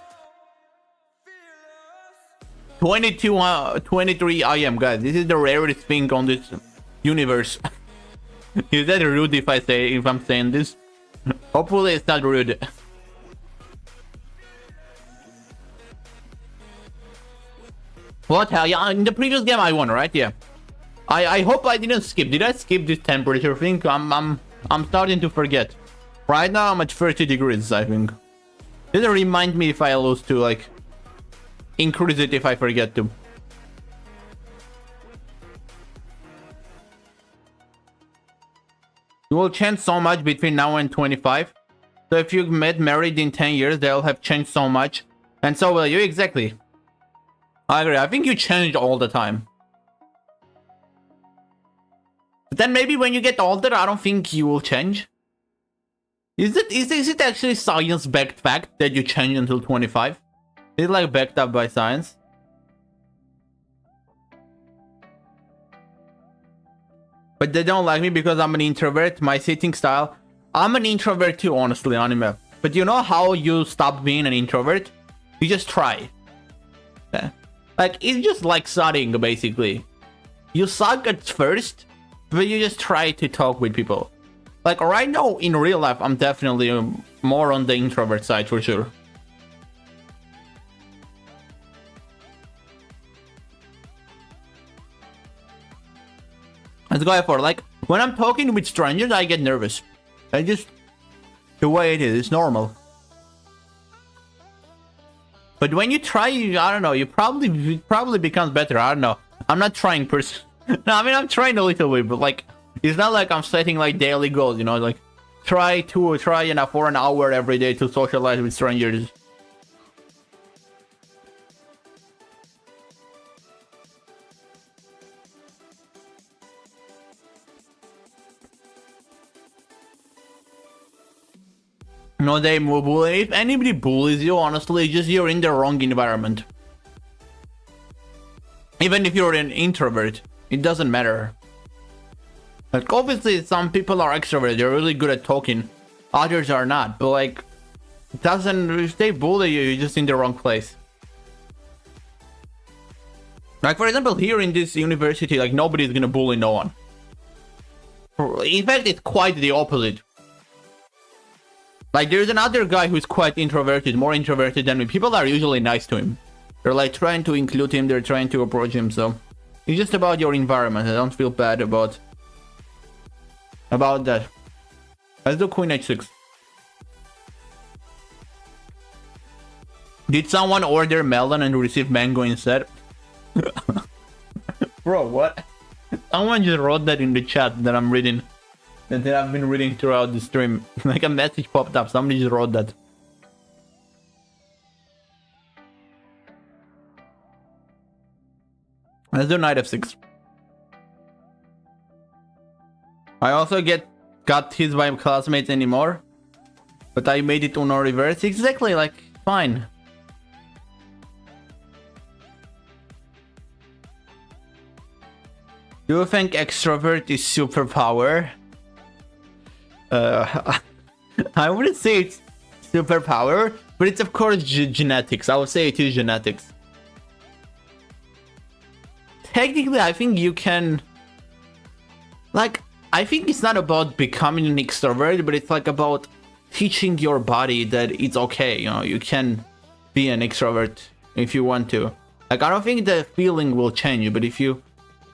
23 IM, guys. This is the rarest thing on this universe. Is that rude if I'm saying this? Hopefully it's not rude. What hell? Yeah, in the previous game I won, right? Yeah. I hope I didn't skip. Did I skip this temperature thing? I'm starting to forget. Right now I'm at 30 degrees, I think. Doesn't remind me if I lose to, like, increase it if I forget to. You will change so much between now and 25. So if you met married in 10 years, they'll have changed so much. And so will you, exactly. I agree. I think you change all the time. But then maybe when you get older, I don't think you will change. Is it actually science-backed fact that you change until 25? Is it like backed up by science? But they don't like me because I'm an introvert. My sitting style. I'm an introvert too, honestly, anime. But you know how you stop being an introvert? You just try. Yeah. Like, it's just like studying, basically. You suck at first, but you just try to talk with people. Like, right now, in real life, I'm definitely more on the introvert side, for sure. Let's go for, like, when I'm talking with strangers, I get nervous. I just... the way it is, it's normal. But when you try, I don't know, it probably becomes better. I don't know. I'm not trying no, I mean, I'm trying a little bit, but like, it's not like I'm setting like daily goals, you know, like try for an hour every day to socialize with strangers. No, they bully. If anybody bullies you, honestly, just you're in the wrong environment. Even if you're an introvert, it doesn't matter. Like, obviously, some people are extroverted. They're really good at talking. Others are not. But like, it doesn't. If they bully you, you're just in the wrong place. Like, for example, here in this university, like, nobody's gonna bully no one. In fact, it's quite the opposite. Like, there's another guy who's quite introverted, more introverted than me. People are usually nice to him. They're like trying to include him, they're trying to approach him, so it's just about your environment. I don't feel bad about that. Let's do Queen H6. Did someone order melon and receive mango instead? Bro, what? Someone just wrote that in the chat that I'm reading. That I've been reading throughout the stream. Like a message popped up. Somebody just wrote that. Let's do Knight F6. I also got teased by classmates anymore. But I made it Uno reverse. Exactly, like, fine. Do you think extrovert is superpower? I wouldn't say it's superpower, but it's of course genetics. I would say it is genetics. Technically, I think you can... like, I think it's not about becoming an extrovert, but it's like about teaching your body that it's okay, you know, you can be an extrovert if you want to. Like, I don't think the feeling will change, but if you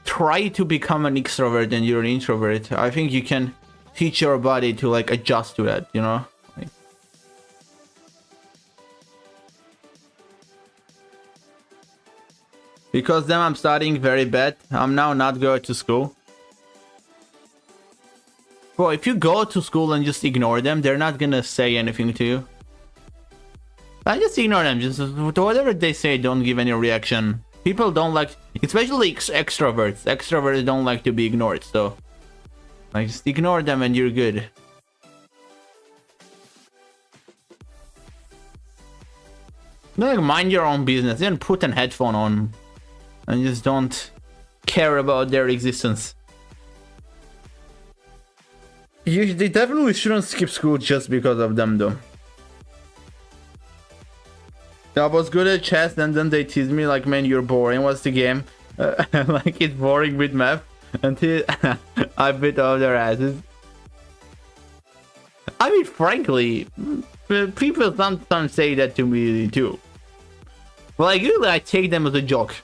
try to become an extrovert and you're an introvert, I think you can teach your body to like adjust to that, you know? Like, because then I'm studying very bad. I'm now not going to school. Bro, if you go to school and just ignore them, they're not gonna say anything to you. I just ignore them. Just whatever they say, don't give any reaction. People don't like, especially extroverts. Extroverts don't like to be ignored, so like, just ignore them and you're good. Like, mind your own business. Then put an headphone on and just don't care about their existence. They definitely shouldn't skip school just because of them, though. I was good at chess, and then they teased me like, man, you're boring. What's the game? Like, it's boring with math. Until I bit off their asses. I mean, frankly, people sometimes say that to me too. But like, usually I take them as a joke.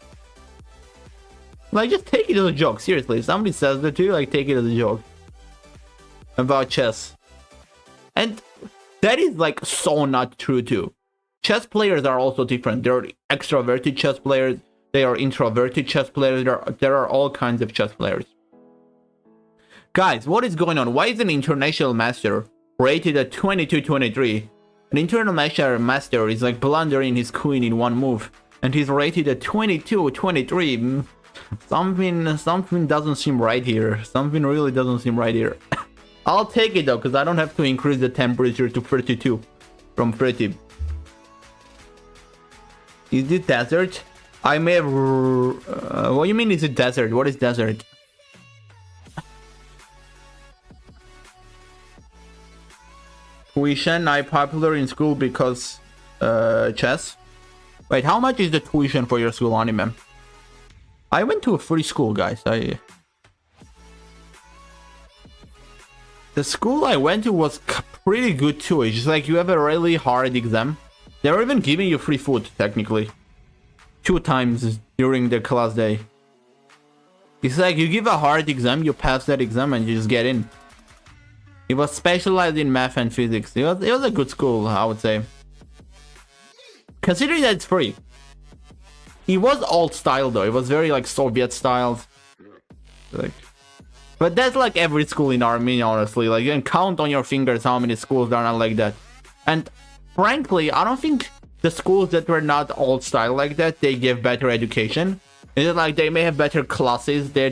Like, just take it as a joke. Seriously, if somebody says that to you, like, take it as a joke. About chess. And that is like so not true too. Chess players are also different. There are extroverted chess players. They are introverted chess players. There are all kinds of chess players. Guys, what is going on? Why is an international master rated at 22-23. An internal master is like blundering his queen in one move, and he's rated at 22-23. Something doesn't seem right here. Something really doesn't seem right here. I'll take it though, because I don't have to increase the temperature to 32 from 30. Is it desert? I may have... what do you mean is it desert? What is desert? Tuition, I popular in school because... chess? Wait, how much is the tuition for your school, anime? I went to a free school, guys. The school I went to was pretty good too. It's just like you have a really hard exam. They're even giving you free food, technically. 2 times during the class day. It's like you give a hard exam, you pass that exam, and you just get in. It was specialized in math and physics. It was a good school, I would say. Considering that it's free. It was old style though. It was very like Soviet style. Like, but that's like every school in Armenia, honestly. Like you can count on your fingers how many schools are not like that. And frankly, I don't think the schools that were not old style like that, they give better education. It's like they may have better classes. They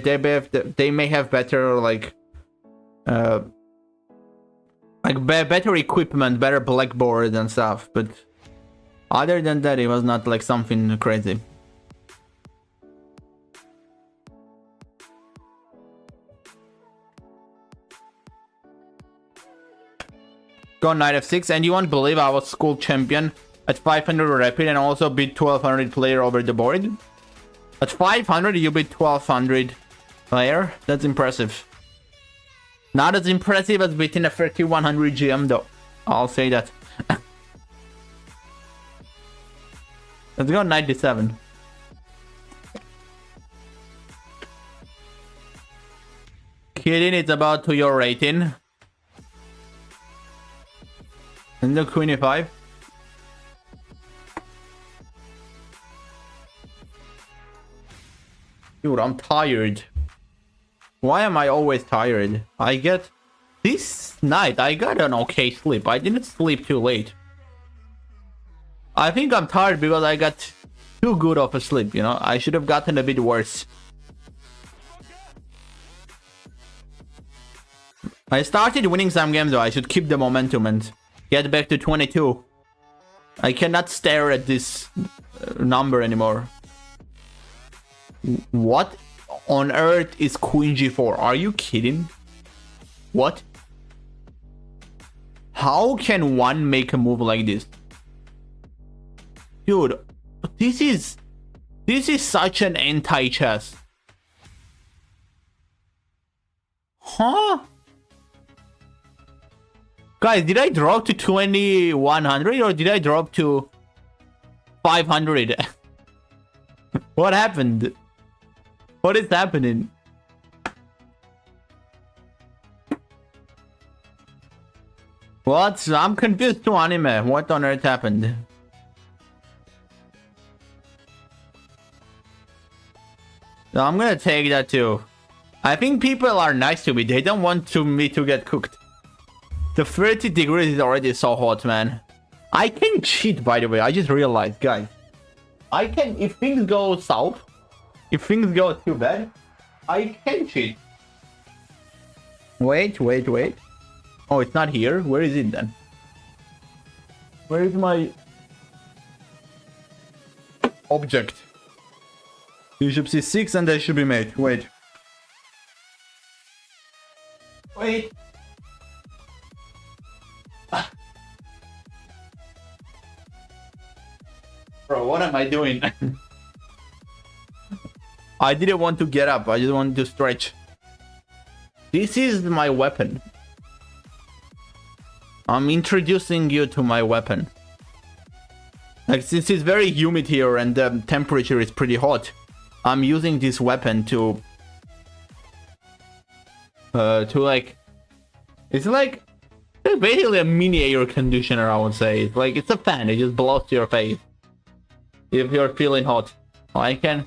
may have better like better equipment, better blackboard and stuff. But other than that, it was not like something crazy. Go knight f6, and you won't believe I was school champion at 500 rapid and also beat 1200 player over the board. At 500 you beat 1200 player. That's impressive. Not as impressive as beating a 3100 GM though. I'll say that. Let's go knight d7. Kidding, it's about to your rating. And the queen e5. Dude, I'm tired. Why am I always tired? I get... This night, I got an okay sleep. I didn't sleep too late. I think I'm tired because I got too good of a sleep, you know? I should have gotten a bit worse. I started winning some games though. I should keep the momentum and get back to 22. I cannot stare at this number anymore. What on earth is queen g4? Are you kidding? What? How can one make a move like this? Dude, this is such an anti-chess. Huh? Guys, did I drop to 2100 or did I drop to 500? What happened? What is happening? What? I'm confused to anime. What on earth happened? So I'm gonna take that too. I think people are nice to me. They don't want me to get cooked. The 30 degrees is already so hot, man. I can cheat, by the way. I just realized, guys. I can, if things go south, if things go too bad, I can cheat. Wait. Oh, it's not here. Where is it then? Where is my object? Bishop c6 and that should be made. Wait. Bro, what am I doing? I didn't want to get up. I just wanted to stretch. This is my weapon. I'm introducing you to my weapon. Like, since it's very humid here and the temperature is pretty hot, I'm using this weapon to like... It's like... It's basically a mini air conditioner, I would say. It's like, it's a fan. It just blows to your face. If you're feeling hot. I can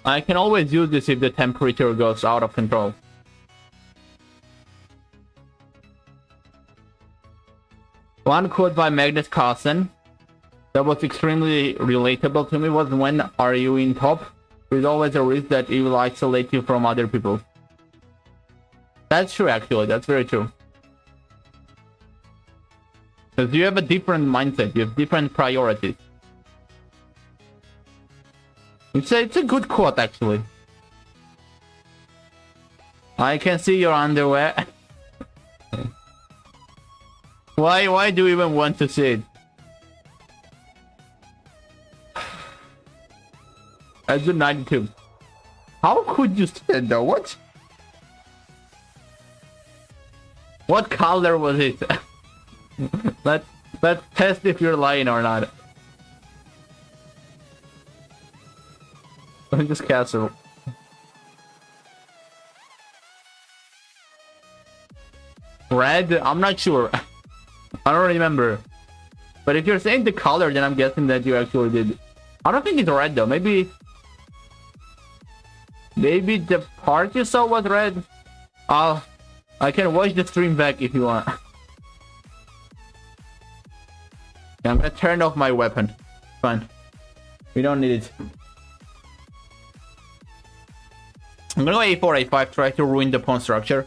always use this if the temperature goes out of control. One quote by Magnus Carlsen that was extremely relatable to me was, when are you in top? There's always a risk that it will isolate you from other people. That's true, actually. That's very true. Because you have a different mindset. You have different priorities. It's a good quote, actually. I can see your underwear. Why do you even want to see it? That's good 92. How could you see it though? What? What color was it? Let's test if you're lying or not. Let me just cancel. Red? I'm not sure. I don't remember. But if you're saying the color, then I'm guessing that you actually did. I don't think it's red though. Maybe the part you saw was red. I can watch the stream back if you want. I'm gonna turn off my weapon. Fine. We don't need it. I'm gonna go a4, a5, try to ruin the pawn structure.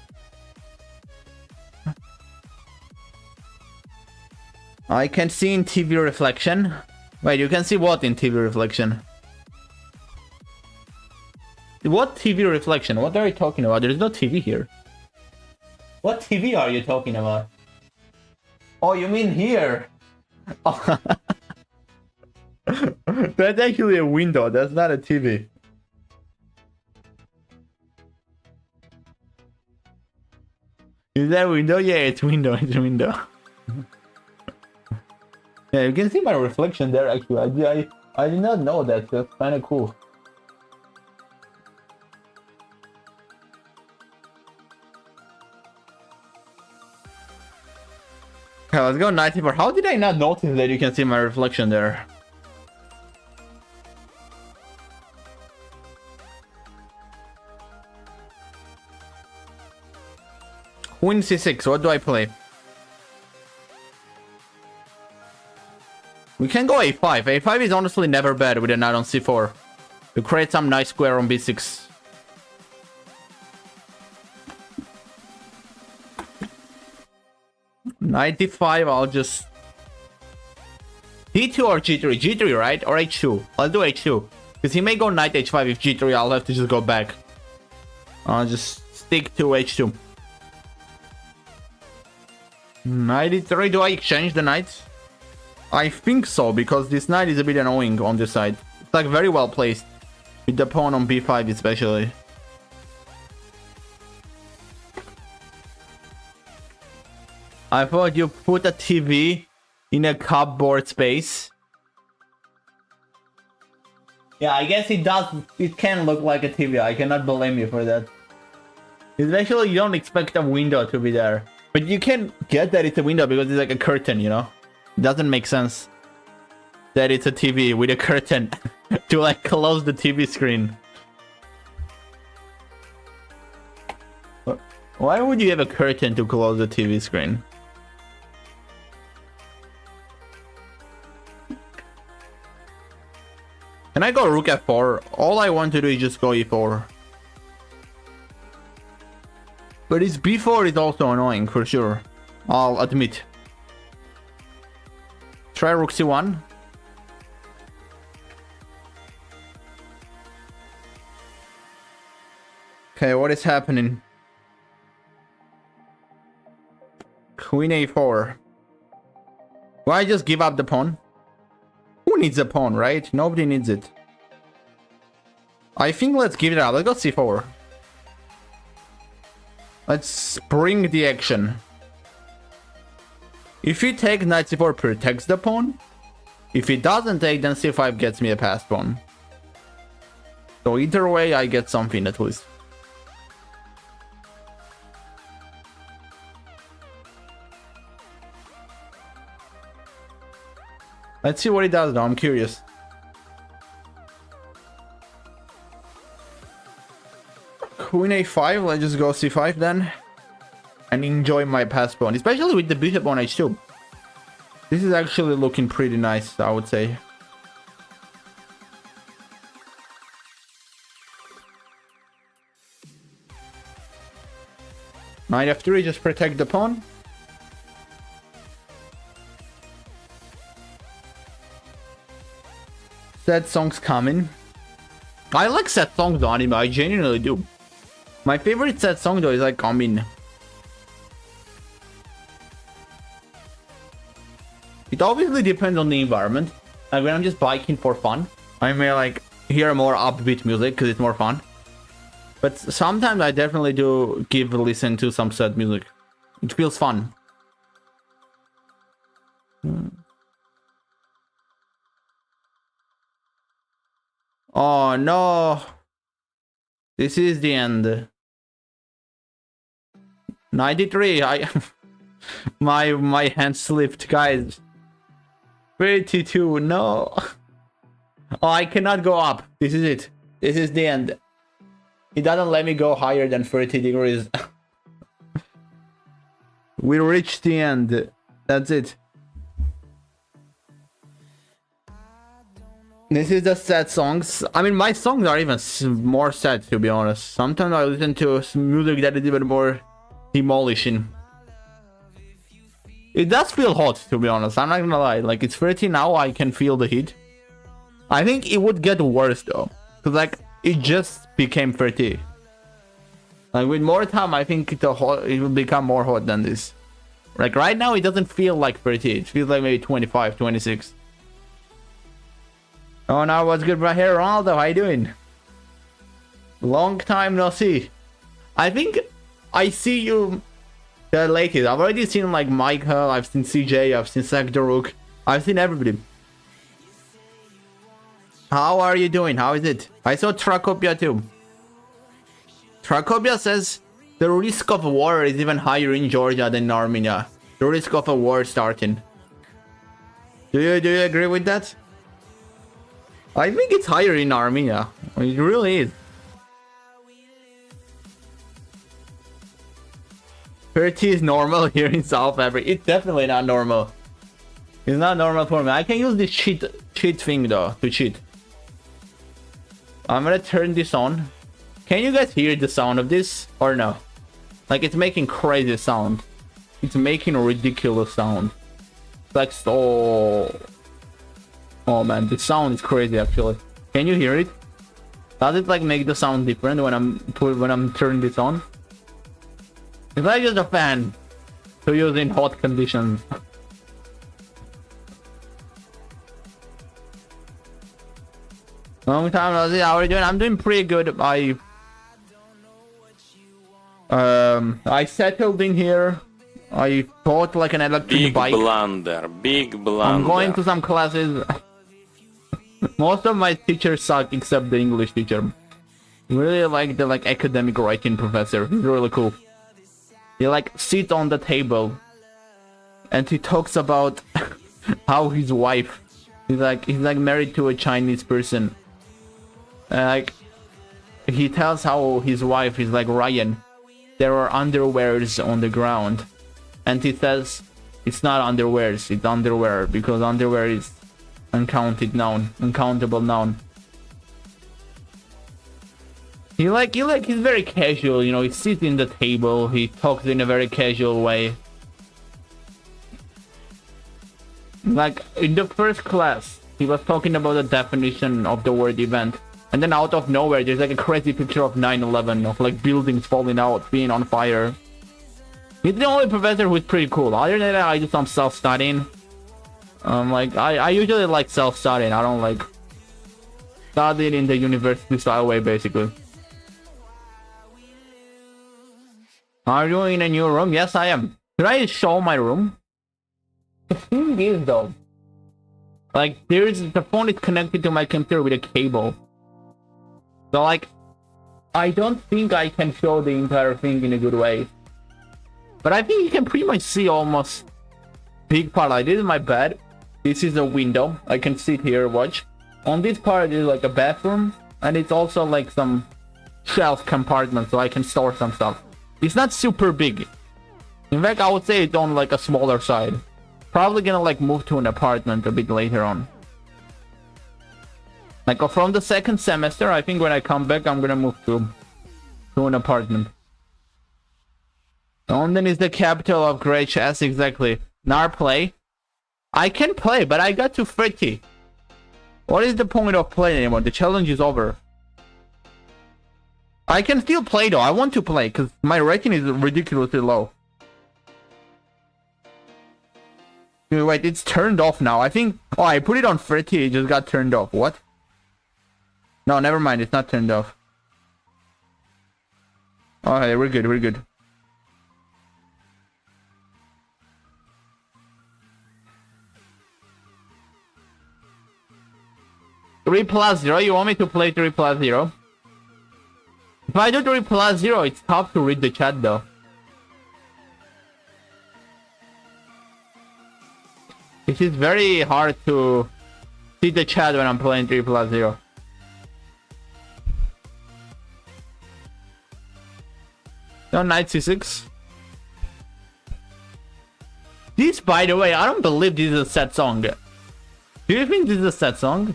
I can see in TV reflection. Wait, you can see what in TV reflection? What TV reflection? What are you talking about? There's no TV here. What TV are you talking about? Oh, you mean here? Oh. That's actually a window. That's not a TV. Is that window? Yeah, it's window. It's a window. Yeah, you can see my reflection there. Actually, I did not know that. That's kind of cool. Okay, let's go 94. How did I not notice that you can see my reflection there? Queen c6. What do I play? We can go a5. a5 is honestly never bad with a knight on c4. To create some nice square on b6. Knight d5, I'll just... d2 or g3? g3, right? Or h2? I'll do h2. Because he may go knight h5 if g3, I'll have to just go back. I'll just stick to h2. Knight d3, do I exchange the knight? I think so, because this knight is a bit annoying on this side. It's like very well placed. With the pawn on b5 especially. I thought you put a TV in a cupboard space. Yeah, I guess it does. It can look like a TV. I cannot blame you for that. Especially you don't expect a window to be there. But you can get that it's a window because it's like a curtain, you know? It doesn't make sense that it's a TV with a curtain to like close the TV screen. Why would you have a curtain to close the TV screen? Can I go rook f4? All I want to do is just go e4. But his b4 is also annoying for sure. I'll admit. Try rook c1. Okay, what is happening? Queen a4. Why just give up the pawn? Who needs a pawn, right? Nobody needs it. I think let's give it up. Let's go c4. Let's bring the action. If he takes knight c4, protects the pawn. If he doesn't take, then c5 gets me a passed pawn. So either way, I get something at least. Let's see what he does now. I'm curious. Queen a5. Let's just go c5 then. And enjoy my passed pawn. Especially with the bishop on h2. This is actually looking pretty nice, I would say. Knight f3, just protect the pawn. Sad songs coming. I like sad songs on anime, I genuinely do. My favorite sad song though is like, I mean, it obviously depends on the environment. Like when I'm just biking for fun, I may like hear more upbeat music because it's more fun. But sometimes I definitely do listen to some sad music. It feels fun. Oh no. This is the end. 93. my hand slipped, guys. 32. No. Oh, I cannot go up. This is it. This is the end. It doesn't let me go higher than 30 degrees. We reached the end. That's it. This is the sad songs. I mean, my songs are even more sad, to be honest. Sometimes I listen to music that is even more demolishing. It does feel hot, to be honest. I'm not gonna lie. Like, it's 30 now, I can feel the heat. I think it would get worse, though. Because, like, it just became 30. Like, with more time, I think it will become more hot than this. Like, right now, it doesn't feel like 30. It feels like maybe 25, 26. Oh no, what's good right here, Ronaldo? How you doing? Long time no see. I think I see you the latest. I've already seen like Michael, I've seen CJ, I've seen Sektoruk. I've seen everybody. How are you doing? How is it? I saw Trakopia too. Trakopia says the risk of war is even higher in Georgia than in Armenia. The risk of a war starting. Do you agree with that? I think it's higher in Armenia. It really is. 30 is normal here in South Africa. It's definitely not normal. It's not normal for me. I can use this cheat thing though to cheat. I'm gonna turn this on. Can you guys hear the sound of this or no? Like, it's making crazy sound. It's making a ridiculous sound. It's like so. Oh man, the sound is crazy actually. Can you hear it? Does it like make the sound different when I'm turning this on? It's like just a fan to use in hot conditions. Long time no see. How are you doing? I'm doing pretty good. I settled in here. I bought like an electric bike. Big blunder. I'm going to some classes. Most of my teachers suck except the English teacher. Really like the academic writing professor. He's really cool. He like sits on the table and he talks about how his wife, he's like married to a Chinese person. Like he tells how his wife is like, Ryan, there are underwears on the ground, and he says it's not underwears, it's underwear, because underwear is uncountable noun. He's very casual, you know. He sits in the table, he talks in a very casual way. Like in the first class, he was talking about the definition of the word event, and then out of nowhere there's like a crazy picture of 9/11, of like buildings falling out, being on fire. He's the only professor who's pretty cool. Other than that, I do some self-studying. Like I usually like self-studying. I don't like studying in the university style way, basically. Are you in a new room? Yes, I am. Should I show my room? The thing is though, like the phone is connected to my computer with a cable. So like, I don't think I can show the entire thing in a good way. But I think you can pretty much see almost big part. Like, this is my bed. This is a window. I can sit here, watch. On this part is like a bathroom, and it's also like some shelf compartment so I can store some stuff. It's not super big. In fact, I would say it's on like a smaller side. Probably gonna like move to an apartment a bit later on. Like from the second semester, I think when I come back, I'm gonna move to an apartment. London is the capital of great chess, exactly. Nar play. I can play, but I got to 30. What is the point of playing anymore? The challenge is over. I can still play though. I want to play because my rating is ridiculously low. Wait, it's turned off now. I think... Oh, I put it on 30. It just got turned off. What? No, never mind. It's not turned off. Okay, we're good. We're good. Three plus 0. You want me to play 3 plus 0? If I do 3 plus 0, it's tough to read the chat though. It is very hard to see the chat when I'm playing 3 plus 0. No, knight c6. This, by the way, I don't believe this is a sad song. Do you think this is a sad song?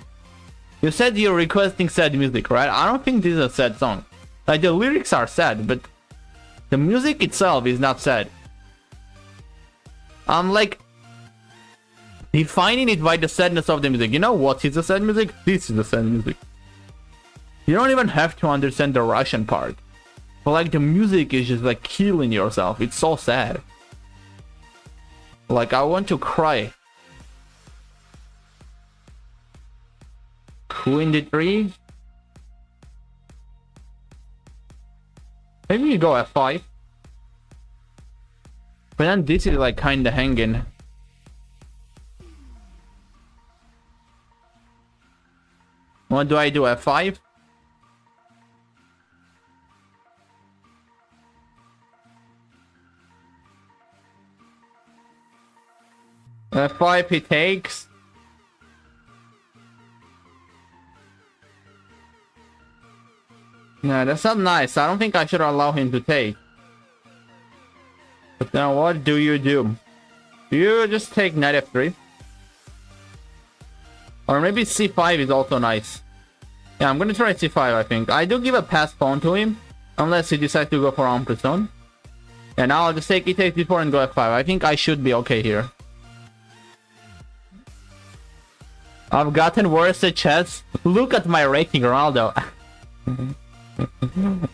You said you're requesting sad music, right? I don't think this is a sad song. Like, the lyrics are sad, but the music itself is not sad. I'm like defining it by the sadness of the music. You know what is the sad music? This is the sad music. You don't even have to understand the Russian part. But like the music is just like killing yourself. It's so sad. Like I want to cry. Queen d3. Maybe you go f5. But then this is like kinda hanging. What do I do? f5? f5 he takes. No, that's not nice. I don't think I should allow him to take. But now what do? You just take knight f3. Or maybe c5 is also nice. Yeah, I'm gonna try c5, I think. I do give a pass pawn to him. Unless he decides to go for en passant. And now I'll just take e takes b4 and go f5. I think I should be okay here. I've gotten worse at chess. Look at my rating, Ronaldo.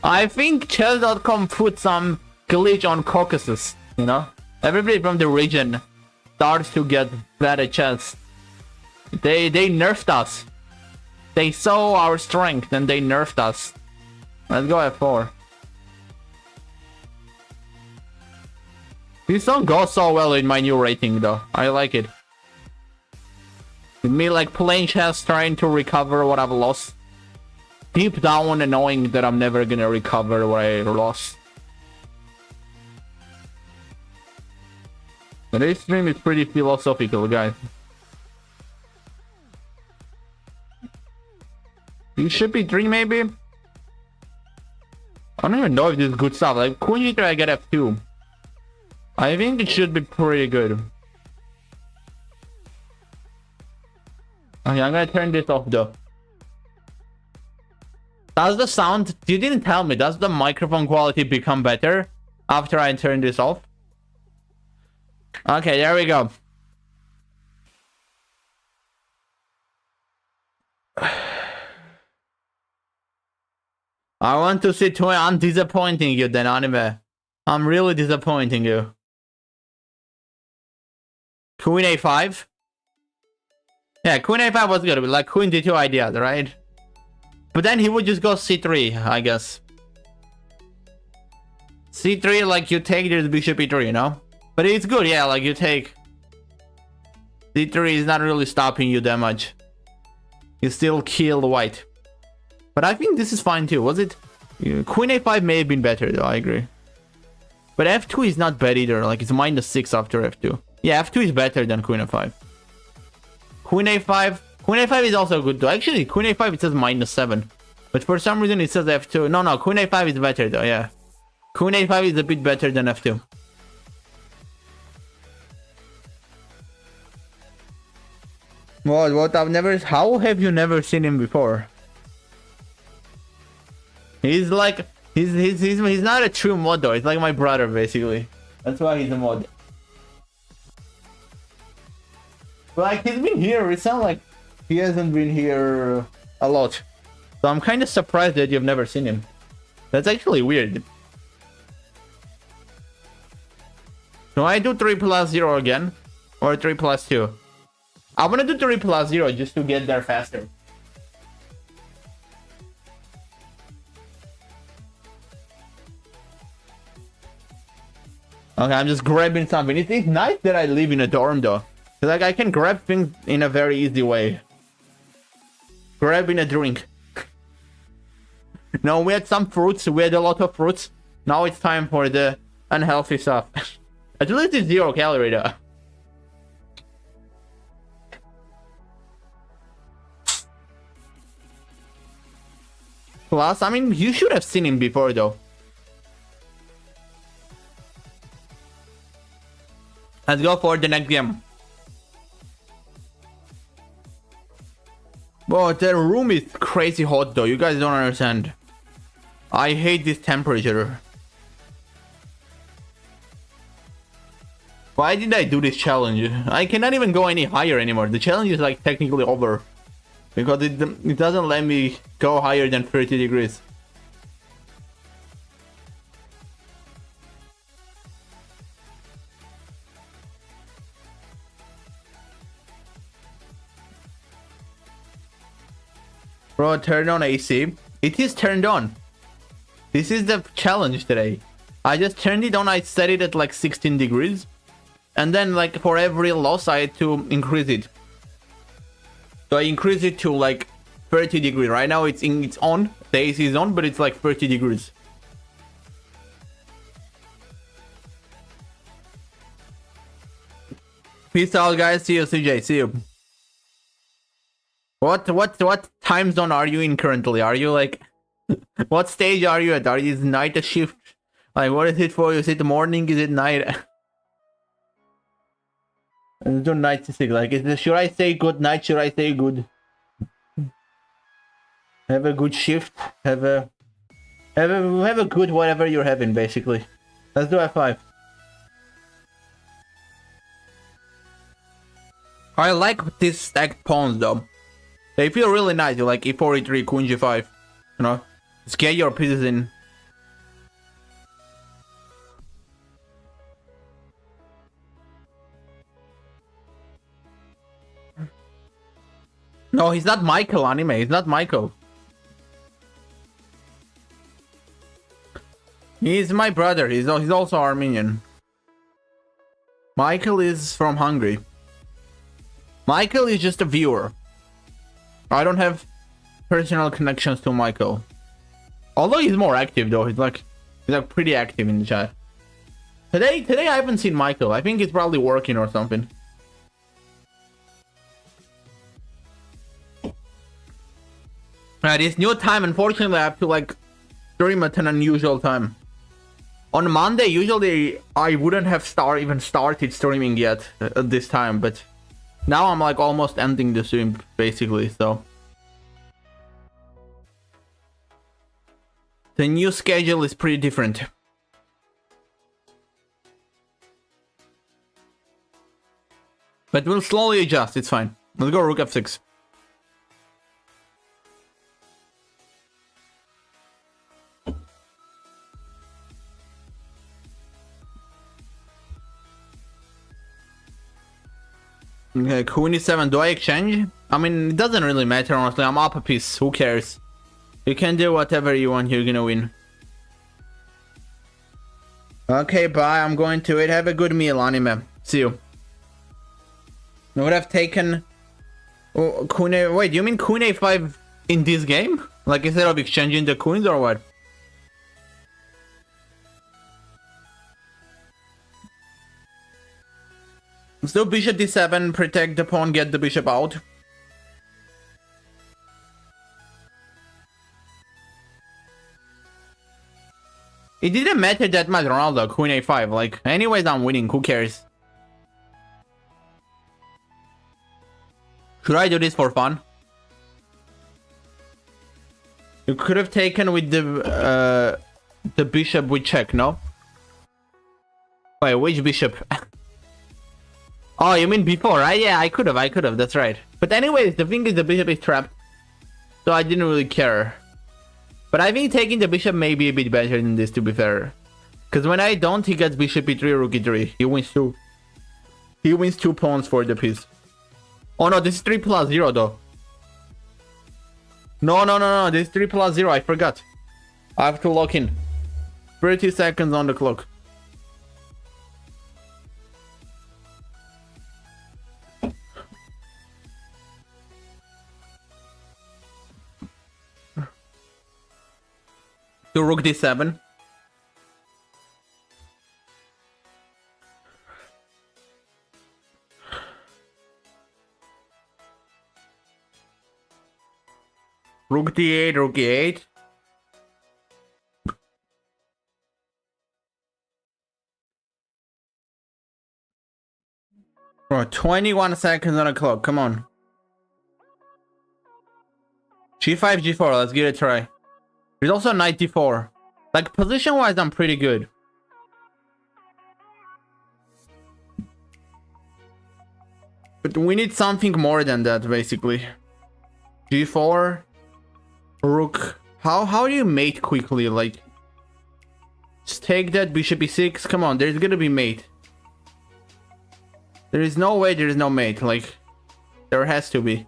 I think chess.com put some glitch on Caucasus, you know? Everybody from the region starts to get bad at chess. They nerfed us. They saw our strength and they nerfed us. Let's go f4. This song goes so well in my new rating though. I like it. With me like playing chess, trying to recover what I've lost. Deep down and knowing that I'm never gonna recover what I lost. Today's stream is pretty philosophical, guys. You should be 3 maybe? I don't even know if this is good stuff. Like queen g3 I get f2. I think it should be pretty good. Okay, I'm gonna turn this off though. Does the sound... You didn't tell me. Does the microphone quality become better after I turn this off? Okay, there we go. I want to see Toy. I'm disappointing you then, anime. I'm really disappointing you. Queen a5. Yeah, queen a5 was good. Like queen d2 ideas, right? But then he would just go c3, I guess. c3, like you take this bishop e3, you know? But it's good, yeah, like you take... c3 is not really stopping you that much. You still kill white. But I think this is fine too, was it? Queen a5 may have been better though, I agree. But f2 is not bad either, like it's -6 after f2. Yeah, f2 is better than queen a5. Queen a5... Queen a5 is also good though. Actually, queen a5 it says -7. But for some reason it says f2. No, queen a5 is better though, yeah. Queen a5 is a bit better than f2. What? I've never... How have you never seen him before? He's like... He's not a true mod though. He's like my brother, basically. That's why he's a mod. But like, he's been here. It's not like he hasn't been here a lot. So I'm kind of surprised that you've never seen him. That's actually weird. So I do 3+0 again? Or 3+2? I want to do 3+0 just to get there faster. Okay, I'm just grabbing something. It's nice that I live in a dorm though. Like, I can grab things in a very easy way. Grabbing a drink. No, we had some fruits. We had a lot of fruits. Now it's time for the unhealthy stuff. At least it's 0 calorie though. Plus, I mean, you should have seen him before though. Let's go for the next game. Whoa, the room is crazy hot though. You guys don't understand. I hate this temperature. Why did I do this challenge? I cannot even go any higher anymore. The challenge is like technically over. Because it doesn't let me go higher than 30 degrees. Bro, turn on AC. It is turned on. This is the challenge today. I just turned it on. I set it at like 16 degrees. And then like for every loss I had to increase it. So I increased it to like 30 degrees. Right now it's on. The AC is on, but it's like 30 degrees. Peace out guys. See you CJ. See you. What time zone are you in currently? Are you like, what stage are you at? Are you night a shift? Like, what is it for you? Is it morning? Is it night? Do night to sleep. Like, should I say good night? Should I say good? Have a good shift. Have a good whatever you're having, basically. Let's do F5. I like these stacked pawns though. They feel really nice. You like E4, E3, Queen G5. You know, just get your pieces in. No, he's not Michael anime. He's not Michael. He's my brother. He's also Armenian. Michael is from Hungary. Michael is just a viewer. I don't have personal connections to Michael. Although he's more active though. He's like pretty active in the chat. Today I haven't seen Michael. I think he's probably working or something. This new time, unfortunately, I have to like stream at an unusual time. On Monday, usually I wouldn't have even started streaming yet at this time, but now I'm like almost ending the stream basically. So the new schedule is pretty different. But we'll slowly adjust. It's fine. Let's go Rook F6. Okay, Queen E7. Do I exchange? I mean, it doesn't really matter, honestly. I'm up a piece. Who cares? You can do whatever you want. You're gonna win. Okay, bye. I'm going to it. Have a good meal, anime. See you. I would have taken... Oh, Queen... Wait, you mean Queen A5 in this game? Like, instead of exchanging the queens or what? So bishop d7, protect the pawn, get the bishop out. It didn't matter that much, Ronaldo, Queen a5. Like, anyways, I'm winning, who cares? Should I do this for fun? You could have taken with the bishop with check, no? Wait, which bishop? Oh, you mean before, right? Yeah, I could have, that's right. But anyways, the thing is the bishop is trapped, so I didn't really care. But I think taking the bishop may be a bit better than this, to be fair. Because when I don't, he gets bishop e3, rook e3. He wins 2. He wins 2 pawns for the piece. Oh no, this is 3+0 though. No, this is 3+0, I forgot. I have to lock in. 30 seconds on the clock. To rook d7. Rook d8, rook e8. Bro, 21 seconds on the clock, come on. g5, g4, let's give it a try. There's also knight d4. Like, position-wise, I'm pretty good. But we need something more than that, basically. g4. Rook. How do you mate quickly? Like, just take that, bishop e6. Come on, there's gonna be mate. There is no way there is no mate. Like, there has to be.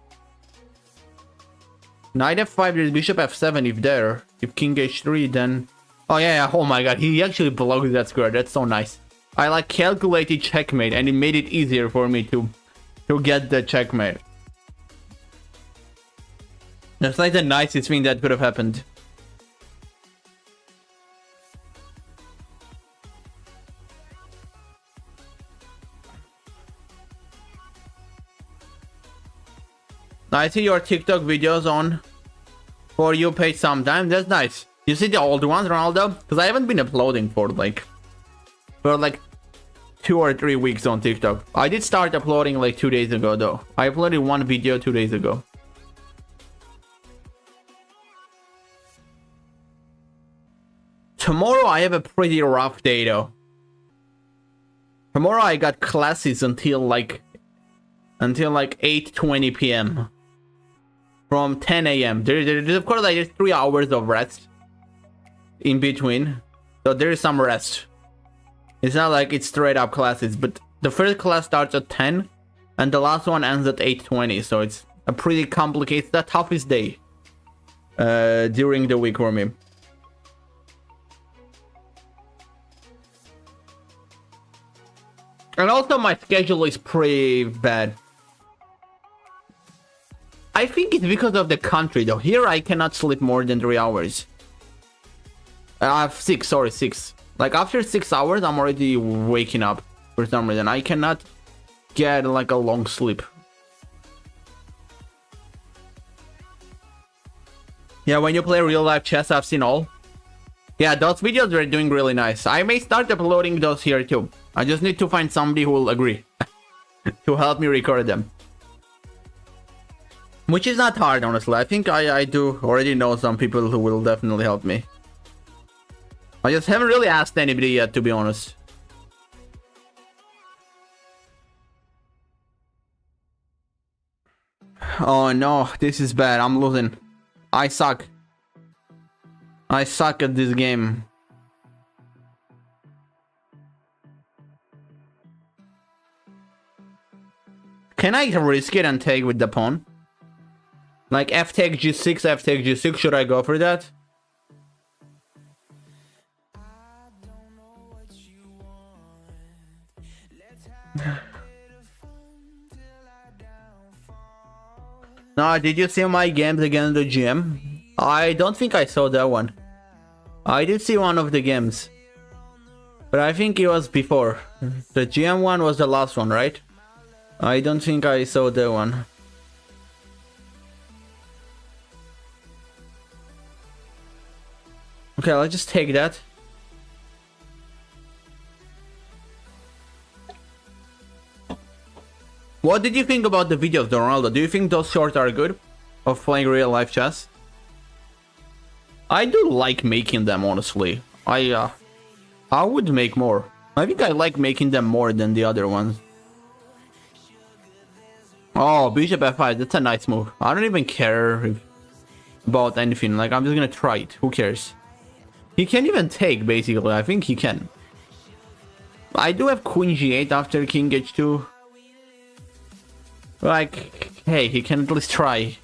Knight f5, there's bishop f7 if there. If king h3, then... Oh yeah, oh my god, he actually blocked that square. That's so nice. I like calculated checkmate and it made it easier for me to get the checkmate. That's like the nicest thing that could have happened. I see your TikTok videos on For You page sometime. That's nice. You see the old ones, Ronaldo? Because I haven't been uploading for like 2 or 3 weeks on TikTok. I did start uploading like 2 days ago though. I uploaded one video 2 days ago. Tomorrow I have a pretty rough day though. Tomorrow I got classes until like 8:20 p.m. From 10 a.m. There's of course like there's 3 hours of rest in between. So there is some rest. It's not like it's straight up classes, but the first class starts at 10 and the last one ends at 8:20. So it's a pretty complicated, the toughest day during the week for me. And also my schedule is pretty bad. I think it's because of the country though. Here I cannot sleep more than 3 hours. I have 6, sorry, 6. Like after 6 hours I'm already waking up for some reason. I cannot get like a long sleep. Yeah, when you play real life chess, I've seen all. Yeah, those videos are doing really nice. I may start uploading those here too. I just need to find somebody who will agree to help me record them. Which is not hard, honestly. I think I do already know some people who will definitely help me. I just haven't really asked anybody yet, to be honest. Oh no, this is bad. I'm losing. I suck. I suck at this game. Can I risk it and take with the pawn? Like f take g6, f take g6, should I go for that? No, did you see my games against the GM? I don't think I saw that one. I did see one of the games. But I think it was before. The GM one was the last one, right? I don't think I saw that one. Okay, let's just take that. What did you think about the videos, Ronaldo? Do you think those shorts are good of playing real life chess? I do like making them, honestly. I would make more. I think I like making them more than the other ones. Oh, bishop f5, that's a nice move. I don't even care about anything. Like, I'm just gonna try it. Who cares? He can't even take, basically. I think he can. I do have queen g8 after king h2. Like, hey, he can at least try.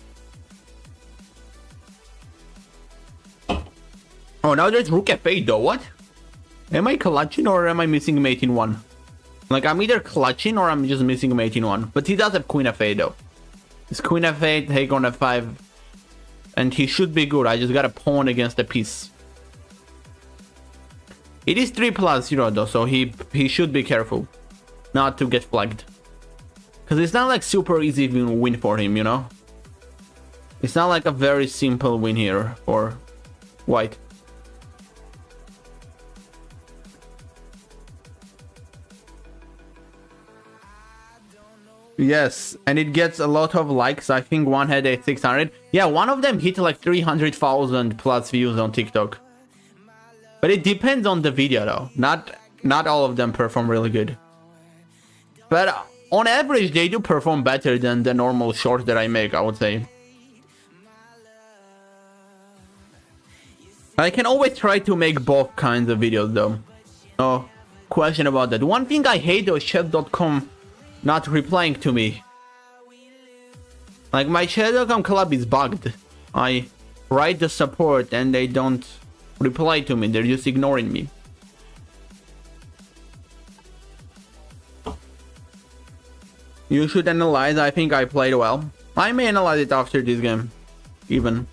Oh, now there's rook f8 though. What? Am I clutching or am I missing mate in one? Like, I'm either clutching or I'm just missing mate in one. But he does have queen f8 though. It's queen f8, take on f5. And he should be good. I just got a pawn against a piece. It is 3+0 though, so he should be careful not to get flagged. Because it's not like super easy win for him, you know? It's not like a very simple win here for white. Yes, and it gets a lot of likes. I think one had 600. Yeah, one of them hit like 300,000 plus views on TikTok. But it depends on the video though. Not all of them perform really good. But on average, they do perform better than the normal shorts that I make, I would say. I can always try to make both kinds of videos though. No question about that. One thing I hate though is chat.com not replying to me. Like, my chat.com club is bugged. I write the support and they don't reply to me. They're just ignoring me. You should analyze. I think I played well. I may analyze it after this game. Even.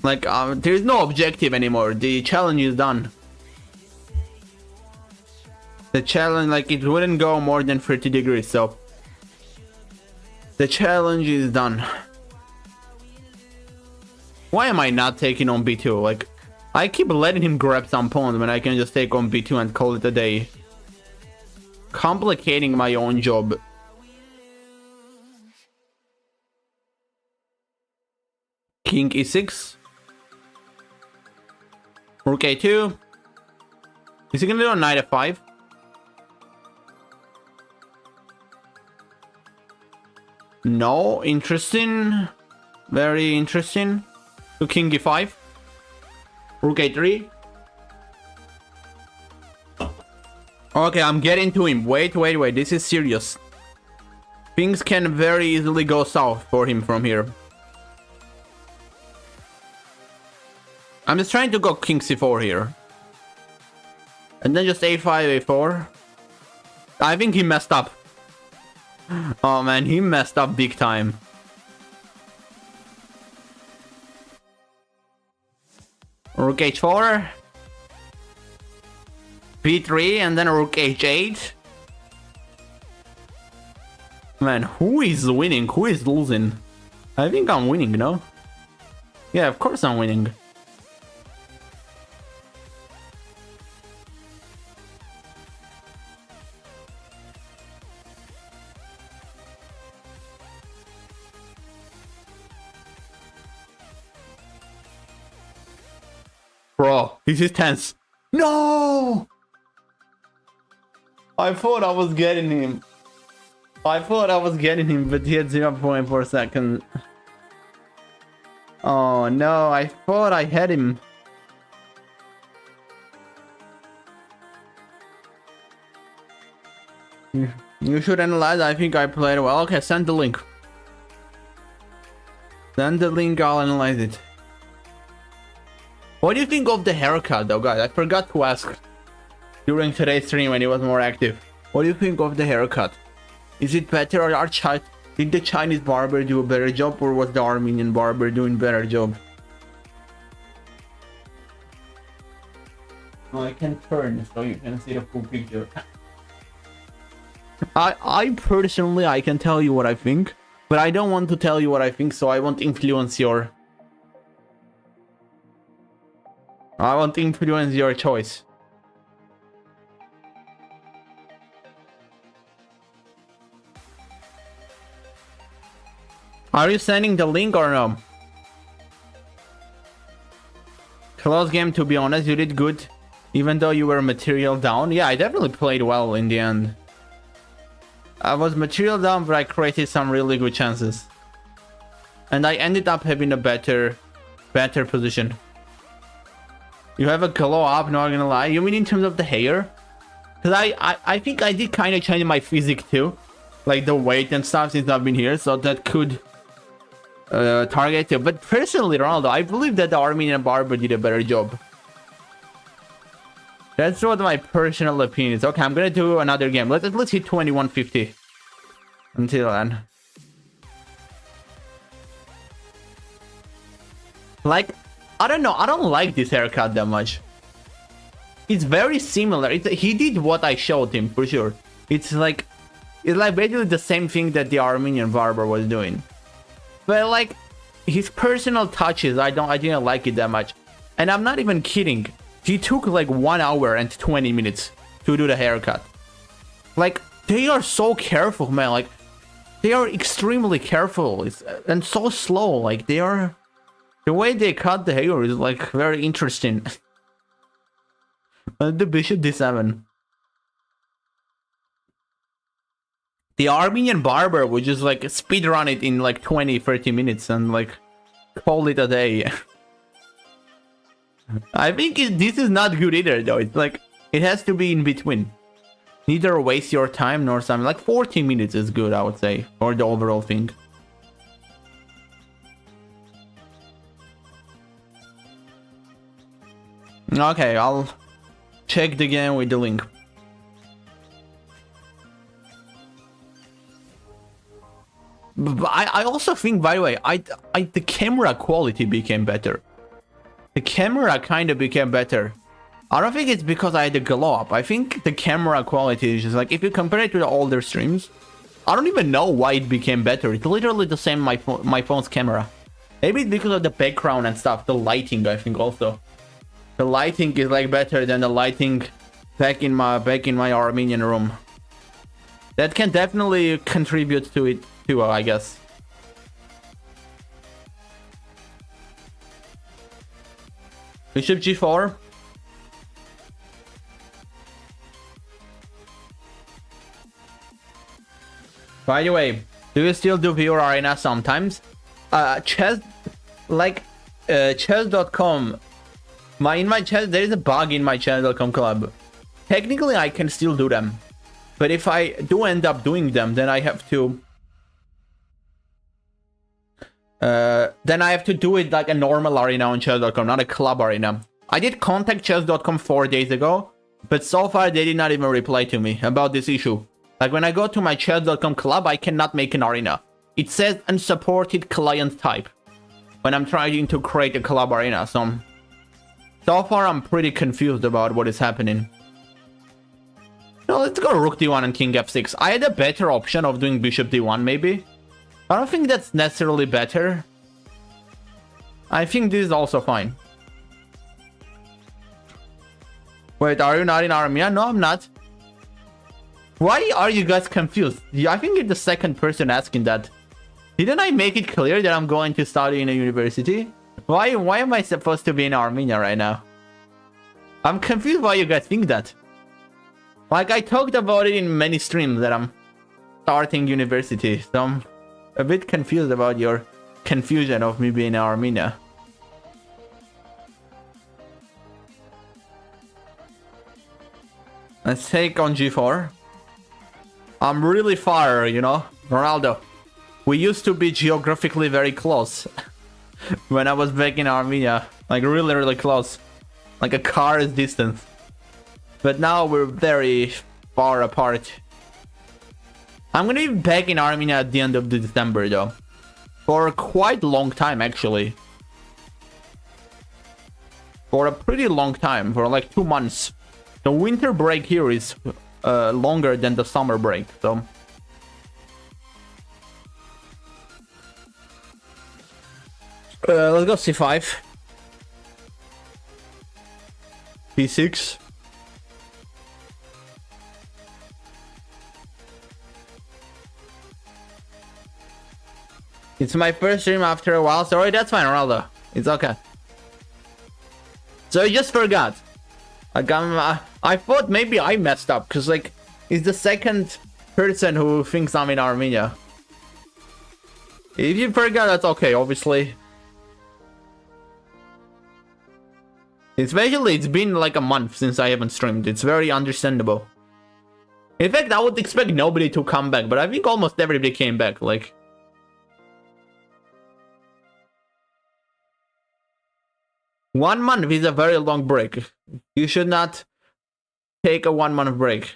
Like, there's no objective anymore. The challenge is done. The challenge, like, it wouldn't go more than 30 degrees, so the challenge is done. Why am I not taking on b2? Like, I keep letting him grab some pawns when I can just take on b2 and call it a day. Complicating my own job. King e6. Rook a2. Is he gonna do a knight f5? No, interesting. Very interesting. To king e5. Rook a3. Okay, I'm getting to him. Wait. This is serious. Things can very easily go south for him from here. I'm just trying to go king c4 here. And then just a5, a4. I think he messed up. Oh man, he messed up big time. Rook h4. b3 and then rook h8. Man, who is winning? Who is losing? I think I'm winning, no? Yeah, of course I'm winning. Bro, this is tense. No! I thought I was getting him. But he had 0.4 seconds. Oh no, I thought I had him. You should analyze. I think I played well. Okay, send the link. Send the link, I'll analyze it. What do you think of the haircut though, guys? I forgot to ask during today's stream when he was more active. What do you think of the haircut? Is it better, or did the Chinese barber do a better job, or was the Armenian barber doing better job? Oh, I can turn so you can see the full picture. I personally, I can tell you what I think, but I don't want to tell you what I think, so I won't influence your choice. Are you sending the link or no? Close game, to be honest. You did good. Even though you were material down. Yeah, I definitely played well in the end. I was material down, but I created some really good chances. And I ended up having a better position. You have a glow up, not gonna lie. You mean in terms of the hair? Because I think I did kind of change my physique too. Like the weight and stuff since I've been here. So that could target it. But personally, Ronaldo, I believe that the Armenian barber did a better job. That's what my personal opinion is. Okay, I'm gonna do another game. Let's hit 2150. Until then. Like, I don't know. I don't like this haircut that much. It's very similar. He did what I showed him for sure. It's like basically the same thing that the Armenian barber was doing. But like his personal touches, I didn't like it that much. And I'm not even kidding. He took like 1 hour and 20 minutes to do the haircut. Like, they are so careful, man. Like, they are extremely careful and so slow. Like, the way they cut the hair is like very interesting. The bishop d7. The Armenian barber would just like speed run it in like 20-30 minutes and like call it a day. I think this is not good either, though. It's like, it has to be in between. Neither waste your time nor something. Like 40 minutes is good, I would say, for the overall thing. Okay, I'll check the game with the link. But I also think, by the way, the camera quality became better. The camera kind of became better. I don't think it's because I had the glow up. I think the camera quality is just like, if you compare it to the older streams, I don't even know why it became better. It's literally the same my phone's camera. Maybe it's because of the background and stuff. The lighting, I think also. The lighting is like better than the lighting back in my Armenian room. That can definitely contribute to it too, I guess. Bishop g4. By the way, do you still do pure arena sometimes? Chess.com. In my chess, there is a bug in my chess.com club. Technically, I can still do them, but if I do end up doing them, then I have to. Then I have to do it like a normal arena on chess.com, not a club arena. I did contact chess.com 4 days ago, but so far they did not even reply to me about this issue. Like when I go to my chess.com club, I cannot make an arena. It says unsupported client type when I'm trying to create a club arena. So far I'm pretty confused about what is happening. No, let's go rook d1 and king f6. I had a better option of doing bishop d1 maybe. I don't think that's necessarily better. I think this is also fine. Wait, are you not in Armenia? No, I'm not. Why are you guys confused? I think you're the second person asking that. Didn't I make it clear that I'm going to study in a university? Why am I supposed to be in Armenia right now? I'm confused why you guys think that. Like, I talked about it in many streams that I'm starting university, so I'm a bit confused about your confusion of me being in Armenia. Let's take on g4. I'm really far, you know, Ronaldo. We used to be geographically very close when I was back in Armenia. Like really, really close. Like a car's distance. But now we're very far apart. I'm gonna be back in Armenia at the end of December though. For quite a long time actually. For a pretty long time, for like 2 months. The winter break here is longer than the summer break, so. Let's go c5. b6. It's my first stream after a while. Sorry, that's fine, Ronaldo. It's okay. So I just forgot. Like I thought maybe I messed up because like it's the second person who thinks I'm in Armenia. If you forgot, that's okay. Obviously, especially it's been like a month since I haven't streamed. It's very understandable. In fact, I would expect nobody to come back, but I think almost everybody came back. Like. One month is a very long break. You should not take a 1 month break.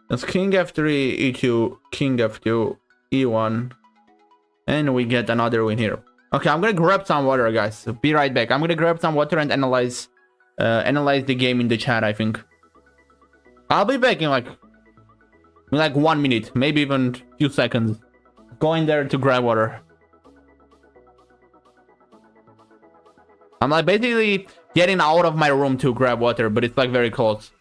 It's king f3, e2, king f2, e1. And we get another win here. Okay, I'm gonna grab some water, guys. Be right back. I'm gonna grab some water and analyze the game in the chat, I think. I'll be back in like 1 minute, maybe even a few seconds. Going there to grab water. I'm like basically getting out of my room to grab water, but it's like very close.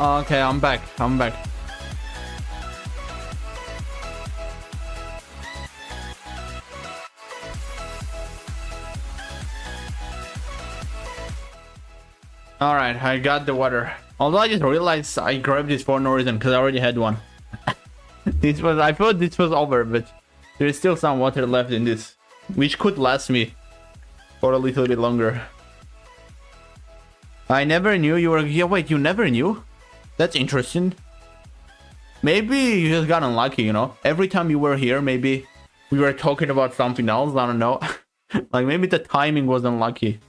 Okay, I'm back. Alright, I got the water. Although I just realized I grabbed this for no reason because I already had one. I thought this was over, but there's still some water left in this, which could last me for a little bit longer. I never knew you were... Yeah, wait, you never knew? That's interesting. Maybe you just got unlucky, you know? Every time you were here, maybe we were talking about something else, I don't know. Like, maybe the timing was unlucky.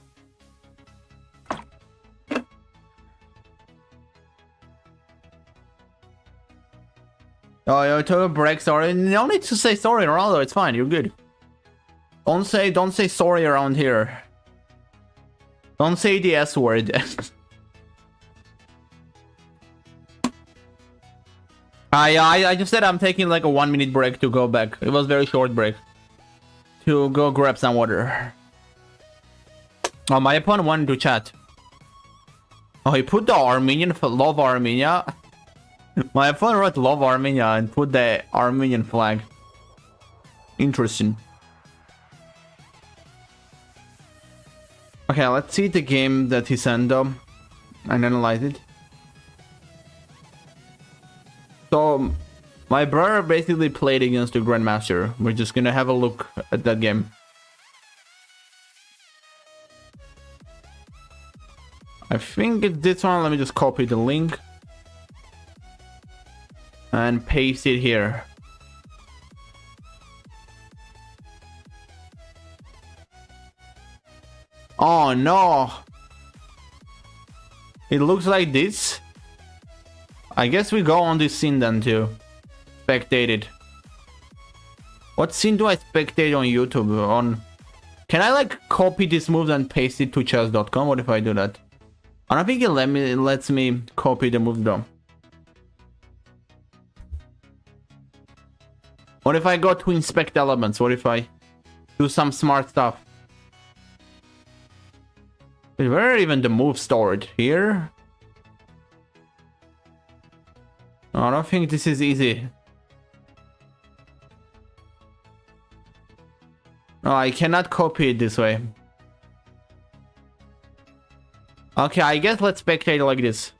Oh, you took a break, sorry. No need to say sorry, Ronaldo, it's fine, you're good. Don't say sorry around here. Don't say the S word. I just said I'm taking like a 1 minute break to go back. It was a very short break. To go grab some water. Oh, my opponent wanted to chat. Oh, he put the Armenian for love Armenia. My opponent wrote love Armenia and put the Armenian flag. Interesting. Okay, let's see the game that he sent them and analyze it. So, my brother basically played against the Grandmaster. We're just gonna have a look at that game. I think it's this one. Let me just copy the link and paste it here. Oh no, it looks like this. I guess we go on this scene then too. Spectate it. What scene do I spectate on YouTube? Can I like copy this move and paste it to chess.com? What if I do that? I don't think it lets me copy the move though. What if I go to inspect elements? What if I do some smart stuff? Where are even the moves stored? Here? I don't think this is easy. No, I cannot copy it this way. Okay, I guess let's spectate like this.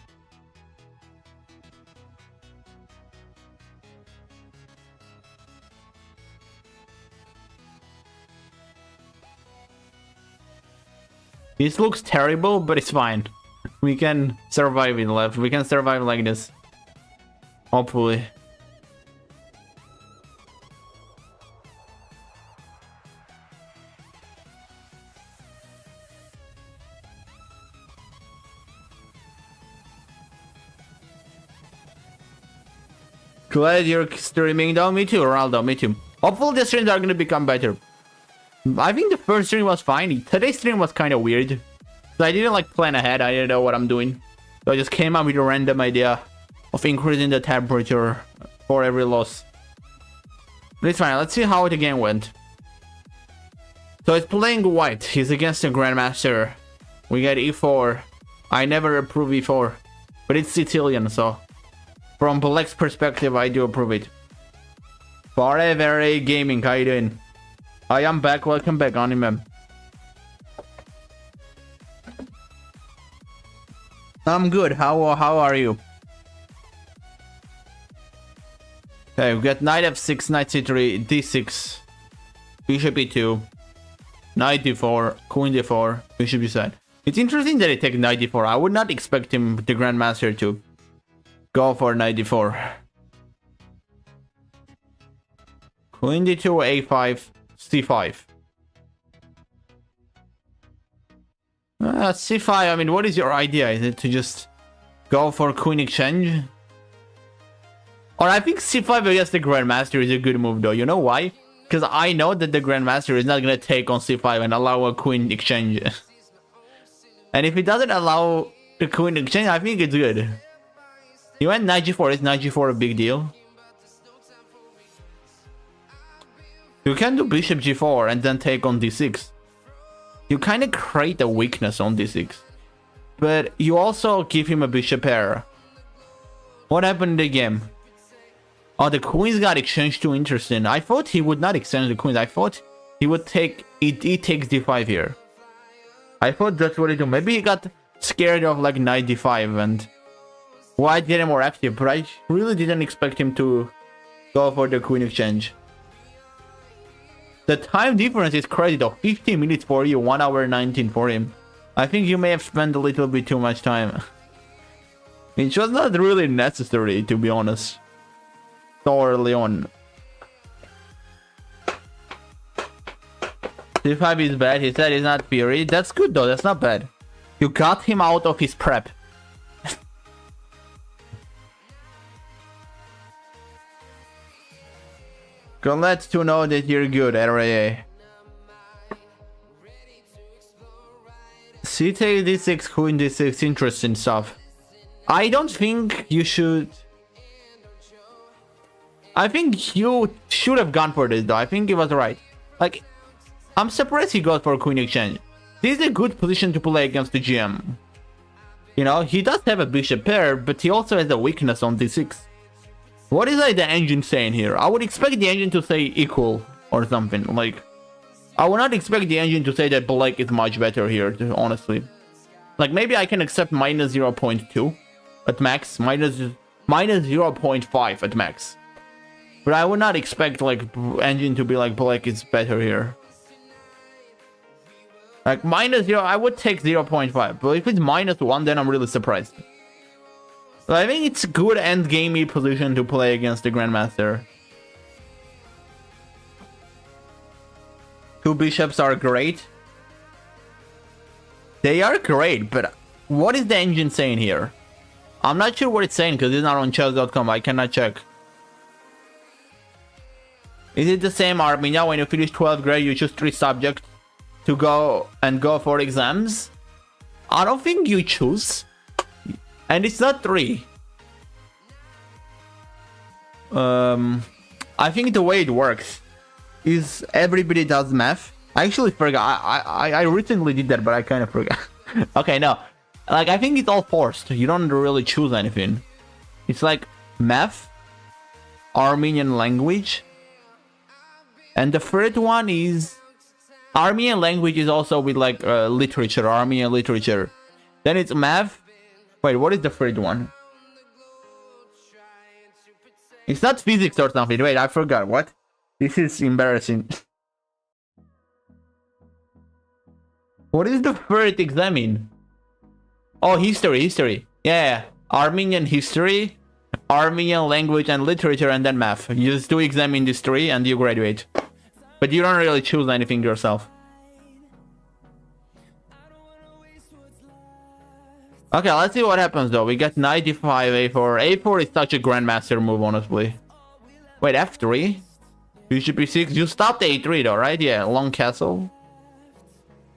This looks terrible, but it's fine. We can survive it left. We can survive like this. Hopefully. Glad you're streaming though. Me too, Ronaldo. Me too. Hopefully the streams are gonna become better. I think the first stream was fine. Today's stream was kind of weird. So I didn't like plan ahead. I didn't know what I'm doing. So I just came up with a random idea of increasing the temperature for every loss. But it's fine. Let's see how the game went. So it's playing white. He's against the Grandmaster. We get e4. I never approve e4. But it's Sicilian, so from black's perspective, I do approve it. Forever Gaming, how you doing? I am back. Welcome back, Anime. I'm good. How are you? Okay, we got knight f6, knight c3, d6, bishop e2, knight d4, queen d4, bishop e7. It's interesting that he takes knight d4. I would not expect him, the Grandmaster, to go for knight d4. Queen d2, a5, c5. C5, I mean, what is your idea? Is it to just go for queen exchange? Or I think c5 against the Grandmaster is a good move though. You know why? Because I know that the Grandmaster is not going to take on c5 and allow a queen exchange. And if it doesn't allow the queen exchange, I think it's good. You went knight g4. Is knight g4 a big deal? You can do bishop g4 and then take on d6. You kind of create a weakness on d6. But you also give him a bishop pair. What happened in the game? Oh, the queens got exchanged too. Interesting. I thought he would not exchange the queens. I thought he would take it. He takes d5 here. I thought that's what he did. Maybe he got scared of like knight d5 and white getting more active. But I really didn't expect him to go for the queen exchange. The time difference is crazy though. 15 minutes for you, 1 hour 19 for him. I think you may have spent a little bit too much time. It was not really necessary, to be honest. So early on. c5 is bad. He said he's not fury. That's good though. That's not bad. You got him out of his prep. Glad to know that you're good, RAA. C takes d6, queen d6, interesting stuff. I don't think you should... I think you should have gone for this though. I think he was right. Like, I'm surprised he got for queen exchange. This is a good position to play against the GM. You know, he does have a bishop pair, but he also has a weakness on d6. What is like the engine saying here? I would expect the engine to say equal or something. Like, I would not expect the engine to say that black is much better here, honestly. Like, maybe I can accept minus 0.2 at max, minus 0.5 at max. But I would not expect like engine to be like black is better here. Like -0, I would take 0.5. But if it's -1, then I'm really surprised. So I think it's a good endgamey position to play against the Grandmaster. 2 bishops are great. They are great, but what is the engine saying here? I'm not sure what it's saying because it's not on chess.com. I cannot check. Is it the same Armenia? When you finish 12th grade, you choose 3 subjects to go for exams? I don't think you choose. And it's not 3. I think the way it works is everybody does math. I actually forgot. I recently did that, but I kind of forgot. Okay, no. Like, I think it's all forced. You don't really choose anything. It's like math, Armenian language, and the third one is Armenian language is also with like literature, Armenian literature. Then it's math. Wait, what is the third one? It's not physics or something. Wait, I forgot. What? This is embarrassing. What is the third exam in? Oh, history. Yeah. Armenian history, Armenian language and literature, and then math. You just do exam in these 3 and you graduate. But you don't really choose anything yourself. Okay, let's see what happens though. We got knight d5, a4. a4 is such a grandmaster move, honestly. Wait, f3? Bishop e6. You stopped a3 though, right? Yeah, long castle.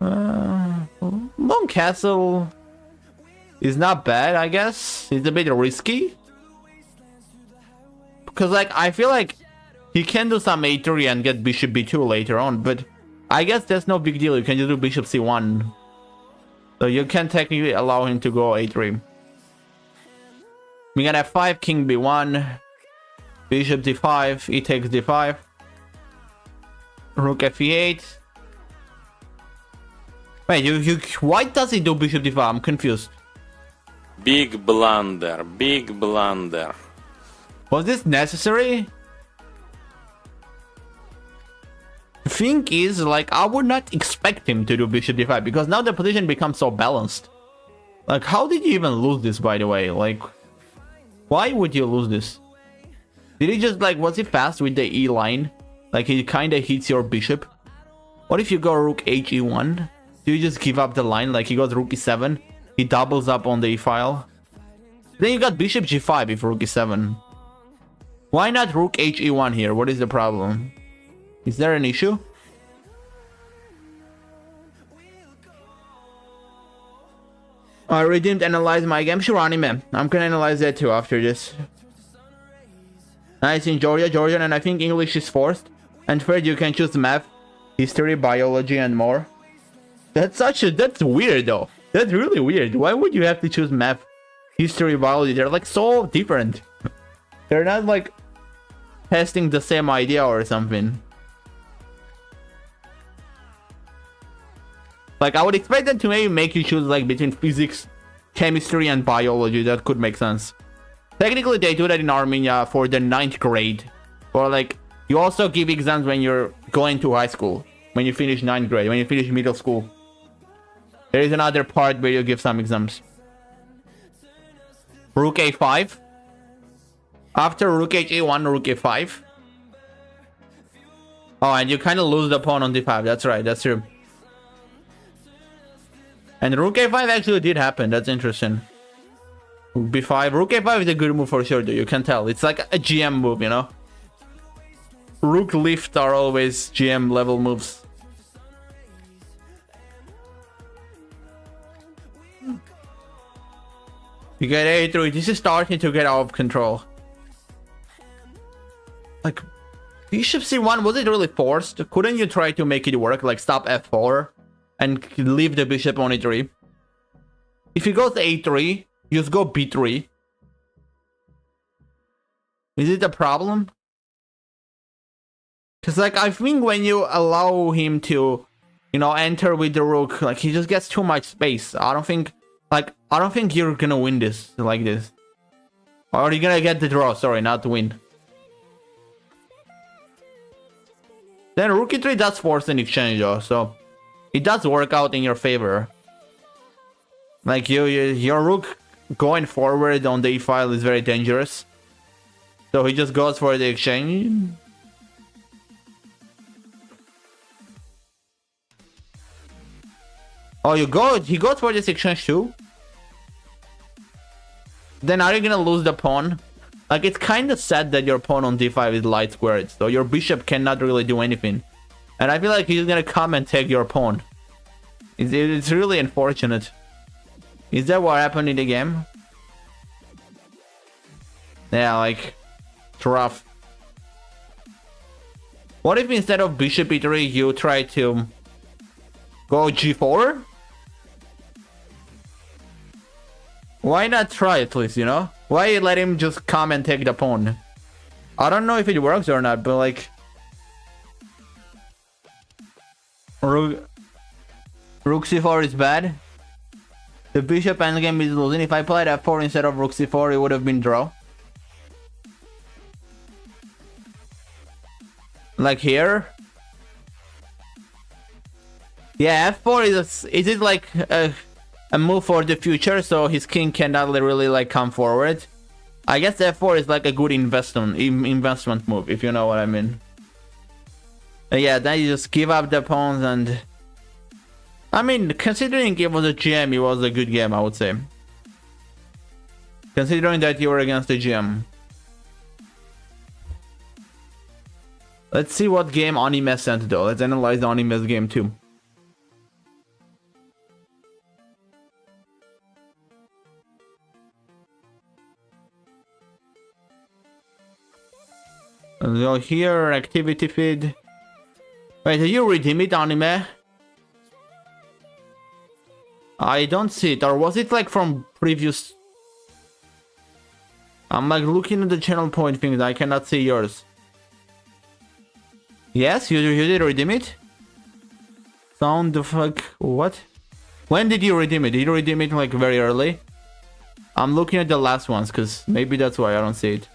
Long castle is not bad, I guess. It's a bit risky. Because, like, I feel like he can do some a3 and get bishop b2 later on. But I guess that's no big deal. You can just do bishop c1. So you can technically allow him to go a3. We got f5, king b1, bishop d5, e takes d5, rook f8. Wait, why does he do bishop d5? I'm confused. Big blunder, big blunder. Was this necessary? The thing is, like, I would not expect him to do bishop d5 because now the position becomes so balanced. Like, how did you even lose this, by the way? Like, why would you lose this? Did he just, like, was he fast with the e line? Like, he kind of hits your bishop. What if you go rook he1? Do you just give up the line? Like, he goes rook e7. He doubles up on the e file. Then you got bishop g5 if rook e7. Why not rook he1 here? What is the problem? Is there an issue? I redeemed analyze my game. Sure, anime. I'm gonna analyze that too after this. Nice in Georgian, and I think English is forced. And third, you can choose math, history, biology, and more. That's weird though. That's really weird. Why would you have to choose math, history, biology? They're like so different. They're not like testing the same idea or something. Like, I would expect them to maybe make you choose like between physics, chemistry, and biology. That could make sense. Technically, they do that in Armenia for the 9th grade. Or like, you also give exams when you're going to high school. When you finish 9th grade, when you finish middle school. There is another part where you give some exams. Rook a5. After rook h1, rook a5. Oh, and you kind of lose the pawn on d5. That's right, that's true. And rook a5 actually did happen. That's interesting. Rook b5. Rook a5 is a good move for sure, though. You can tell. It's like a GM move, you know? Rook lift are always GM level moves. You get a3. This is starting to get out of control. Like, bishop c1, was it really forced? Couldn't you try to make it work? Like, stop f4 and leave the bishop on e3? If he goes a3, you just go b3. Is it a problem? Because, like, I think when you allow him to, you know, enter with the rook, like, he just gets too much space. I don't think you're gonna win this like this. Or you're gonna get the draw, sorry, not to win. Then rook e3 does force an exchange though, so it does work out in your favor. Like your rook going forward on the e file is very dangerous. So he just goes for the exchange. Oh, he goes for this exchange too? Then are you gonna lose the pawn? Like, it's kind of sad that your pawn on d5 is light squared, so your bishop cannot really do anything. And I feel like he's gonna come and take your pawn. It's really unfortunate. Is that what happened in the game? Yeah, like, it's rough. What if instead of bishop e3 you try to go g4? Why not try at least, you know? Why let him just come and take the pawn? I don't know if it works or not, but like... Rook c4 is bad. The bishop endgame is losing. If I played f4 instead of rook c4, it would have been draw. Like here. Yeah, f4 is it like a move for the future, so his king cannot really like come forward. I guess f4 is like a good investment move, if you know what I mean. Yeah, then you just give up the pawns, and I mean, considering it was a GM, it was a good game, I would say. Considering that you were against the GM. Let's see what game Anime sent though. Let's analyze the Anime's game too. So here, activity feed. Wait, did you redeem it, Anime? I don't see it. Or was it like from previous? I'm like looking at the channel point things. I cannot see yours. Yes, you did redeem it? Sound the fuck. What? When did you redeem it? Did you redeem it like very early? I'm looking at the last ones because maybe that's why I don't see it.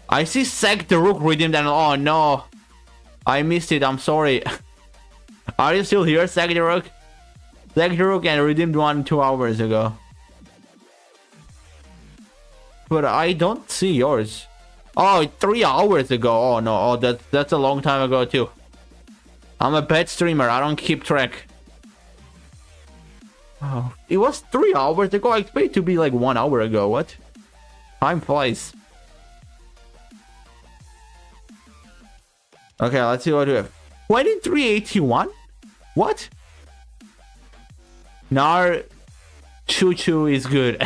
I see Sek the Rook redeemed, and oh no, I missed it. I'm sorry. Are you still here, Sek the Rook? Sek the Rook and redeemed one 2 hours ago. But I don't see yours. Oh, 3 hours ago. Oh no, oh that's a long time ago too. I'm a bad streamer. I don't keep track. Oh, it was 3 hours ago. I expect it to be like 1 hour ago. What? Time flies. Okay, let's see what we have. 2381? What? Nar Choo Choo is good.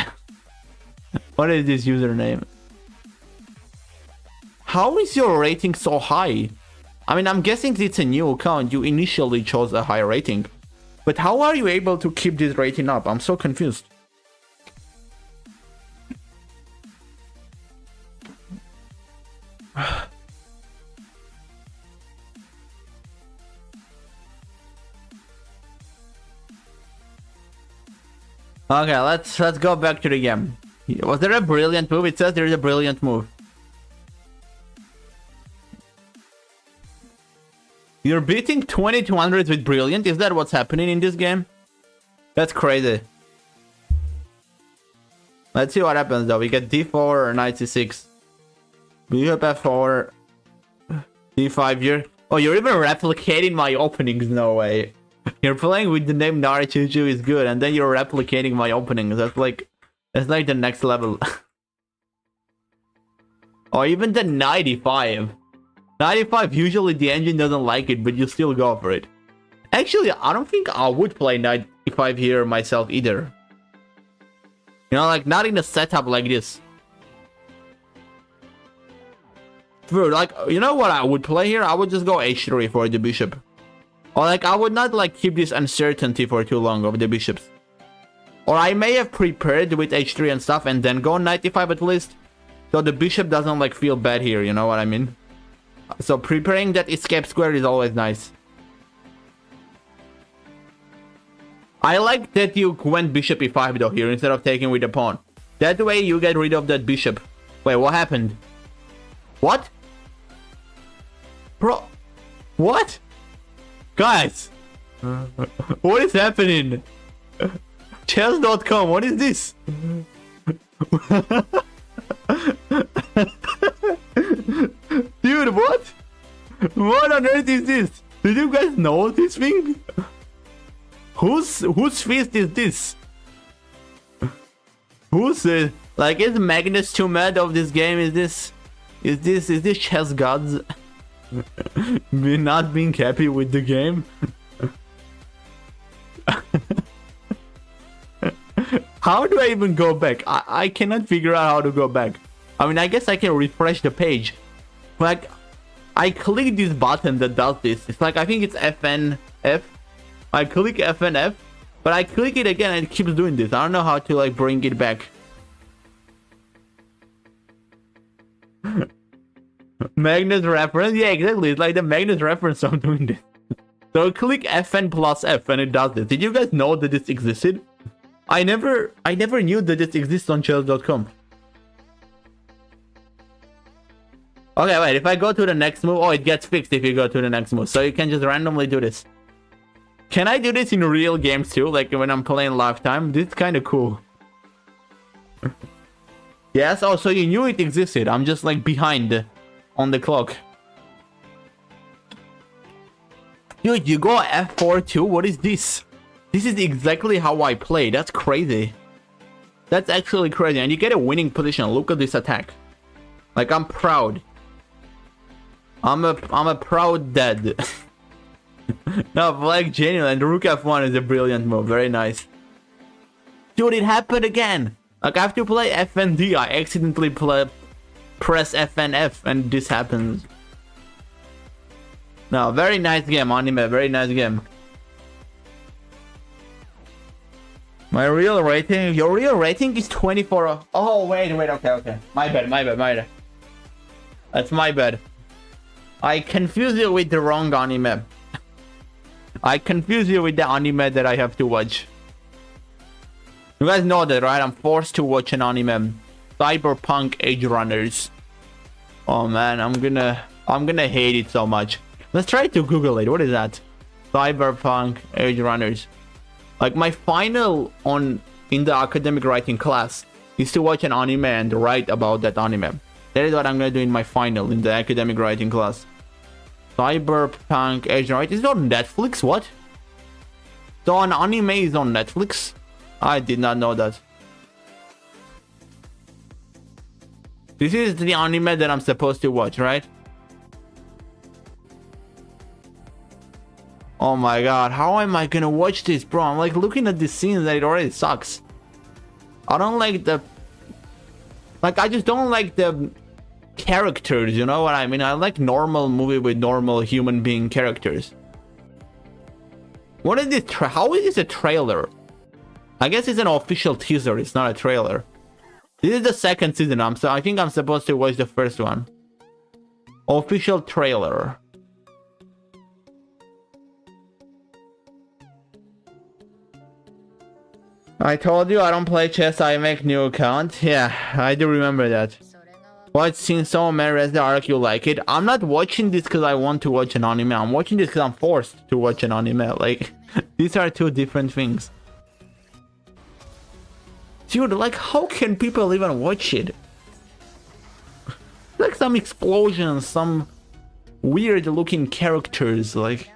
What is this username? How is your rating so high? I mean, I'm guessing it's a new account. You initially chose a high rating. But how are you able to keep this rating up? I'm so confused. Okay, let's go back to the game. Was there a brilliant move? It says there's a brilliant move. You're beating 2200 with brilliant? Is that what's happening in this game? That's crazy. Let's see what happens though. We get d4 or knight c6. Bishop f4. d5 here. Oh, you're even replicating my openings? No way. You're playing with the name Narachuchu is good, and then you're replicating my openings. That's like the next level. Or even the 95. 95, usually the engine doesn't like it, but you still go for it. Actually, I don't think I would play 95 here myself either. You know, like not in a setup like this. Like, you know what I would play here? I would just go h3 for the bishop. Or like, I would not like keep this uncertainty for too long of the bishops. Or I may have prepared with h3 and stuff and then go 95 at least. So the bishop doesn't like feel bad here, you know what I mean? So preparing that escape square is always nice. I like that you went bishop e5 though here instead of taking with the pawn. That way you get rid of that bishop. Wait, what happened? What? Bro, What? Guys! What is happening? Chess.com, what is this? Dude, what? What on earth is this? Did you guys know this thing? Whose fist is this? Who's like, is Magnus too mad of this game? Is this chess gods not being happy with the game? How do I even go back? I cannot figure out how to go back. I mean, I guess I can refresh the page. Like, I click this button that does this. It's like, I think it's FNF. I click FNF, but I click it again and it keeps doing this. I don't know how to like bring it back. Magnus reference? Yeah, exactly. It's like the Magnus reference I'm doing this. So click FN plus F and it does this. Did you guys know that this existed? I never knew that this exists on chess.com. Okay, wait, if I go to the next move, oh, it gets fixed if you go to the next move. So you can just randomly do this. Can I do this in real games too? Like when I'm playing lifetime? This is kind of cool. Yes, oh, so you knew it existed. I'm just like behind on the clock. Dude, you go F4 too? What is this? This is exactly how I play. That's crazy. That's actually crazy. And you get a winning position. Look at this attack. Like, I'm proud. I'm a proud dad. No, like genuine. And Rook F1 is a brilliant move. Very nice. Dude, it happened again. Like, I have to play FND. I accidentally press FNF and this happens. No, very nice game, anime. Very nice game. My real rating? Your real rating is 24. Oh, wait. Okay. My bad. That's my bad. I confuse you with the wrong anime. I confuse you with the anime that I have to watch. You guys know that, right? I'm forced to watch an anime. Cyberpunk Edge Runners. Oh man, I'm gonna hate it so much. Let's try to Google it. What is that? Cyberpunk Edge Runners. Like, my final in the academic writing class is to watch an anime and write about that anime. That is what I'm gonna do in my final in the academic writing class. Cyberpunk Edge Runners. Is it on Netflix? What? So an anime is on Netflix? I did not know that. This is the anime that I'm supposed to watch, right? Oh my god, how am I gonna watch this, bro? I'm like looking at this scene that it already sucks. I don't like the... Like, I just don't like the characters, you know what I mean? I like normal movie with normal human being characters. What is this? How is this a trailer? I guess it's an official teaser, it's not a trailer. This is the second season, I think I'm supposed to watch the first one. Official trailer. I told you I don't play chess, I make new account. Yeah, I do remember that. What seen so many Resident arc you like it? I'm not watching this because I want to watch an anime. I'm watching this because I'm forced to watch an anime. Like, these are two different things. Dude, like, how can people even watch it? Like some explosions, some weird looking characters, like...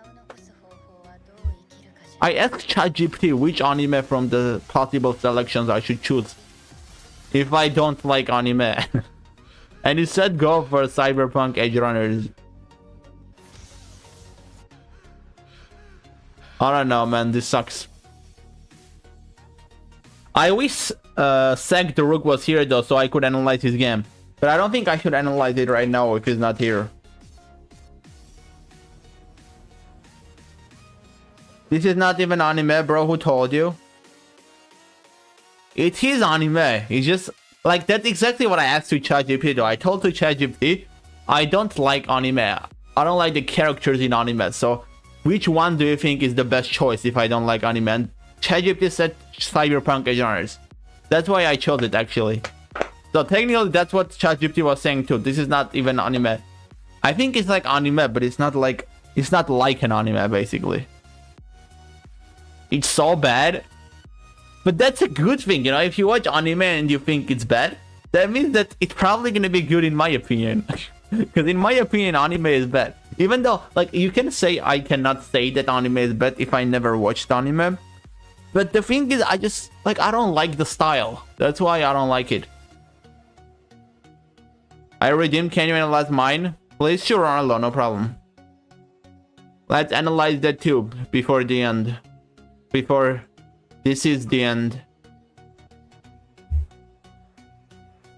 I asked ChatGPT which anime from the possible selections I should choose if I don't like anime. And it said go for Cyberpunk Edge Runners. I don't know, man, this sucks. I wish Seg the Rook was here though, so I could analyze his game. But I don't think I should analyze it right now if he's not here. This is not even anime, bro. Who told you? It is anime. It's just like, that's exactly what I asked to ChatGPT though. I told to ChatGPT, I don't like anime. I don't like the characters in anime. So which one do you think is the best choice if I don't like anime? And ChatGPT said Cyberpunk Edge Runners. That's why I chose it actually. So technically that's what ChatGPT was saying too. This is not even anime. I think it's like anime, but it's not like It's not like an anime, basically. It's so bad. But that's a good thing, you know? If you watch anime and you think it's bad, that means that it's probably gonna be good in my opinion. Because in my opinion, anime is bad. Even though, like, you can say I cannot say that anime is bad if I never watched anime. But the thing is, I just, like, I don't like the style. That's why I don't like it. I redeemed, can you analyze mine? Please, sure, Ronaldo, no problem. Let's analyze that too before the end. Before this is the end.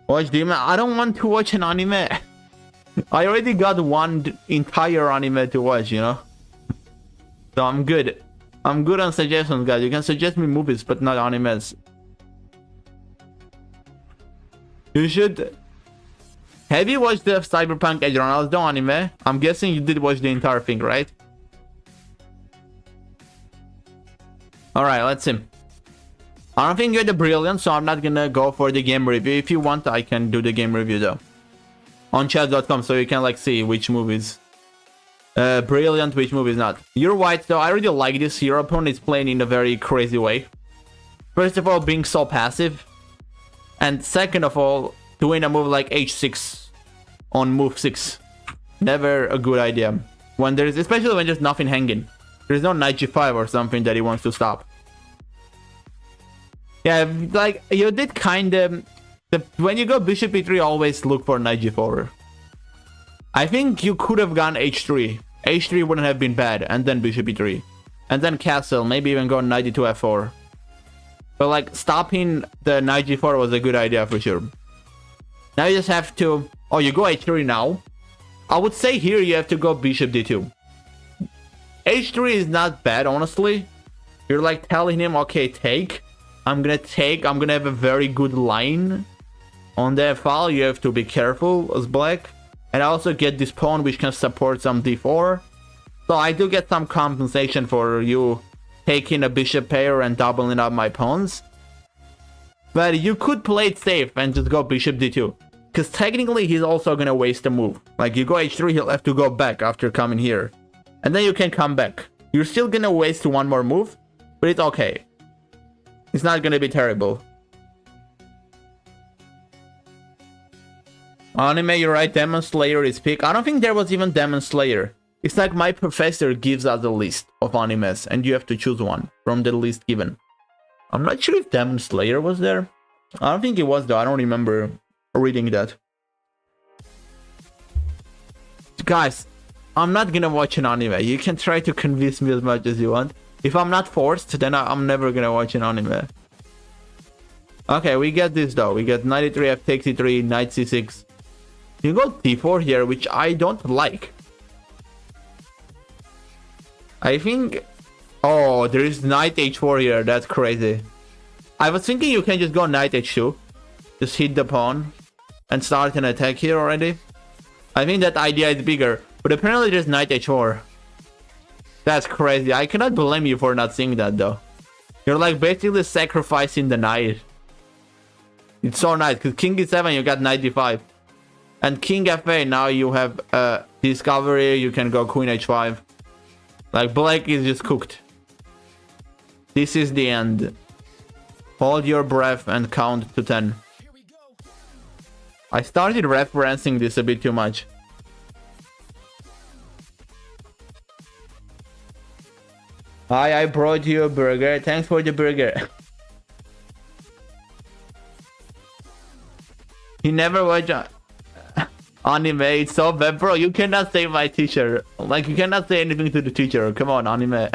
Watch Demon. I don't want to watch an anime. I already got one entire anime to watch, you know? So I'm good. I'm good on suggestions, guys. You can suggest me movies, but not animes. You should... Have you watched the Cyberpunk Edge Ronaldo anime? I'm guessing you did watch the entire thing, right? Alright, let's see. I don't think you're the brilliant, so I'm not gonna go for the game review. If you want, I can do the game review though. On chat.com, so you can like see which movies brilliant, which movies not. You're white though. I really like this. Your opponent is playing in a very crazy way. First of all, being so passive. And second of all, doing a move like h6 on move 6. Never a good idea. When there's, especially when there's nothing hanging. There's no knight g5 or something that he wants to stop. Yeah, like, you did kind of... When you go bishop e3, always look for knight g4. I think you could have gone h3. h3 wouldn't have been bad, and then bishop e3. And then castle, maybe even go knight e2 f4. But like, stopping the knight g4 was a good idea for sure. Now you just have to... Oh, you go h3 now? I would say here you have to go bishop d2. h3 is not bad, honestly. You're like telling him, okay, take. I'm gonna take. I'm gonna have a very good line. On the file, you have to be careful as black. And I also get this pawn which can support some d4. So I do get some compensation for you taking a bishop pair and doubling up my pawns. But you could play it safe and just go bishop d2. Because technically he's also gonna waste a move. Like you go h3, he'll have to go back after coming here. And then you can come back. You're still gonna waste one more move, but it's okay. It's not gonna be terrible. Anime, you're right, Demon Slayer is pick. I don't think there was even Demon Slayer. It's like my professor gives us a list of animes and you have to choose one from the list given. I'm not sure if Demon Slayer was there. I don't think it was though, I don't remember reading that. Guys, I'm not gonna watch an anime. You can try to convince me as much as you want. If I'm not forced, then I'm never gonna watch an anime. Okay, we get this though. We get knight e3, f takes e3, knight c6. You go d4 here, which I don't like. I think... Oh, there is knight h4 here. That's crazy. I was thinking you can just go knight h2. Just hit the pawn. And start an attack here already. I think that idea is bigger. But apparently there's knight h4. That's crazy. I cannot blame you for not seeing that though. You're like basically sacrificing the knight. It's so nice because king e7 you got knight d5. And king f8 now you have discovery. You can go queen h5. Like black is just cooked. This is the end. Hold your breath and count to 10. I started referencing this a bit too much. Hi, I brought you a burger. Thanks for the burger. You never watch anime. It's so bad, bro. You cannot say my teacher. Like, you cannot say anything to the teacher. Come on, anime.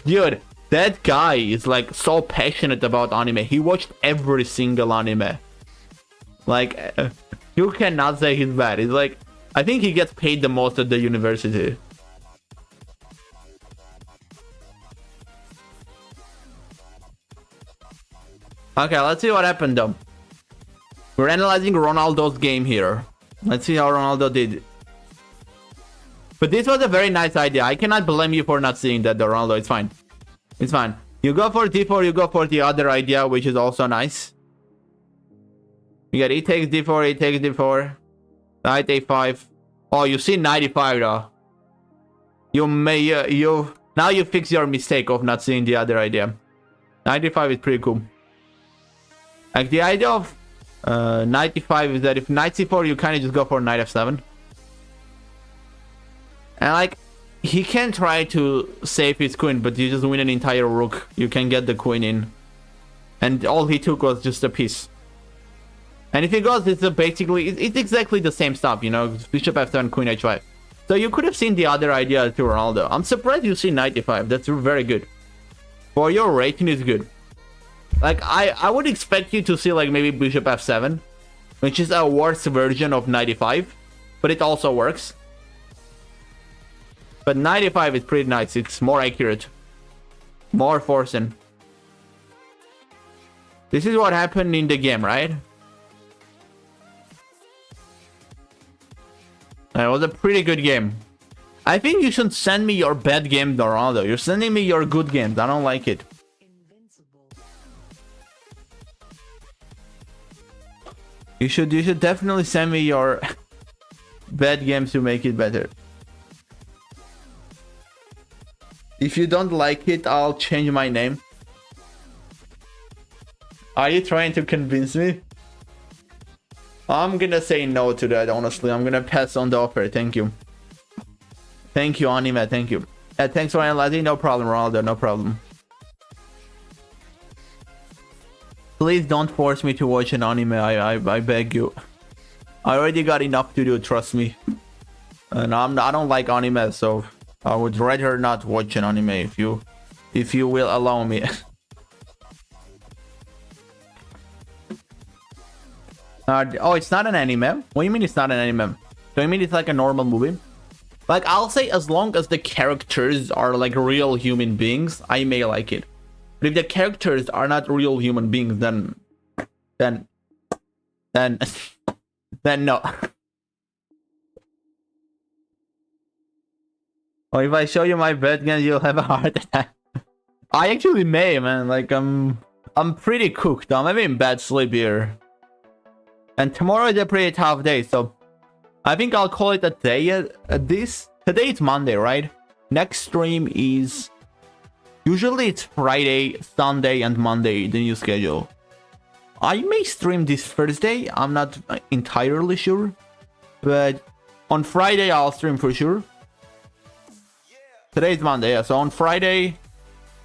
Dude, that guy is like so passionate about anime. He watched every single anime. Like, you cannot say he's bad. It's like, I think he gets paid the most at the university. Okay, let's see what happened though. We're analyzing Ronaldo's game here. Let's see how Ronaldo did. But this was a very nice idea. I cannot blame you for not seeing that though, Ronaldo. It's fine. It's fine. You go for d4, you go for the other idea, which is also nice. You get e takes d4, e takes d4. 95. Oh, you see 95 though. You may now you fix your mistake of not seeing the other idea. 95 is pretty cool. Like the idea of 95 is that if knight c4, you kind of just go for knight f7. And like he can try to save his queen, but you just win an entire rook. You can get the queen in, and all he took was just a piece. And if he goes, it's basically it's exactly the same stuff, you know, bishop f7, queen h5. So you could have seen the other idea to Ronaldo. I'm surprised you see 95. That's very good. For your rating, is good. Like I would expect you to see like maybe bishop f7, which is a worse version of 95, but it also works. But 95 is pretty nice. It's more accurate, more forcing. This is what happened in the game, right? It was a pretty good game. I think you should send me your bad game, Ronaldo. You're sending me your good games. I don't like it. You should definitely send me your bad games to make it better. If you don't like it, I'll change my name. Are you trying to convince me? I'm gonna say no to that, honestly. I'm gonna pass on the offer. Thank you. Thank you, Anime. Thank you. Thanks for analyzing. No problem, Ronaldo. No problem. Please don't force me to watch an anime. I beg you. I already got enough to do, trust me. And I don't like anime, so I would rather not watch an anime if you will allow me. Oh, it's not an anime? What do you mean it's not an anime? Do you mean it's like a normal movie? Like, I'll say as long as the characters are like real human beings, I may like it. But if the characters are not real human beings, then no. Oh, if I show you my bed again, you'll have a heart attack. I actually may, man. Like, I'm pretty cooked. I'm having bad sleep here. And tomorrow is a pretty tough day, so I think I'll call it a day at this. Today it's Monday, right? Next stream is... Usually it's Friday, Sunday, and Monday, the new schedule. I may stream this Thursday. I'm not entirely sure. But on Friday, I'll stream for sure. Today's Monday, yeah. So on Friday,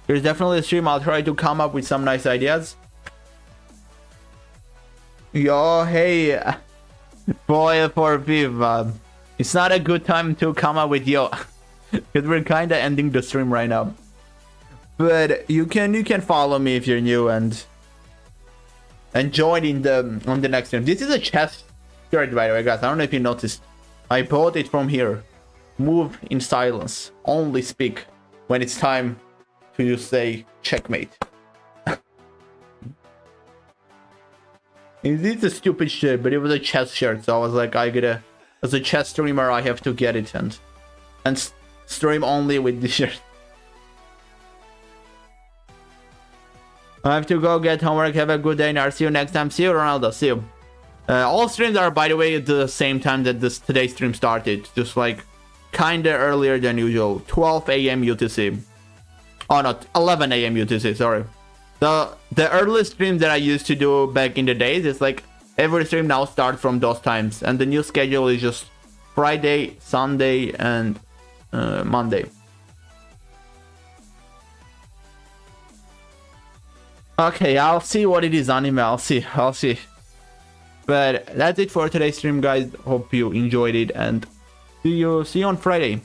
there's definitely a stream. I'll try to come up with some nice ideas. Yo, hey, boy for Viv. It's not a good time to come up with yo, because we're kind of ending the stream right now. But you can follow me if you're new and join on the next stream. This is a chest shirt, by the way, guys. I don't know if you noticed. I bought it from here. Move in silence. Only speak when it's time to say checkmate. It's a stupid shit, but it was a chess shirt, so I was like, as a chess streamer, I have to get it and stream only with this shirt. I have to go get homework. Have a good day, and I'll see you next time. See you, Ronaldo. See you. All streams are, by the way, at the same time that today's stream started, just like kinda earlier than usual. 12 a.m. UTC. Oh, not 11 a.m. UTC. Sorry. The earliest stream that I used to do back in the days is like every stream now starts from those times, and the new schedule is just Friday, Sunday, and Monday. Okay, I'll see what it is, anime. I'll see. But that's it for today's stream, guys. Hope you enjoyed it, and see you on Friday.